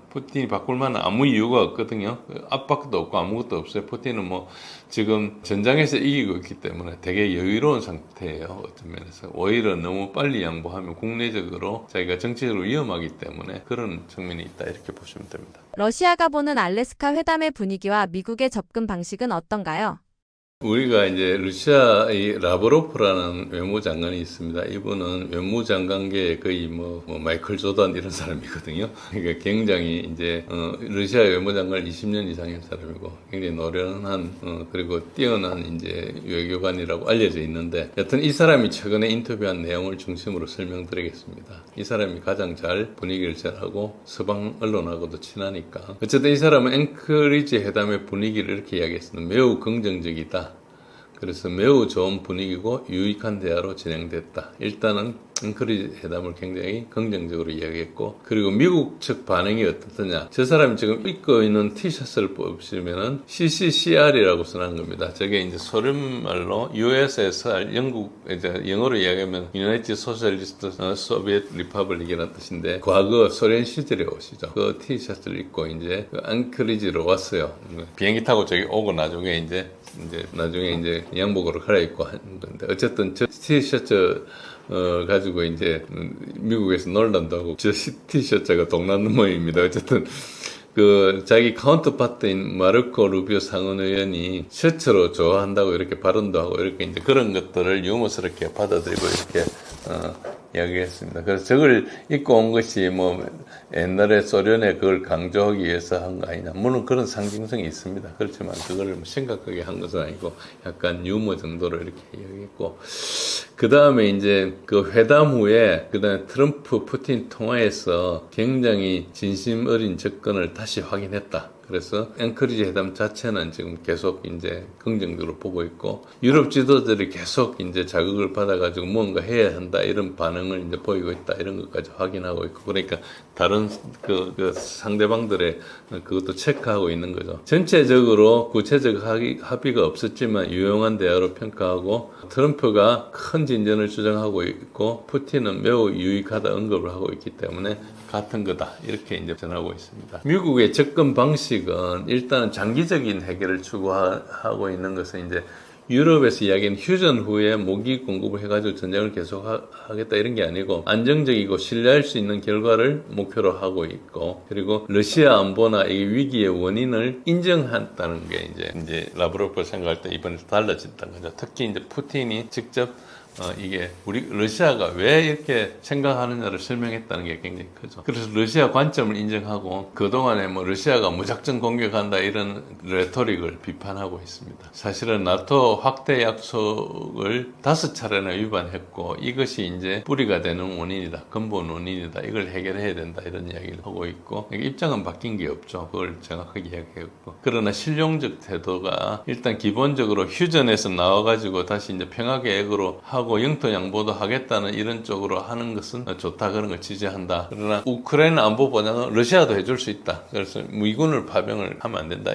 푸틴이 바꿀 만한 아무 이유가 없거든요. 압박도 없고 아무것도 없어요. 푸틴은 뭐 지금 전장에서 이기고 있기 때문에 되게 여유로운 상태예요. 어떤 면에서. 오히려 너무 빨리 양보하면 국내적으로 자기가 정치적으로 위험하기 때문에 그런 측면이 있다 이렇게 보시면 됩니다. 러시아가 보는 알래스카 회담의 분위기와 미국의 접근 방식은 어떤가요? 우리가 이제 러시아의 라브로프라는 외무장관이 있습니다. 이분은 외무장관계의 거의 뭐 마이클 조던 이런 사람이거든요. 그러니까 굉장히 이제 러시아 외무장관을 20년 이상 한 사람이고 굉장히 노련한 그리고 뛰어난 이제 외교관이라고 알려져 있는데 여튼 이 사람이 최근에 인터뷰한 내용을 중심으로 설명드리겠습니다. 이 사람이 가장 잘 분위기를 잘 하고 서방 언론하고도 친하니까 어쨌든 이 사람은 앵커리지 회담의 분위기를 이렇게 이야기했습니다. 매우 긍정적이다. 그래서 매우 좋은 분위기고 유익한 대화로 진행됐다. 일단은 앵커리지 회담을 굉장히 긍정적으로 이야기했고 그리고 미국 측 반응이 어떻느냐. 저 사람이 지금 입고 있는 티셔츠를 보시면은 CCCR이라고 써놓은 겁니다. 저게 이제 소련말로 USSR 영국 이제 영어로 이야기하면 United Socialist Soviet Republic이라는 뜻인데 과거 소련 시절의 옷이죠. 그 티셔츠를 입고 이제 그 앵커리지로 왔어요. 비행기 타고 저기 오고 나중에 양복으로 갈아입고 한 건데 어쨌든 저 티셔츠 가지고 이제 미국에서 놀란다고 저 티셔츠가 동남는 모임입니다. 어쨌든 그 자기 카운터파트인 마르코 루비오 상원 의원이 셔츠로 좋아한다고 이렇게 발언도 하고 이렇게 이제 그런 것들을 유머스럽게 받아들이고 이렇게 이야기했습니다. 그래서 저걸 입고 온 것이 뭐 옛날에 소련에 그걸 강조하기 위해서 한 거 아니냐. 물론 그런 상징성이 있습니다. 그렇지만 그걸 심각하게 한 것은 아니고 약간 유머 정도로 이렇게 이야기했고 그 다음에 이제 그 회담 후에 그 다음에 트럼프 푸틴 통화에서 굉장히 진심 어린 접근을 다시 확인했다. 그래서 앵커리지 회담 자체는 지금 계속 이제 긍정적으로 보고 있고 유럽 지도자들이 계속 이제 자극을 받아가지고 뭔가 해야 한다 이런 반응을 이제 보이고 있다 이런 것까지 확인하고 있고 그러니까 다른 그 상대방들의 그것도 체크하고 있는 거죠. 전체적으로 구체적 합의가 없었지만 유용한 대화로 평가하고 트럼프가 큰 진전을 주장하고 있고 푸틴은 매우 유익하다 언급을 하고 있기 때문에 같은 거다 이렇게 이제 전하고 있습니다. 미국의 접근 방식은 일단 장기적인 해결을 추구하고 있는 것은 이제 유럽에서 이야기하는 휴전 후에 무기 공급을 해가지고 전쟁을 계속하겠다 이런 게 아니고 안정적이고 신뢰할 수 있는 결과를 목표로 하고 있고 그리고 러시아 안보나 이 위기의 원인을 인정한다는 게 이제 라브로프 생각할 때 이번에 달라진다는 거죠. 특히 이제 푸틴이 직접 이게 우리 러시아가 왜 이렇게 생각하느냐를 설명했다는 게 굉장히 크죠. 그래서 러시아 관점을 인정하고 그동안에 뭐 러시아가 무작정 공격한다 이런 레토릭을 비판하고 있습니다. 사실은 나토 확대 약속을 5차례나 위반했고 이것이 이제 뿌리가 되는 원인이다. 근본 원인이다. 이걸 해결해야 된다. 이런 이야기를 하고 있고 입장은 바뀐 게 없죠. 그걸 정확하게 이야기했고 그러나 실용적 태도가 일단 기본적으로 휴전에서 나와가지고 다시 이제 평화계획으로 하고 영토 양보도 하겠다는 이런 쪽으로 하는 것은 좋다. 그런 걸 지지한다. 그러나 우크라이나 안보 보장은 러시아도 해줄 수 있다. 그래서 미군을 파병을 하면 안 된다.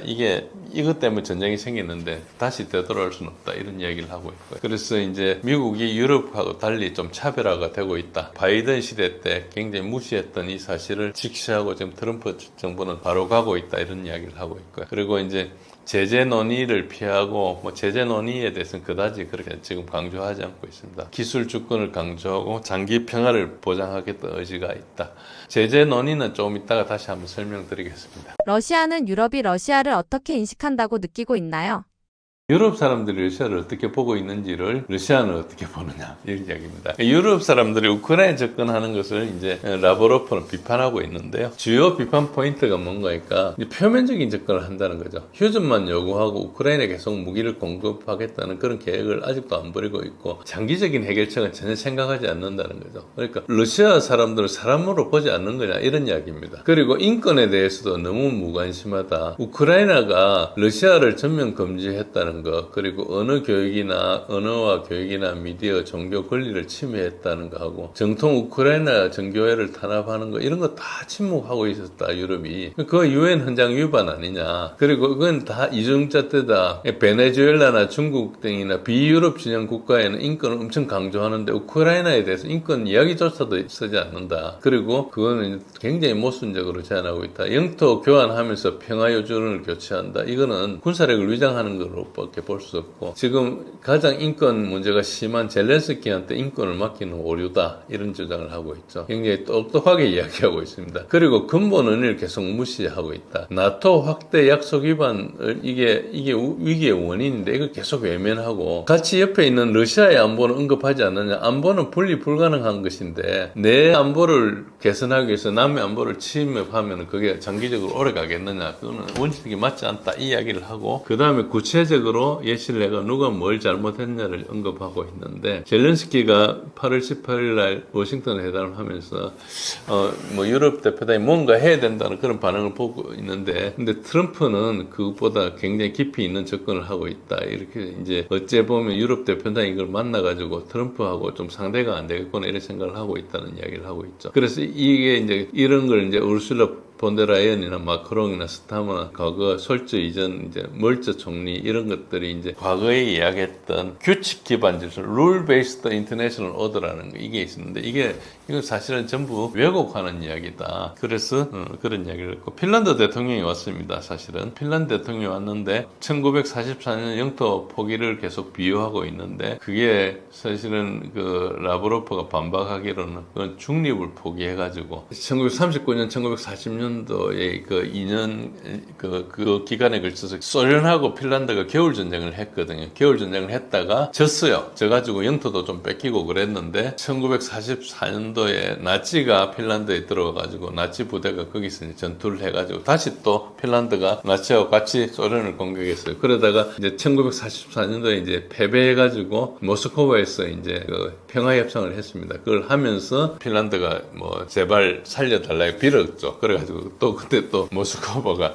이것 때문에 전쟁이 생겼는데 다시 되돌아올 수는 없다. 이런 이야기를 하고 있고요. 그래서 이제 미국이 유럽하고 달리 좀 차별화가 되고 있다. 바이든 시대 때 굉장히 무시했던 이 사실을 직시하고 지금 트럼프 정부는 바로 가고 있다. 이런 이야기를 하고 있고요. 그리고 이제 제재 논의를 피하고 제재 논의에 대해서는 그다지 그렇게 지금 강조하지 않고 있습니다. 기술 주권을 강조하고 장기 평화를 보장하겠다는 의지가 있다. 제재 논의는 조금 이따가 다시 한번 설명드리겠습니다. 러시아는 유럽이 러시아를 어떻게 인식한다고 느끼고 있나요? 유럽 사람들이 러시아를 어떻게 보고 있는지를 러시아는 어떻게 보느냐 이런 이야기입니다. 유럽 사람들이 우크라이나에 접근하는 것을 이제 라브로프는 비판하고 있는데요. 주요 비판 포인트가 뭔가니까 표면적인 접근을 한다는 거죠. 휴전만 요구하고 우크라이나에 계속 무기를 공급하겠다는 그런 계획을 아직도 안 버리고 있고 장기적인 해결책은 전혀 생각하지 않는다는 거죠. 그러니까 러시아 사람들을 사람으로 보지 않는 거냐 이런 이야기입니다. 그리고 인권에 대해서도 너무 무관심하다. 우크라이나가 러시아를 전면 금지했다는 거, 그리고 언어와 교육이나 미디어, 종교 권리를 침해했다는 거하고 정통 우크라이나 정교회를 탄압하는 거 이런 거 다 침묵하고 있었다 유럽이. 그거 유엔 헌장 위반 아니냐. 그리고 그건 다 이중자 때다. 베네수엘라나 중국 등이나 비유럽 진영 국가에는 인권을 엄청 강조하는데 우크라이나에 대해서 인권 이야기조차도 쓰지 않는다. 그리고 그거는 굉장히 모순적으로 제안하고 있다. 영토 교환하면서 평화요준을 교체한다. 이거는 군사력을 위장하는 거로 밖에 볼 수 없고 지금 가장 인권 문제가 심한 젤렌스키한테 인권을 맡기는 오류다 이런 주장을 하고 있죠. 굉장히 똑똑하게 이야기하고 있습니다. 그리고 근본 원인을 계속 무시하고 있다. 나토 확대 약속 위반을 이게 위기의 원인인데 이걸 계속 외면하고 같이 옆에 있는 러시아의 안보는 언급하지 않느냐. 안보는 분리 불가능한 것인데 내 안보를 개선하기 위해서 남의 안보를 침입하면 그게 장기적으로 오래 가겠느냐. 그거는 원칙이 맞지 않다 이 이야기를 하고 그 다음에 구체적으로 예실레가 누가 뭘 잘못했냐를 언급하고 있는데 젤렌스키가 8월 18일 날 워싱턴 회담을 하면서 유럽 대표단이 뭔가 해야 된다는 그런 반응을 보고 있는데 근데 트럼프는 그것보다 굉장히 깊이 있는 접근을 하고 있다. 이렇게 이제 어째 보면 유럽 대표단이 이걸 만나가지고 트럼프하고 좀 상대가 안 되겠구나 이런 생각을 하고 있다는 이야기를 하고 있죠. 그래서 이게 이제 이런 걸 이제 우르슐라 폰데라이언이나 마크롱이나 스타머나 과거 솔저 이전 이제 멀저 총리 이런 것들이 이제 과거에 이야기했던 규칙 기반 질서, 룰 베이스드 인터내셔널 오더라는 거 이게 있었는데 이건 사실은 전부 왜곡하는 이야기다. 그래서 그런 이야기를 했고 핀란드 대통령이 왔습니다. 사실은 핀란드 대통령이 왔는데 1944년 영토 포기를 계속 비유하고 있는데 그게 사실은 그 라브로프가 반박하기로는 그건 중립을 포기해가지고 1939년, 1940년도에 그 2년 그 기간에 걸쳐서 소련하고 핀란드가 겨울 전쟁을 했거든요. 겨울 전쟁을 했다가 졌어요. 져가지고 영토도 좀 뺏기고 그랬는데 1944년도에 나치가 핀란드에 들어와가지고 나치 부대가 거기서 이제 전투를 해가지고 다시 또 핀란드가 나치하고 같이 소련을 공격했어요. 그러다가 이제 1944년도에 이제 패배해가지고 모스크바에서 이제 그 평화협상을 했습니다. 그걸 하면서 핀란드가 뭐 제발 살려달라고 빌었죠. 그래가지고 또 그때 또 모스크바가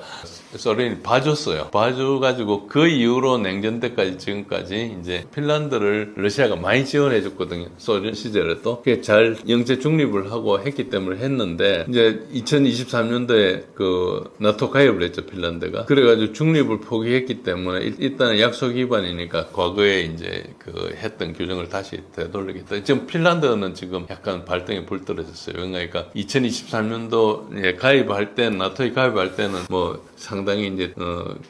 소련이 봐줬어요. 봐줘가지고 그 이후로 냉전 때까지 지금까지 이제 핀란드를 러시아가 많이 지원해줬거든요. 소련 시절에 또 그게 잘 영제 중립을 하고 했기 때문에 했는데 이제 2023년도에 그 나토 가입을 했죠 핀란드가. 그래가지고 중립을 포기했기 때문에 일단은 약속 위반이니까 과거에 이제 그 했던 규정을 다시 되돌리겠다. 지금 핀란드는 지금 약간 발등에 불 떨어졌어요. 그러니까 2023년도에 가입할 때 나토에 가입할 때는 뭐 상당히 이제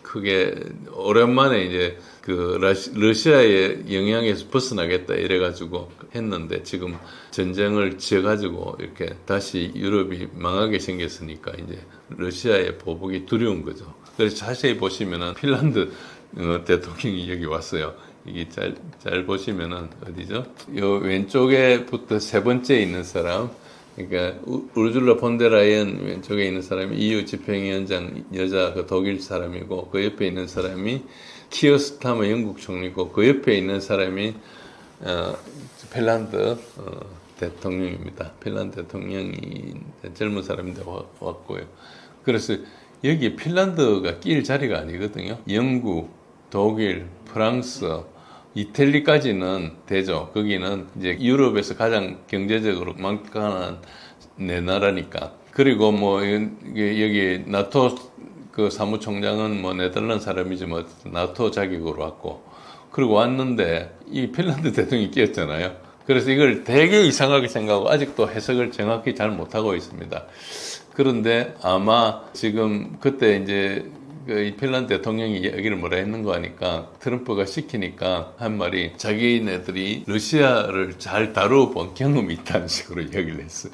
크게 오랜만에 이제 그 러시아의 영향에서 벗어나겠다 이래가지고 했는데 지금 전쟁을 지어가지고 이렇게 다시 유럽이 망하게 생겼으니까 이제 러시아의 보복이 두려운 거죠. 그래서 자세히 보시면은 핀란드 대통령이 여기 왔어요. 이게 잘 보시면은 어디죠? 요 왼쪽에부터 세 번째 있는 사람, 그러니까 우르줄라 폰데라이언 왼쪽에 있는 사람이 EU 집행위원장 여자 그 독일 사람이고, 그 옆에 있는 사람이 키어 스타머 영국 총리고, 그 옆에 있는 사람이 핀란드 대통령입니다. 핀란드 대통령이 젊은 사람인데 왔고요. 그래서 여기 핀란드가 낄 자리가 아니거든요. 영국, 독일, 프랑스, 이탈리까지는 되죠. 거기는 이제 유럽에서 가장 경제적으로 막강한 네 나라니까. 그리고 뭐 여기 나토 그 사무총장은 뭐 네덜란드 사람이지 뭐 나토 자격으로 왔고, 그리고 왔는데 이 핀란드 대통령이 끼었잖아요. 그래서 이걸 되게 이상하게 생각하고 아직도 해석을 정확히 잘 못하고 있습니다. 그런데 아마 지금 그때 이제 그 핀란드 대통령이 얘기를 뭐라 했는 거 하니까 트럼프가 시키니까 한 말이 자기네들이 러시아를 잘 다뤄본 경험이 있다는 식으로 이야기를 했어요.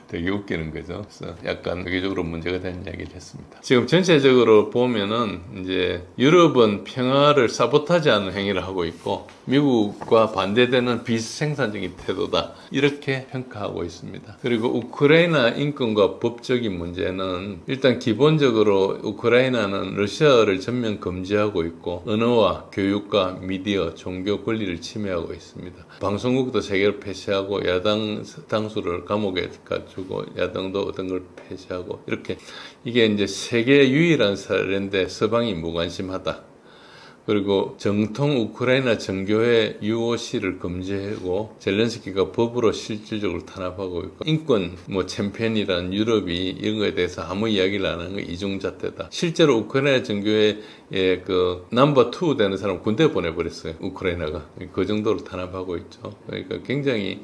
되게 웃기는 거죠. 그래서 약간 외교적으로 문제가 되는 이야기를 했습니다. 지금 전체적으로 보면은 이제 유럽은 평화를 사보타지하는 행위를 하고 있고 미국과 반대되는 비생산적인 태도다, 이렇게 평가하고 있습니다. 그리고 우크라이나 인권과 법적인 문제는 일단 기본적으로 우크라이나는 러시아어를 전면 금지하고 있고 언어와 교육과 미디어, 종교 권리를 침해하고 있습니다. 방송국도 3개를 폐쇄하고 야당 당수를 감옥에 가지고 야당도 어떤 걸 폐쇄하고, 이렇게 이게 이제 세계 유일한 사례인데 서방이 무관심하다. 그리고 정통 우크라이나 정교회 UOC를 금지하고 젤렌스키가 법으로 실질적으로 탄압하고 있고, 인권 뭐 챔피언이라는 유럽이 이런 거에 대해서 아무 이야기를 안 하는 거 이중잣대다. 실제로 우크라이나 정교회의 그 넘버 2 되는 사람 군대 보내버렸어요. 우크라이나가 그 정도로 탄압하고 있죠. 그러니까 굉장히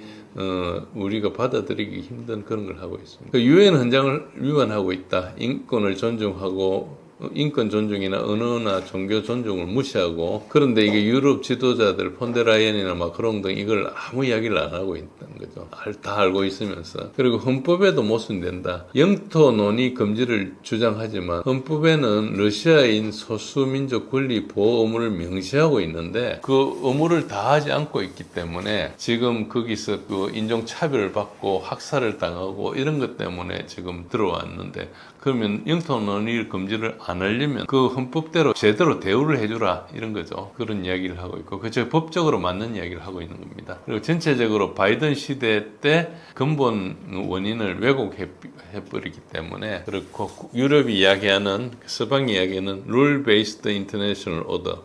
우리가 받아들이기 힘든 그런 걸 하고 있습니다. 그 유엔 헌장을 위반하고 있다. 인권을 존중하고 인권 존중이나 언어나 종교 존중을 무시하고, 그런데 이게 유럽 지도자들 폰데라이언이나 마크롱 등 이걸 아무 이야기를 안 하고 있다는 거죠. 다 알고 있으면서. 그리고 헌법에도 모순된다. 영토 논의 금지를 주장하지만 헌법에는 러시아인 소수민족 권리 보호 의무를 명시하고 있는데 그 의무를 다하지 않고 있기 때문에 지금 거기서 그 인종차별을 받고 학살을 당하고 이런 것 때문에 지금 들어왔는데, 그러면 영토 논의 금지를 안 하려면 그 헌법대로 제대로 대우를 해주라, 이런 거죠. 그런 이야기를 하고 있고, 그저 법적으로 맞는 이야기를 하고 있는 겁니다. 그리고 전체적으로 바이든 시대 때 근본 원인을 왜곡해버리기 때문에, 그렇고 유럽이 이야기하는, 서방이 이야기하는 Rule Based International Order,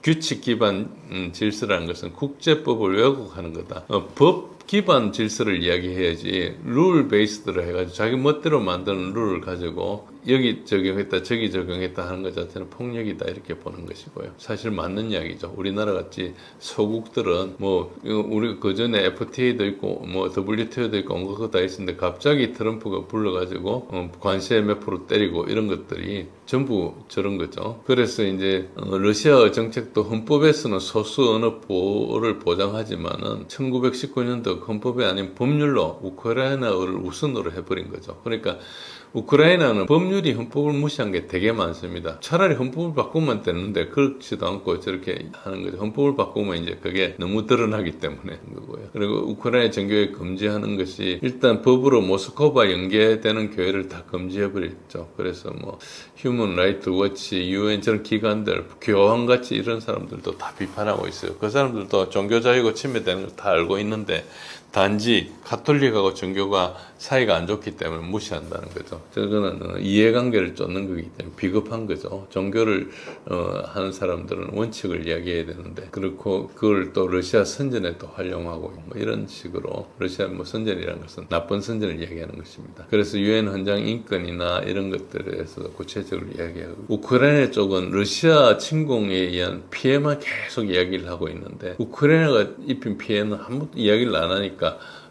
규칙 기반 질서라는 것은 국제법을 왜곡하는 거다. 법 기반 질서를 이야기해야지 룰 베이스드로 해가지고 자기 멋대로 만드는 룰을 가지고 여기 적용했다 저기 적용했다 하는 것 자체는 폭력이다, 이렇게 보는 것이고요. 사실 맞는 이야기죠. 우리나라 같이 소국들은 뭐 우리 그 전에 FTA도 있고 뭐 WTO도 있고 온 거 다 있었는데 갑자기 트럼프가 불러가지고 관세 몇 프로 때리고 이런 것들이 전부 저런 거죠. 그래서 이제 러시아 정책도 헌법에서는 소수 언어 보호를 보장하지만은 1919년도 헌법이 아닌 법률로 우크라이나어를 우선으로 해버린 거죠. 그러니까 우크라이나는 법률이 헌법을 무시한 게 되게 많습니다. 차라리 헌법을 바꾸면 되는데 그렇지도 않고 저렇게 하는 거죠. 헌법을 바꾸면 이제 그게 너무 드러나기 때문에 거고요. 그리고 우크라이나 정교회 금지하는 것이 일단 법으로 모스크바 연계되는 교회를 다 금지해버렸죠. 그래서 뭐 휴먼 라이트 워치, UN 저런 기관들, 교황같이 이런 사람들도 다 비판하고 있어요. 그 사람들도 종교 자유가 침해되는 걸 다 알고 있는데 단지 가톨릭하고 종교가 사이가 안 좋기 때문에 무시한다는 거죠. 저거는 이해관계를 쫓는 거기 때문에 비겁한 거죠. 종교를 하는 사람들은 원칙을 이야기해야 되는데, 그렇고 그걸 또 러시아 선전에 또 활용하고 뭐 이런 식으로 러시아 뭐 선전이라는 것은 나쁜 선전을 이야기하는 것입니다. 그래서 유엔 헌장 인권이나 이런 것들에 대해서 구체적으로 이야기하고, 우크라이나 쪽은 러시아 침공에 의한 피해만 계속 이야기를 하고 있는데 우크라이나가 입힌 피해는 아무것도 이야기를 안 하니까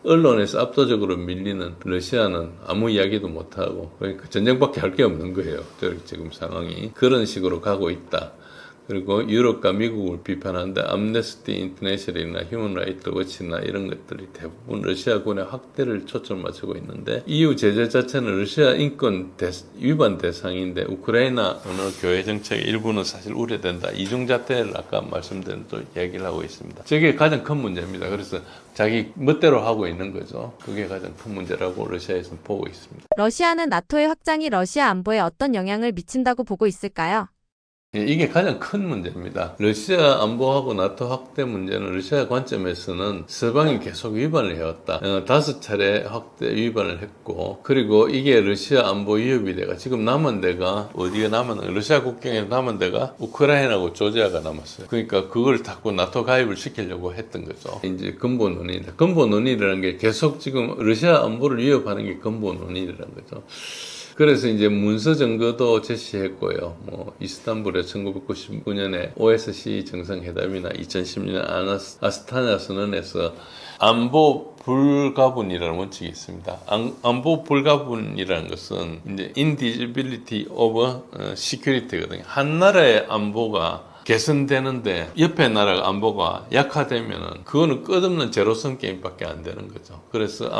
언론에서 압도적으로 밀리는 러시아는 아무 이야기도 못하고, 그러니까 전쟁밖에 할 게 없는 거예요. 지금 상황이 그런 식으로 가고 있다. 그리고 유럽과 미국을 비판하는데 암네스티 인터내셔널이나 휴먼 라이트 워치나 이런 것들이 대부분 러시아군의 학대를 초점 맞추고 있는데 EU 제재 자체는 러시아 인권 위반 대상인데 우크라이나 어느 교회 정책의 일부는 사실 우려된다. 이중잣대를 아까 말씀드린 또 얘기를 하고 있습니다. 저게 가장 큰 문제입니다. 그래서 자기 멋대로 하고 있는 거죠. 그게 가장 큰 문제라고 러시아에서는 보고 있습니다. 러시아는 나토의 확장이 러시아 안보에 어떤 영향을 미친다고 보고 있을까요? 이게 가장 큰 문제입니다. 러시아 안보하고 나토 확대 문제는 러시아 관점에서는 서방이 계속 위반을 해왔다. 5차례 확대 위반을 했고, 그리고 이게 러시아 안보 위협이 돼가 지금 남은 데가 어디가 남은 러시아 국경에 남은 데가 우크라이나하고 조지아가 남았어요. 그러니까 그걸 자꾸 나토 가입을 시키려고 했던 거죠. 이제 근본 원인이다. 근본 원인이라는 게 계속 지금 러시아 안보를 위협하는 게 근본 원인이라는 거죠. 그래서 이제 문서 증거도 제시했고요. 이스탄불에 1999년에 OSCE 정상회담이나 2010년 아스타나 선언에서 안보 불가분이라는 원칙이 있습니다. 안보 불가분이라는 것은 이제 indivisibility of security거든요. 한 나라의 안보가 개선되는데 옆에 나라 안보가 약화되면은 그거는 끝없는 제로섬 게임밖에 안 되는 거죠. 그래서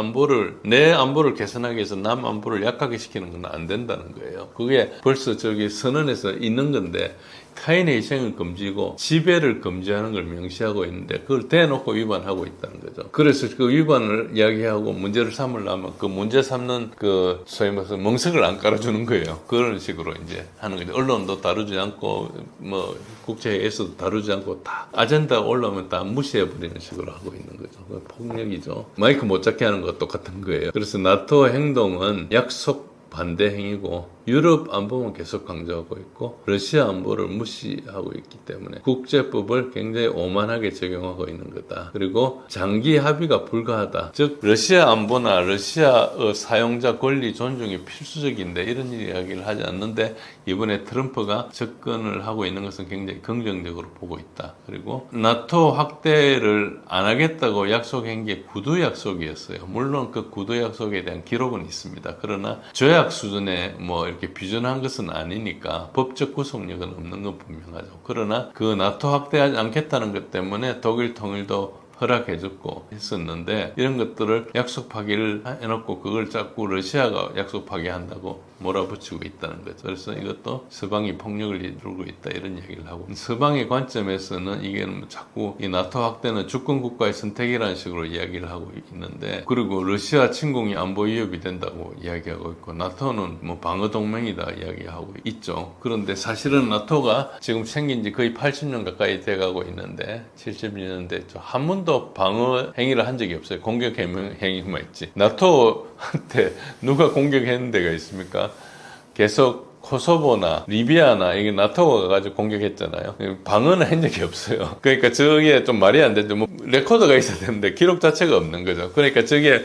내 안보를 개선하기 위해서 남 안보를 약하게 시키는 건 안 된다는 거예요. 그게 벌써 저기 선언에서 있는 건데 타인의 희생을 금지고 지배를 금지하는 걸 명시하고 있는데 그걸 대놓고 위반하고 있다는 거죠. 그래서 그 위반을 이야기하고 문제를 삼으려면 그 문제 삼는 그 소위 말해서 멍석을 안 깔아주는 거예요. 그런 식으로 이제 하는 거죠. 언론도 다루지 않고 국제회의에서도 다루지 않고 다 아젠다 올라오면 다 무시해버리는 식으로 하고 있는 거죠. 폭력이죠. 마이크 못 잡게 하는 것도 똑같은 거예요. 그래서 나토 행동은 약속 반대 행위고 유럽 안보만 계속 강조하고 있고 러시아 안보를 무시하고 있기 때문에 국제법을 굉장히 오만하게 적용하고 있는 거다. 그리고 장기 합의가 불가하다. 즉 러시아 안보나 러시아 사용자 권리 존중이 필수적인데 이런 이야기를 하지 않는데 이번에 트럼프가 접근을 하고 있는 것은 굉장히 긍정적으로 보고 있다. 그리고 나토 확대를 안 하겠다고 약속한 게 구두 약속이었어요. 물론 그 구두 약속에 대한 기록은 있습니다. 그러나 조약 수준의 이렇게 비준한 것은 아니니까 법적 구속력은 없는 건 분명하죠. 그러나 그 나토 확대하지 않겠다는 것 때문에 독일 통일도 허락해줬고 했었는데 이런 것들을 약속 파기를 해놓고 그걸 자꾸 러시아가 약속 파기한다고 몰아붙이고 있다는 거죠. 그래서 이것도 서방이 폭력을 이루고 있다 이런 얘기를 하고 서방의 관점에서는 이게 자꾸 이 나토 확대는 주권 국가의 선택이라는 식으로 이야기를 하고 있는데 그리고 러시아 침공이 안보 위협이 된다고 이야기하고 있고 나토는 방어 동맹이다 이야기하고 있죠. 그런데 사실은 나토가 지금 생긴 지 거의 80년 가까이 돼가고 있는데 70년대 한 번도 방어 행위를 한 적이 없어요. 공격 행위만 있지. 나토한테 누가 공격했는 데가 있습니까? 계속 코소보나 리비아나 이게 나토가 가지고 공격했잖아요. 방어는 한 적이 없어요. 그러니까 저게 좀 말이 안 되죠. 레코더가 있어야 되는데 기록 자체가 없는 거죠. 그러니까 저게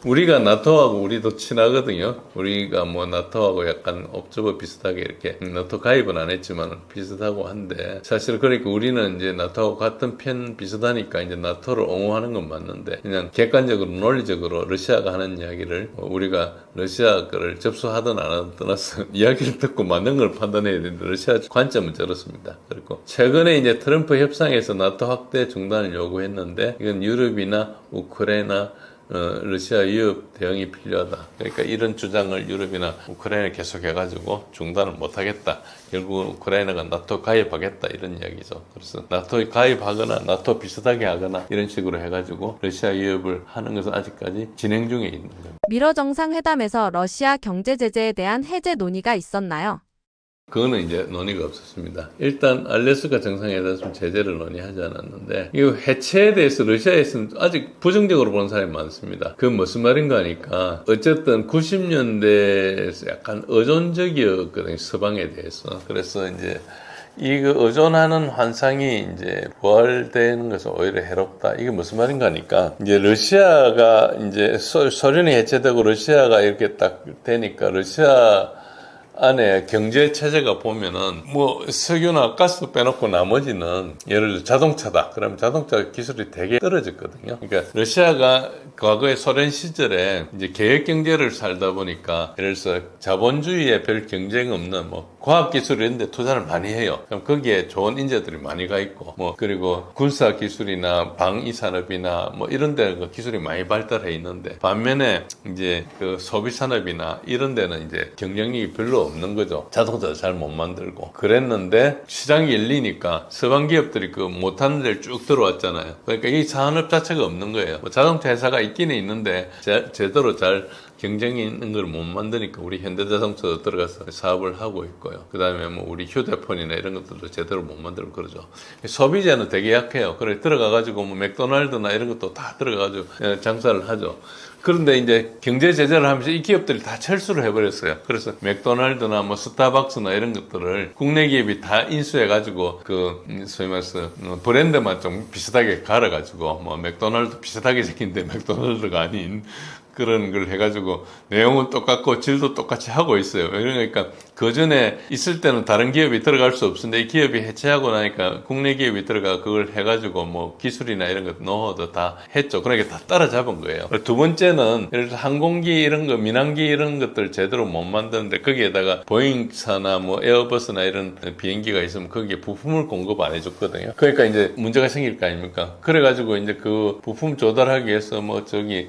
우리가 나토하고 우리도 친하거든요. 우리가 나토하고 약간 옵저버 비슷하게 이렇게 나토 가입은 안 했지만 비슷하고 한데 사실 그러니까 우리는 이제 나토하고 같은 편 비슷하니까 이제 나토를 옹호하는 건 맞는데 그냥 객관적으로 논리적으로 러시아가 하는 이야기를 우리가 러시아 거를 접수하든 안 하든 떠나서 이야기를 듣고 맞는 걸 판단해야 되는데 러시아 관점은 저렇습니다. 그리고 최근에 이제 트럼프 협상에서 나토 확대 중단을 요구했는데 이건 유럽이나 우크라이나 러시아 위협 대응이 필요하다. 그러니까 이런 주장을 유럽이나 우크라이나 계속 해가지고 중단을 못하겠다. 결국은 우크라이나가 나토 가입하겠다 이런 이야기죠. 그래서 나토에 가입하거나 나토 비슷하게 하거나 이런 식으로 해가지고 러시아 위협을 하는 것은 아직까지 진행 중에 있는 겁니다. 미러 정상회담에서 러시아 경제 제재에 대한 해제 논의가 있었나요? 그거는 이제 논의가 없었습니다. 일단 알래스카 정상회담에서 제재를 논의하지 않았는데 이 해체에 대해서 러시아에서는 아직 부정적으로 보는 사람이 많습니다. 그건 무슨 말인가 하니까 어쨌든 90년대에서 약간 의존적이었거든요. 서방에 대해서. 그래서 이제 이거 의존하는 환상이 이제 부활되는 것은 오히려 해롭다. 이게 무슨 말인가 하니까 이제 러시아가 이제 소련이 해체되고 러시아가 이렇게 딱 되니까 러시아 안에 경제 체제가 보면은 석유나 가스 빼놓고 나머지는 예를 들어 자동차다. 그러면 자동차 기술이 되게 떨어졌거든요. 그러니까 러시아가 과거에 소련 시절에 이제 계획 경제를 살다 보니까 예를 들어서 자본주의에 별 경쟁 없는 과학기술 이런 데 투자를 많이 해요. 그럼 거기에 좋은 인재들이 많이 가 있고, 그리고 군사기술이나 방위산업이나 이런 데 기술이 많이 발달해 있는데, 반면에 이제 그 소비산업이나 이런 데는 이제 경쟁력이 별로 없는 거죠. 자동차도 잘 못 만들고. 그랬는데, 시장이 열리니까 서방 기업들이 그 못하는 데를 쭉 들어왔잖아요. 그러니까 이 산업 자체가 없는 거예요. 자동차 회사가 있기는 있는데, 제대로 잘 경쟁이 있는 걸 못 만드니까 우리 현대자동차도 들어가서 사업을 하고 있고요. 그 다음에 우리 휴대폰이나 이런 것들도 제대로 못 만들고 그러죠. 소비재는 되게 약해요. 그래 들어가가지고 맥도날드나 이런 것도 다 들어가가지고 장사를 하죠. 그런데 이제 경제 제재를 하면서 이 기업들이 다 철수를 해버렸어요. 그래서 맥도날드나 스타벅스나 이런 것들을 국내 기업이 다 인수해가지고 소위 말해서 브랜드만 좀 비슷하게 갈아가지고 맥도날드 비슷하게 생긴데 맥도날드가 아닌 그런 걸 해가지고 내용은 똑같고 질도 똑같이 하고 있어요. 그러니까 그 전에 있을 때는 다른 기업이 들어갈 수 없었는데 이 기업이 해체하고 나니까 국내 기업이 들어가 그걸 해가지고 기술이나 이런 것 노하우도 다 했죠. 그러니까 다 따라잡은 거예요. 두 번째는 예를 들어서 항공기 이런 거 민항기 이런 것들 제대로 못 만드는데 거기에다가 보잉사나 에어버스나 이런 비행기가 있으면 거기에 부품을 공급 안 해줬거든요. 그러니까 이제 문제가 생길 거 아닙니까? 그래가지고 이제 그 부품 조달하기 위해서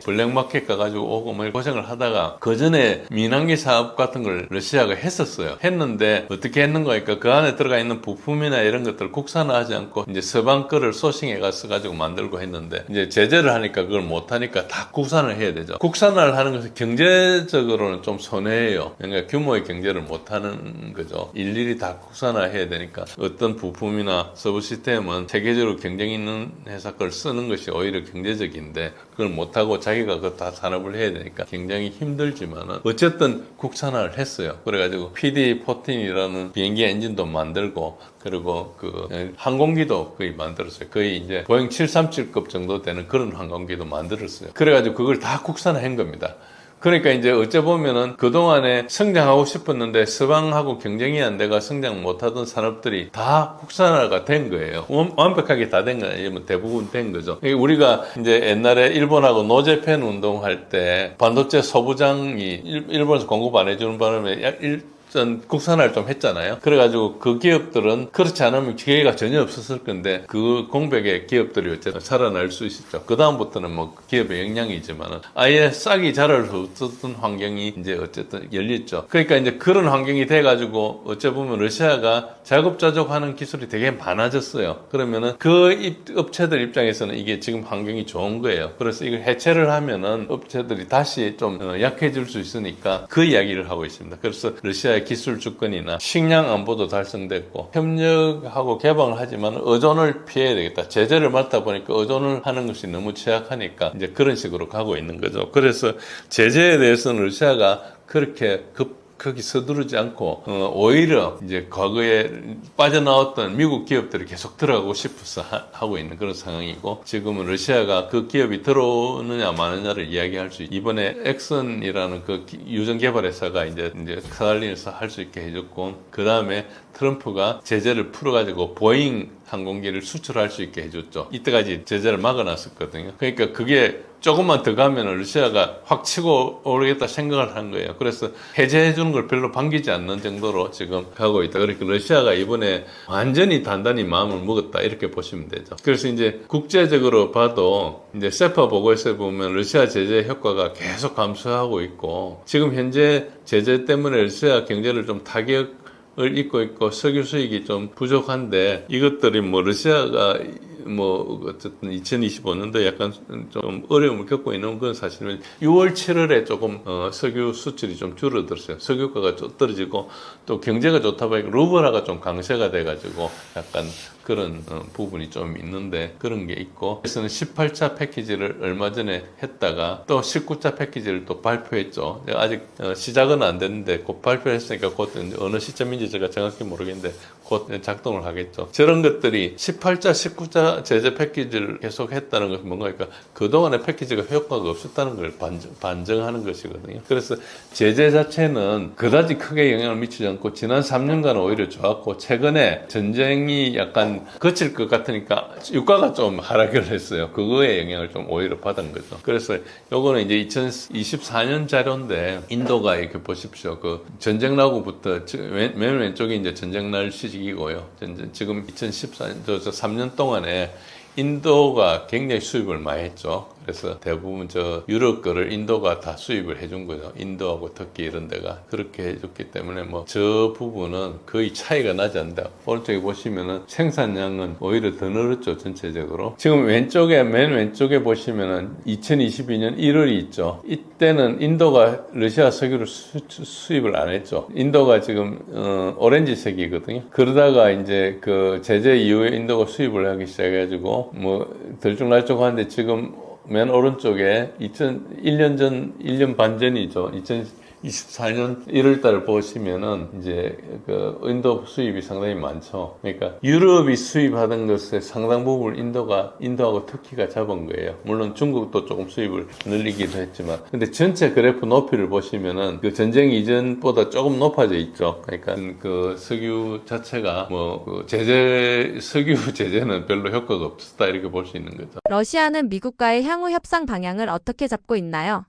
블랙마켓 가가지고 오고 고생을 하다가 그 전에 민항기 사업 같은 걸 러시아가 했었어요. 했는데 어떻게 했는 거니까 그 안에 들어가 있는 부품이나 이런 것들 국산화하지 않고 이제 서방 거를 소싱해 가지고 만들고 했는데 이제 제재를 하니까 그걸 못 하니까 다 국산을 해야 되죠. 국산화를 하는 것은 경제적으로는 좀 손해예요. 그러니까 규모의 경제를 못 하는 거죠. 일일이 다 국산화해야 되니까 어떤 부품이나 서브 시스템은 세계적으로 경쟁 있는 회사 걸 쓰는 것이 오히려 경제적인데 그걸 못 하고 자기가 그거 다 산업을 해야 되니까 굉장히 힘들지만은 어쨌든 국산화를 했어요. 그래가지고 PD-14이라는 비행기 엔진도 만들고 그리고 항공기도 거의 만들었어요. 거의 이제 보잉 737급 정도 되는 그런 항공기도 만들었어요. 그래가지고 그걸 다 국산화한 겁니다. 그러니까 이제 어째 보면은 그동안에 성장하고 싶었는데 서방하고 경쟁이 안 돼가 성장 못하던 산업들이 다 국산화가 된 거예요. 완벽하게 다 된 거 아니면 대부분 된 거죠. 우리가 이제 옛날에 일본하고 노제팬 운동할 때 반도체 소부장이 일본에서 공급 안 해주는 바람에 국산화를 좀 했잖아요. 그래가지고 그 기업들은 그렇지 않으면 기회가 전혀 없었을 건데 그 공백의 기업들이 어쨌든 살아날 수 있었죠. 그 다음부터는 기업의 역량이지만은 아예 싹이 자랄 수 없었던 환경이 이제 어쨌든 열렸죠. 그러니까 이제 그런 환경이 돼가지고 어째 보면 러시아가 자급자족하는 기술이 되게 많아졌어요. 그러면은 그 업체들 입장에서는 이게 지금 환경이 좋은 거예요. 그래서 이걸 해체를 하면은 업체들이 다시 좀 약해질 수 있으니까 그 이야기를 하고 있습니다. 그래서 러시아의 기술 주권이나 식량 안보도 달성됐고 협력하고 개방을 하지만 의존을 피해야 되겠다. 제재를 맡다 보니까 의존을 하는 것이 너무 취약하니까 이제 그런 식으로 가고 있는 거죠. 그래서 제재에 대해서는 러시아가 그렇게 거기 서두르지 않고 오히려 이제 과거에 빠져나왔던 미국 기업들이 계속 들어가고 싶어서 하고 있는 그런 상황이고 지금은 러시아가 그 기업이 들어오느냐 마느냐를 이야기할 수 이번에 엑슨이라는 그 유전 개발 회사가 이제 스탈린에서 할 수 있게 해줬고 그 다음에 트럼프가 제재를 풀어가지고 보잉 항공기를 수출할 수 있게 해줬죠. 이때까지 제재를 막아놨었거든요. 그러니까 그게 조금만 더 가면 러시아가 확 치고 오르겠다 생각을 한 거예요. 그래서 해제해주는 걸 별로 반기지 않는 정도로 지금 가고 있다. 그러니까 러시아가 이번에 완전히 단단히 마음을 먹었다. 이렇게 보시면 되죠. 그래서 이제 국제적으로 봐도 이제 세파 보고에서 보면 러시아 제재 효과가 계속 감소하고 있고 지금 현재 제재 때문에 러시아 경제를 좀 타격을 입고 있고 석유 수익이 좀 부족한데 이것들이 러시아가 어쨌든 2025년도 약간 좀 어려움을 겪고 있는 건 사실은 6월, 7월에 조금 석유 수출이 좀 줄어들었어요. 석유가가 좀 떨어지고 또 경제가 좋다 보니까 루블화가 좀 강세가 돼가지고 약간 그런 부분이 좀 있는데 그런 게 있고 그래서는 18차 패키지를 얼마 전에 했다가 또 19차 패키지를 또 발표했죠. 아직 시작은 안 됐는데 곧 발표했으니까 곧 어느 시점인지 제가 정확히 모르겠는데 곧 작동을 하겠죠. 저런 것들이 18차, 19차 러시아가 제재 패키지를 계속 했다는 것은 뭔가 그러니까 그동안의 패키지가 효과가 없었다는 걸 반증하는 것이거든요. 그래서 제재 자체는 그다지 크게 영향을 미치지 않고 지난 3년간 오히려 좋았고 최근에 전쟁이 약간 거칠 것 같으니까 유가가 좀 하락을 했어요. 그거에 영향을 좀 오히려 받은 거죠. 그래서 요거는 이제 2024년 자료인데 인도가 이렇게 보십시오. 그 전쟁 나고부터 맨 왼쪽이 이제 전쟁 날 시기고요. 지금 2014년 저 3년 동안에 인도가 굉장히 수입을 많이 했죠. 그래서 대부분 저 유럽 거를 인도가 다 수입을 해준 거죠. 인도하고 터키 이런 데가 그렇게 해줬기 때문에 뭐 저 부분은 거의 차이가 나지 않는다. 오른쪽에 보시면은 생산량은 오히려 더 늘었죠. 전체적으로. 지금 맨 왼쪽에 보시면은 2022년 1월이 있죠. 이때는 인도가 러시아 석유를 수입을 안 했죠. 인도가 지금 오렌지색이거든요. 그러다가 이제 그 제재 이후에 인도가 수입을 하기 시작해가지고 뭐 들쭉날쭉한데 지금 맨 오른쪽에 1년 반 전이죠. 2024년 1월 달을 보시면은 이제 그 인도 수입이 상당히 많죠. 그러니까 유럽이 수입하던 것의 상당 부분을 인도하고 터키가 잡은 거예요. 물론 중국도 조금 수입을 늘리기도 했지만. 근데 전체 그래프 높이를 보시면은 그 전쟁 이전보다 조금 높아져 있죠. 그러니까 그 석유 자체가 그 석유 제재는 별로 효과가 없었다 이렇게 볼 수 있는 거죠. 러시아는 미국과의 향후 협상 방향을 어떻게 잡고 있나요?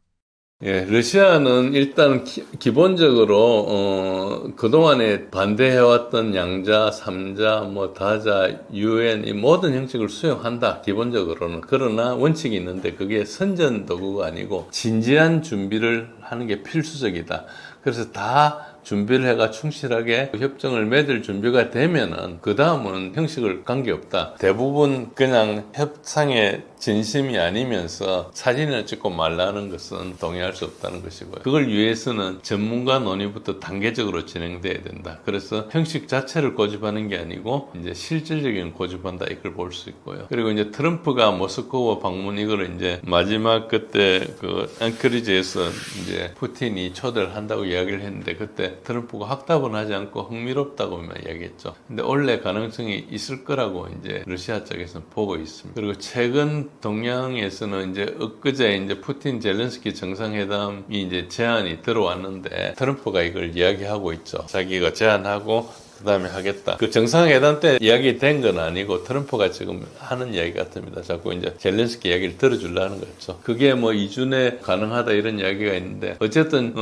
예, 러시아는 일단 기본적으로 그동안에 반대해왔던 양자, 삼자, 뭐 다자, 유엔 이 모든 형식을 수용한다. 기본적으로는. 그러나 원칙이 있는데 그게 선전 도구가 아니고 진지한 준비를 하는 게 필수적이다. 그래서 다 준비를 해가 충실하게 협정을 맺을 준비가 되면은 그 다음은 형식을 관계없다. 대부분 그냥 협상의 진심이 아니면서 사진을 찍고 말라는 것은 동의할 수 없다는 것이고요. 그걸 위해서는 전문가 논의부터 단계적으로 진행돼야 된다. 그래서 형식 자체를 고집하는 게 아니고 이제 실질적인 고집한다 이걸 볼 수 있고요. 그리고 이제 트럼프가 모스크바 방문 이거를 이제 마지막 그때 그 앵커리지에서 이제 푸틴이 초대를 한다고 이야기를 했는데 그때 트럼프가 확답은 하지 않고 흥미롭다고만 이야기했죠. 근데 원래 가능성이 있을 거라고 이제 러시아 쪽에서는 보고 있습니다. 그리고 최근 동양에서는 이제 엊그제 이제 푸틴 젤렌스키 정상회담이 이제 제안이 들어왔는데 트럼프가 이걸 이야기하고 있죠. 자기가 제안하고 그 다음에 하겠다. 그 정상회담 때 이야기 된 건 아니고 트럼프가 지금 하는 이야기 같습니다. 자꾸 이제 젤렌스키 이야기를 들어주려는 거죠. 그게 뭐 2주 내 가능하다 이런 이야기가 있는데 어쨌든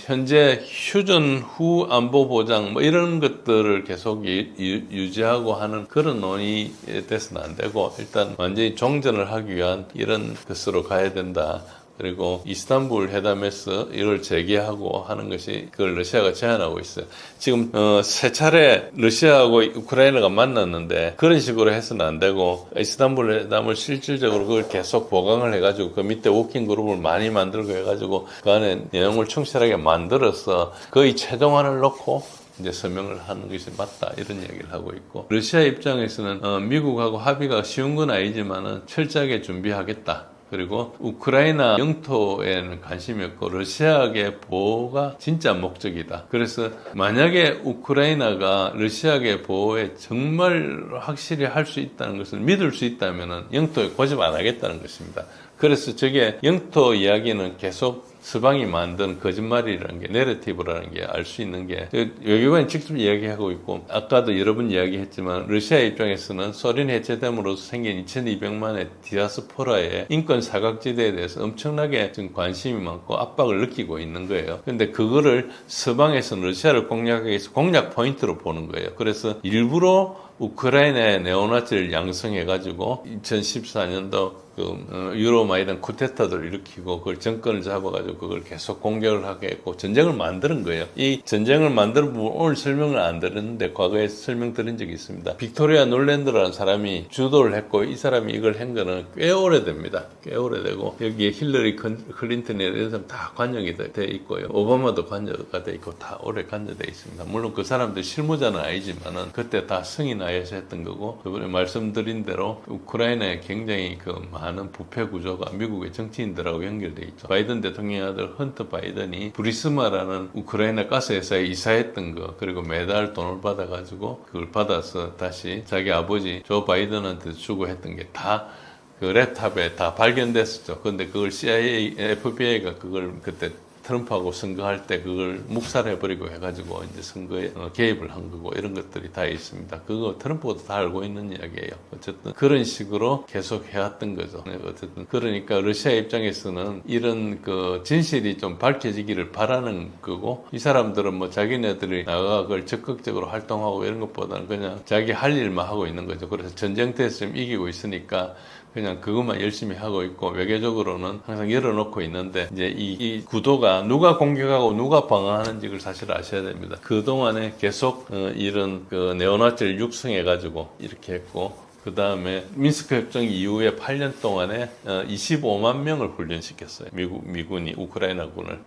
현재 휴전 후 안보 보장 뭐 이런 것들을 계속 유지하고 하는 그런 논의에 대해서는 안 되고 일단 완전히 종전을 하기 위한 이런 것으로 가야 된다. 그리고 이스탄불 회담에서 이걸 재개하고 하는 것이 그걸 러시아가 제안하고 있어요. 지금 세 차례 러시아하고 우크라이나가 만났는데 그런 식으로 해서는 안 되고 이스탄불 회담을 실질적으로 그걸 계속 보강을 해가지고 그 밑에 워킹 그룹을 많이 만들고 해가지고 그 안에 내용을 충실하게 만들어서 거의 최종안을 놓고 이제 서명을 하는 것이 맞다 이런 이야기를 하고 있고 러시아 입장에서는 미국하고 합의가 쉬운 건 아니지만은 철저하게 준비하겠다. 그리고 우크라이나 영토에는 관심이 없고 러시아계 보호가 진짜 목적이다. 그래서 만약에 우크라이나가 러시아계 보호에 정말 확실히 할 수 있다는 것을 믿을 수 있다면 영토에 고집 안 하겠다는 것입니다. 그래서 저게 영토 이야기는 계속 서방이 만든 거짓말이라는 게 내러티브라는 게 알 수 있는 게 외교관이 직접 이야기하고 있고 아까도 여러 번 이야기했지만 러시아 입장에서는 소련 해체됨으로써 생긴 2200만의 디아스포라의 인권 사각지대에 대해서 엄청나게 지금 관심이 많고 압박을 느끼고 있는 거예요. 그런데 그거를 서방에서는 러시아를 공략하기 위해서 공략 포인트로 보는 거예요. 그래서 일부러 우크라이나의 네오나치를 양성해가지고 2014년도 유로마이단 쿠데타를 일으키고 그걸 정권을 잡아가지고 그걸 계속 공격을 하게 했고 전쟁을 만드는 거예요. 이 전쟁을 만드는 부분 오늘 설명을 안 드렸는데 과거에 설명드린 적이 있습니다. 빅토리아 놀랜드라는 사람이 주도를 했고 이 사람이 이걸 한 거는 꽤 오래됩니다. 꽤 오래되고 여기에 힐러리 클린턴에 이런 사람 다 관여가 돼 있고요. 오바마도 관여가 돼 있고 다 오래 관여돼 있습니다. 물론 그 사람들 실무자는 아니지만은 그때 다 승인하여서 했던 거고 이번에 말씀드린 대로 우크라이나에 굉장히 그 많은 많은 부패 구조가 미국의 정치인들하고 연결돼 있죠. 바이든 대통령 아들 헌터 바이든이 부리스마라는 우크라이나 가스 회사에 이사했던 거, 그리고 매달 돈을 받아가지고 그걸 받아서 다시 자기 아버지 조 바이든한테 주고 했던 게 다 그 랩탑에 다 발견됐었죠. 근데 그걸 CIA, FBI가 그걸 그때 트럼프하고 선거할 때 그걸 묵살해버리고 해가지고 이제 선거에 개입을 한 거고, 이런 것들이 다 있습니다. 그거 트럼프도 다 알고 있는 이야기예요. 어쨌든 그런 식으로 계속 해왔던 거죠. 어쨌든 그러니까 러시아 입장에서는 이런 그 진실이 좀 밝혀지기를 바라는 거고, 이 사람들은 뭐 자기네들이 나가 그걸 적극적으로 활동하고 이런 것보다는 그냥 자기 할 일만 하고 있는 거죠. 그래서 전쟁터에서 좀 이기고 있으니까 그냥 그것만 열심히 하고 있고, 외교적으로는 항상 열어놓고 있는데, 이제 이 구도가 누가 공격하고 누가 방어하는지 를 사실 아셔야 됩니다. 그동안에 계속 이런 그 네오나치를 육성해가지고 이렇게 했고, 그 다음에 민스크 협정 이후에 8년 동안에 25만 명을 훈련시켰어요. 미군이 우크라이나군을.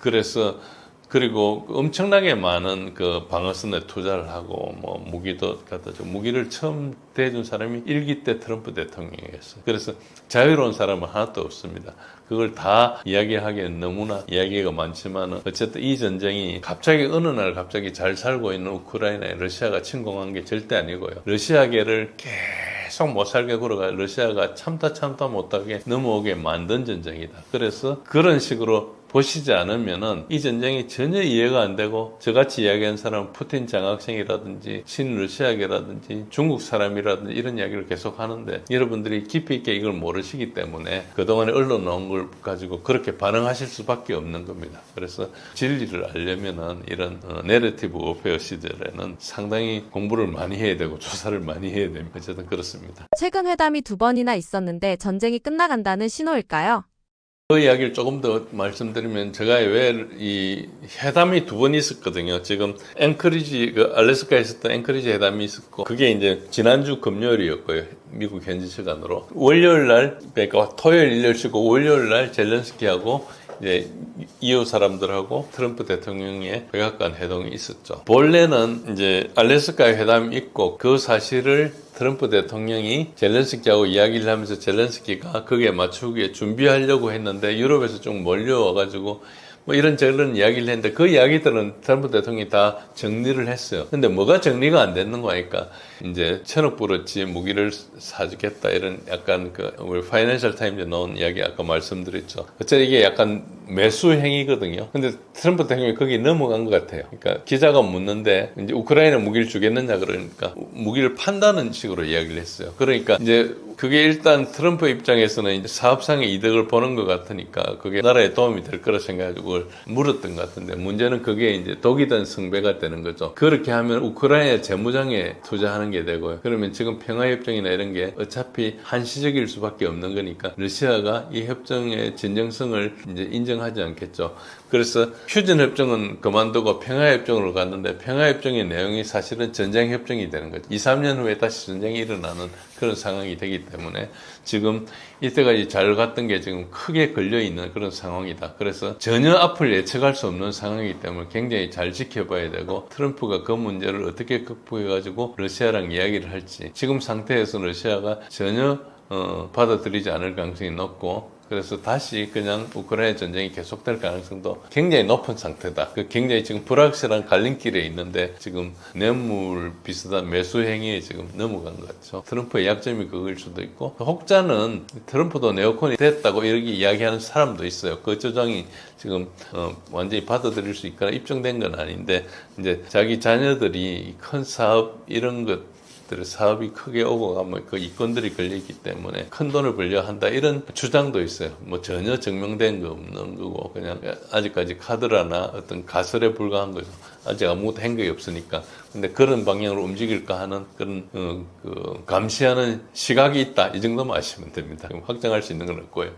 그리고 엄청나게 많은 그 방어선에 투자를 하고, 뭐 무기도 갖다 줘. 무기를 처음 대준 사람이 1기 때 트럼프 대통령이었어요. 그래서 자유로운 사람은 하나도 없습니다. 그걸 다 이야기하기엔 너무나 이야기가 많지만, 어쨌든 이 전쟁이 갑자기 어느 날 갑자기 잘 살고 있는 우크라이나에 러시아가 침공한 게 절대 아니고요. 러시아계를 계속 못 살게 굴어가 러시아가 참다 못하게 넘어오게 만든 전쟁이다. 그래서 그런 식으로 보시지 않으면은 이 전쟁이 전혀 이해가 안 되고, 저같이 이야기하는 사람은 푸틴 장학생이라든지 친러시아계라든지 중국 사람이라든지 이런 이야기를 계속 하는데, 여러분들이 깊이 있게 이걸 모르시기 때문에 그동안에 언론 나온 걸 가지고 그렇게 반응하실 수밖에 없는 겁니다. 그래서 진리를 알려면은 이런 내러티브 워페어 시절에는 상당히 공부를 많이 해야 되고 조사를 많이 해야 됩니다. 어쨌든 그렇습니다. 최근 회담이 2번이나 있었는데 전쟁이 끝나간다는 신호일까요? 그 이야기를 조금 더 말씀드리면, 제가 왜 이 회담이 2번 있었거든요. 지금 앵커리지, 알래스카에 있었던 앵커리지 회담이 있었고, 그게 이제 지난주 금요일이었고요. 미국 현지 시간으로. 월요일 날, 그러니까 토요일, 일요일 쉬고 월요일 날 젤렌스키하고 이제 이웃 사람들하고 트럼프 대통령의 백악관 회동이 있었죠. 본래는 이제 알래스카에 회담이 있고, 그 사실을 트럼프 대통령이 젤렌스키하고 이야기를 하면서 젤렌스키가 거기에 맞추기에 준비하려고 했는데, 유럽에서 좀 몰려와가지고 뭐 이런저런 이야기를 했는데, 그 이야기들은 트럼프 대통령이 다 정리를 했어요. 근데 뭐가 정리가 안 됐는 거니까 이제 1,000억 불어치 무기를 사주겠다, 이런 약간 우리 파이낸셜 타임즈에 나온 이야기 아까 말씀드렸죠. 어쨌든 이게 약간 매수 행위거든요. 근데 트럼프 대통령이 거기 넘어간 것 같아요. 그러니까 기자가 묻는데, 이제 우크라이나 무기를 주겠느냐 그러니까 무기를 판다는 식으로 이야기를 했어요. 그러니까 이제 그게 일단 트럼프 입장에서는 이제 사업상의 이득을 보는 것 같으니까 그게 나라에 도움이 될 거라 생각하고 그걸 물었던 것 같은데, 문제는 그게 이제 독이 든 성배가 되는 거죠. 그렇게 하면 우크라이나 재무장에 투자하는 게 되고요. 그러면 지금 평화협정이나 이런 게 어차피 한시적일 수밖에 없는 거니까 러시아가 이 협정의 진정성을 이제 인정하지 않겠죠. 그래서 휴전협정은 그만두고 평화협정으로 갔는데, 평화협정의 내용이 사실은 전쟁협정이 되는 거죠. 2, 3년 후에 다시 전쟁이 일어나는 그런 상황이 되기 때문에, 지금 이때까지 잘 갔던 게 지금 크게 걸려있는 그런 상황이다. 그래서 전혀 앞을 예측할 수 없는 상황이기 때문에 굉장히 잘 지켜봐야 되고, 트럼프가 그 문제를 어떻게 극복해가지고 러시아랑 이야기를 할지, 지금 상태에서 러시아가 전혀 받아들이지 않을 가능성이 높고, 그래서 다시 그냥 우크라이나 전쟁이 계속될 가능성도 굉장히 높은 상태다. 굉장히 지금 불확실한 갈림길에 있는데, 지금 뇌물 비슷한 매수 행위에 지금 넘어간 것 같죠. 트럼프의 약점이 그걸 수도 있고, 혹자는 트럼프도 네오콘이 됐다고 이렇게 이야기하는 사람도 있어요. 그 주장이 지금 완전히 받아들일 수 있거나 입증된 건 아닌데, 이제 자기 자녀들이 큰 사업 이런 것 사업이 크게 오고 가면 그 이권들이 걸려있기 때문에 큰 돈을 벌려 한다, 이런 주장도 있어요. 뭐 전혀 증명된 거 없는 거고, 그냥 아직까지 카드라나 어떤 가설에 불과한 거죠. 아직 아무것도 한 게 없으니까. 근데 그런 방향으로 움직일까 하는 그런 감시하는 시각이 있다, 이 정도만 아시면 됩니다. 확정할 수 있는 건 없고요.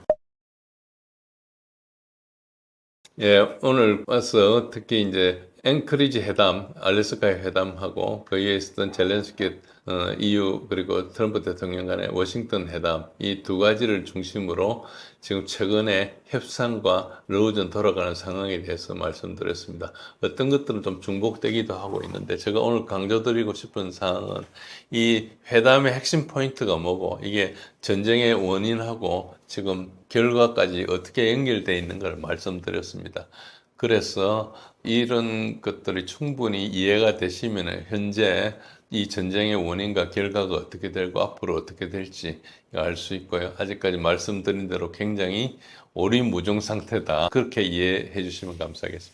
예, 오늘 와서 특히 이제 앵커리지 회담, 알래스카의 회담하고 거기에 있었던 젤렌스키 EU 그리고 트럼프 대통령 간의 워싱턴 회담 이 두 가지를 중심으로 지금 최근에 협상과 러우전 돌아가는 상황에 대해서 말씀드렸습니다. 어떤 것들은 좀 중복되기도 하고 있는데 제가 오늘 강조드리고 싶은 사항은 이 회담의 핵심 포인트가 뭐고 이게 전쟁의 원인하고 지금 결과까지 어떻게 연결되어 있는 걸 말씀드렸습니다. 그래서 이런 것들이 충분히 이해가 되시면 현재 이 전쟁의 원인과 결과가 어떻게 되고 앞으로 어떻게 될지 알 수 있고요. 아직까지 말씀드린 대로 굉장히 오리무중 상태다. 그렇게 이해해 주시면 감사하겠습니다.